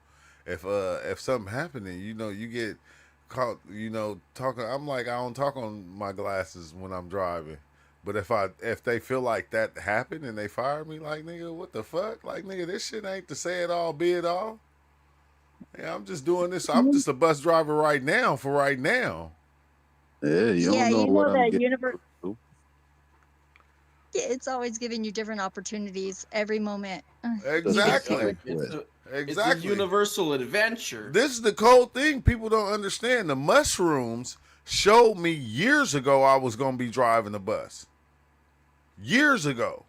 if something happening, you know, you get caught, you know, talking." I'm like, I don't talk on my glasses when I'm driving. But if they feel like that happened and they fire me, like nigga, what the fuck? Like nigga, this shit ain't to say it all, be it all. Yeah, I'm just doing this. I'm just a bus driver right now for right now. Yeah, you Yeah, don't know you what know I'm the getting universe. to. Yeah, it's always giving you different opportunities every moment. Exactly. It's a Exactly. universal adventure. This is the cold thing people don't understand. The mushrooms showed me years ago I was going to be driving a bus. Years ago.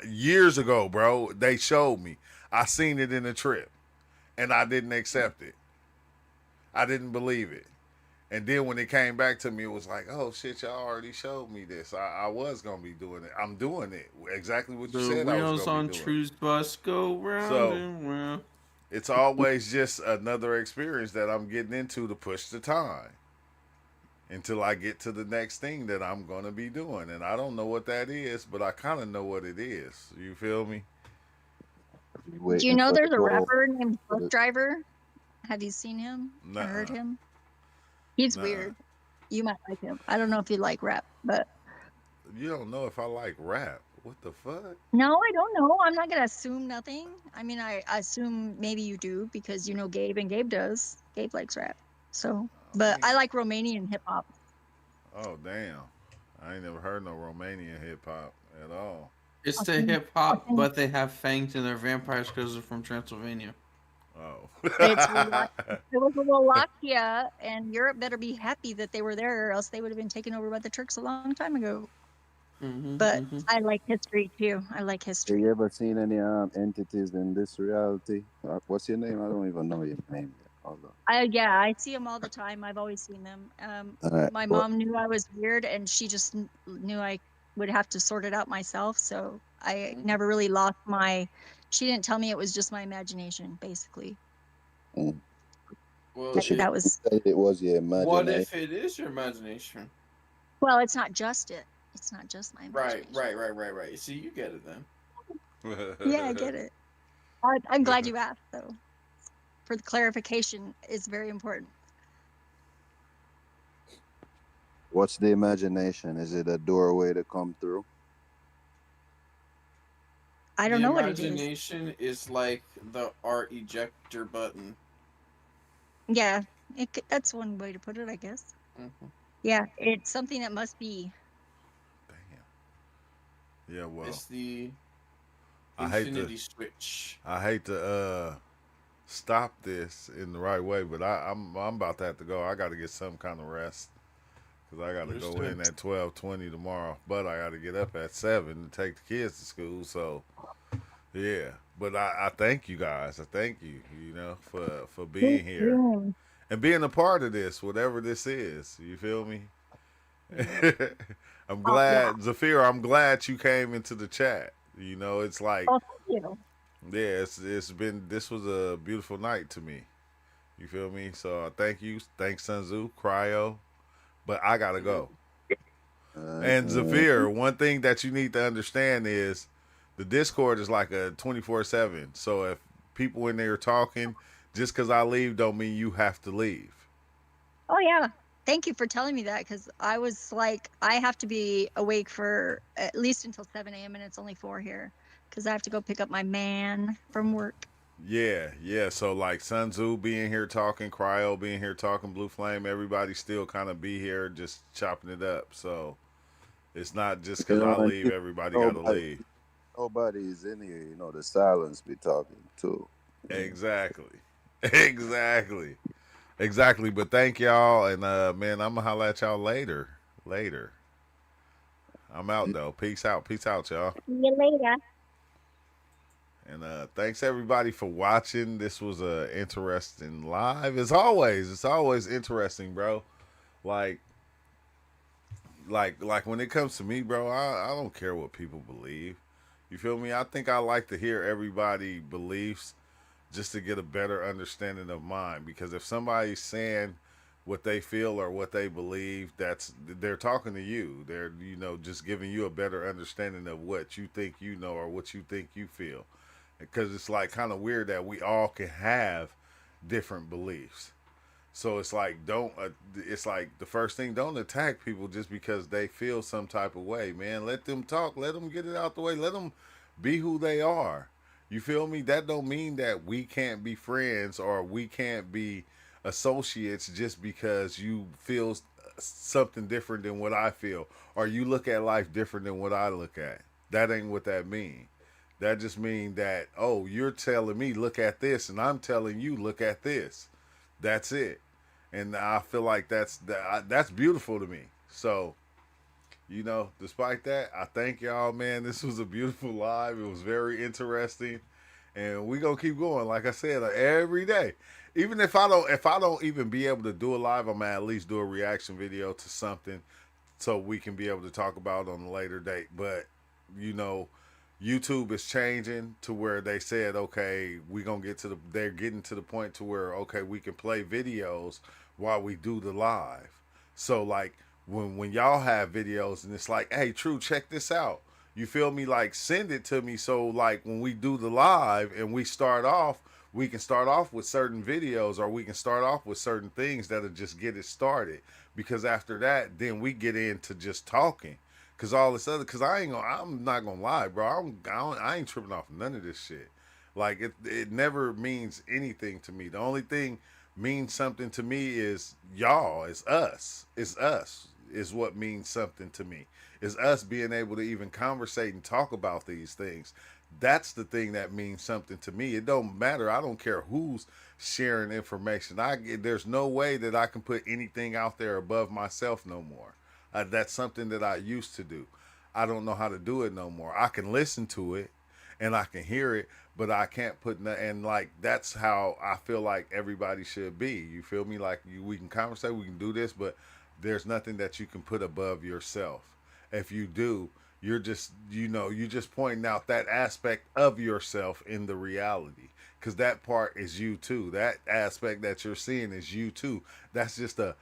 Years ago, bro. They showed me. I seen it in a trip. And I didn't accept it. I didn't believe it. And then when it came back to me, it was like, oh shit, y'all already showed me this. I was gonna be doing it. I'm doing it. Exactly what you The said I was wheels gonna on be doing. True's bus go round So and round. it's always just another experience that I'm getting into to push the time until I get to the next thing that I'm gonna be doing. And I don't know what that is, but I kind of know what it is. You feel me? Do you know there's a rapper named Bus Driver? Have you seen him or heard Nuh-uh. him? He's Nuh-uh. weird. You might like him. I don't know if you like rap, but You don't know if I like rap. What the fuck? no, I don't know. I'm not gonna assume nothing. I mean, I assume maybe you do because you know Gabe and Gabe does. Gabe likes rap. So, but I like Romanian hip hop. Oh damn. I ain't never heard no Romanian hip hop at all. It's the hip hop, but they have fangs and they're vampires because they're from Transylvania. Oh. It's it was Wallachia, and Europe better be happy that they were there, or else they would have been taken over by the Turks a long time ago. But I like history too. I like history. Have you ever seen any entities in this reality? What's your name? I don't even know your name yet. Hold on. Yeah, I see them all the time. I've always seen them. Alright, My well- mom knew I was weird, and she just knew I would have to sort it out myself. So I never really lost my. She didn't tell me it was just my imagination, basically. Mm. Well, That was. It was your imagination. What if it is your imagination? Well, it's not just it. It's not just my imagination. Right. See, you get it then. Yeah, I get it. I'm glad you asked, though. For the clarification is very important. What's the imagination? Is it a doorway to come through? I don't know what it is. The imagination is like the art ejector button. Yeah, that's one way to put it, I guess. Yeah, it's something that must be. Yeah, well. It's the I hate infinity to switch. I hate to stop this in the right way, but I'm about to have to go. I got to get some kind of rest because I got to go in at 12:20 tomorrow. But I got to get up at 7 to take the kids to school. So yeah, but I thank you guys. I thank you, you know, for being here and being a part of this, whatever this is. You feel me? I'm glad, Zafira. I'm glad you came into the chat. You know, it's like, thank you. Yeah, this was a beautiful night to me. You feel me? So thank you, thanks Sun Tzu, Cryo, but I gotta go. And Zafir, one thing that you need to understand is the Discord is like a 24/7. So if people in there talking, just because I leave don't mean you have to leave. Oh yeah. Thank you for telling me that, because I was like, I have to be awake for at least until 7 a.m. and it's only 4 here because I have to go pick up my man from work. Yeah. So like Sun Tzu being here talking, Cryo being here talking, Blue Flame, everybody still kind of be here just chopping it up. So it's not just because I leave, everybody got to leave. Nobody's in here, you know, the silence be talking too. Exactly. But thank y'all, and man, I'm gonna holla at y'all later. I'm out though. Peace out, y'all. See you later. And thanks everybody for watching. This was a interesting live. As always, it's always interesting, bro. Like when it comes to me, bro, I don't care what people believe. You feel me? I think I like to hear everybody beliefs just to get a better understanding of mine. Because if somebody's saying what they feel or what they believe, they're talking to you. They're, you know, just giving you a better understanding of what you think you know or what you think you feel. Because it's like kind of weird that we all can have different beliefs. So it's like it's like the first thing, don't attack people just because they feel some type of way, man. Let them talk. Let them get it out the way. Let them be who they are. You feel me? That don't mean that we can't be friends or we can't be associates just because you feel something different than what I feel or you look at life different than what I look at. That ain't what that means. That just means that, oh, you're telling me look at this, and I'm telling you look at this. That's it. And I feel like that's beautiful to me. So, despite that, I thank y'all, man. This was a beautiful live. It was very interesting, and we gonna keep going. Like I said, every day. Even if I don't even be able to do a live, I'm gonna at least do a reaction video to something, so we can be able to talk about it on a later date. But you know, YouTube is changing to where they said, okay, they're getting to the point to where, okay, we can play videos while we do the live. So like when y'all have videos and it's like, hey, True, check this out. You feel me? Like send it to me. So like when we do the live and we can start off with certain videos, or we can start off with certain things that'll just get it started. Because after that, then we get into just talking. Cause all this other, cause I'm not gonna lie, bro. I ain't tripping off none of this shit. Like it never means anything to me. The only thing means something to me is y'all, is us, is what means something to me. Is us being able to even conversate and talk about these things. That's the thing that means something to me. It don't matter. I don't care who's sharing information. There's no way that I can put anything out there above myself no more. That's something that I used to do. I don't know how to do it no more. I can listen to it and I can hear it, but I can't and like that's how I feel like everybody should be. You feel me? Like we can conversate, we can do this, but there's nothing that you can put above yourself. If you do, you're just pointing out that aspect of yourself in the reality. Because that part is you too. That aspect that you're seeing is you too. That's just a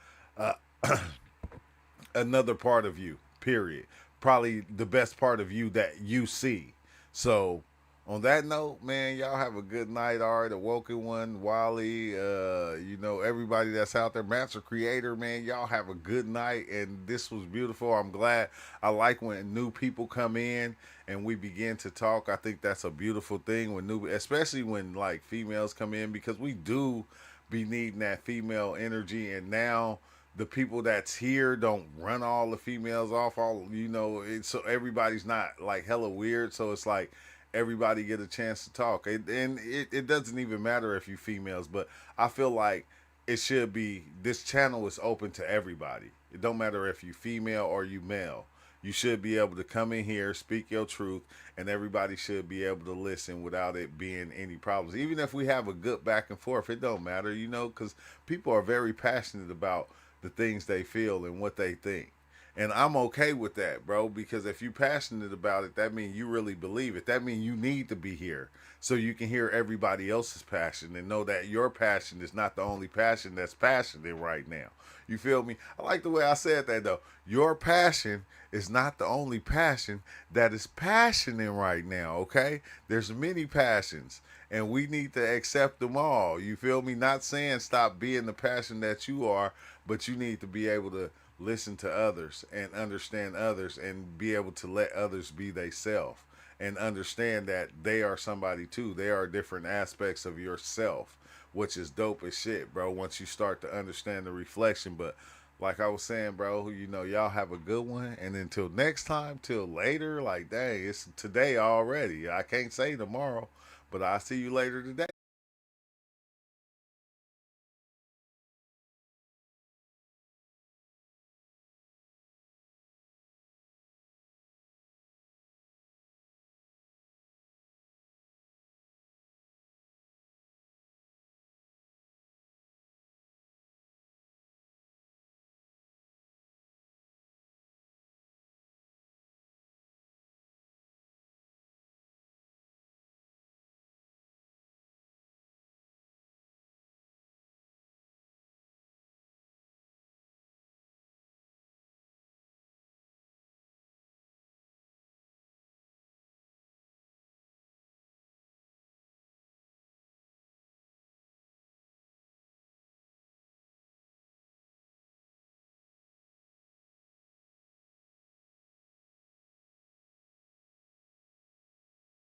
another part of you, period. Probably the best part of you that you see. So, on that note, man, y'all have a good night. All right, the Woken One, Wally, everybody that's out there, Master Creator, man, y'all have a good night. And this was beautiful. I'm glad. I like when new people come in and we begin to talk. I think that's a beautiful thing especially when like females come in, because we do be needing that female energy. And now the people that's here don't run all the females off, so everybody's not like hella weird. So it's like everybody get a chance to talk. It doesn't even matter if you females, but I feel like it should be, this channel is open to everybody. It don't matter if you female or you male. You should be able to come in here, speak your truth, and everybody should be able to listen without it being any problems. Even if we have a good back and forth, it don't matter, because people are very passionate about the things they feel and what they think. And I'm okay with that, bro, because if you're passionate about it, that means you really believe it. That means you need to be here so you can hear everybody else's passion and know that your passion is not the only passion that's passionate right now. You feel me? I like the way I said that, though. Your passion is not the only passion that is passionate right now, okay? There's many passions, and we need to accept them all. You feel me? Not saying stop being the passion that you are, but you need to be able to listen to others and understand others and be able to let others be they self and understand that they are somebody too. They are different aspects of yourself, which is dope as shit, bro, once you start to understand the reflection. But like I was saying, bro, y'all have a good one. And until next time, till later, like, dang, it's today already. I can't say tomorrow, but I'll see you later today.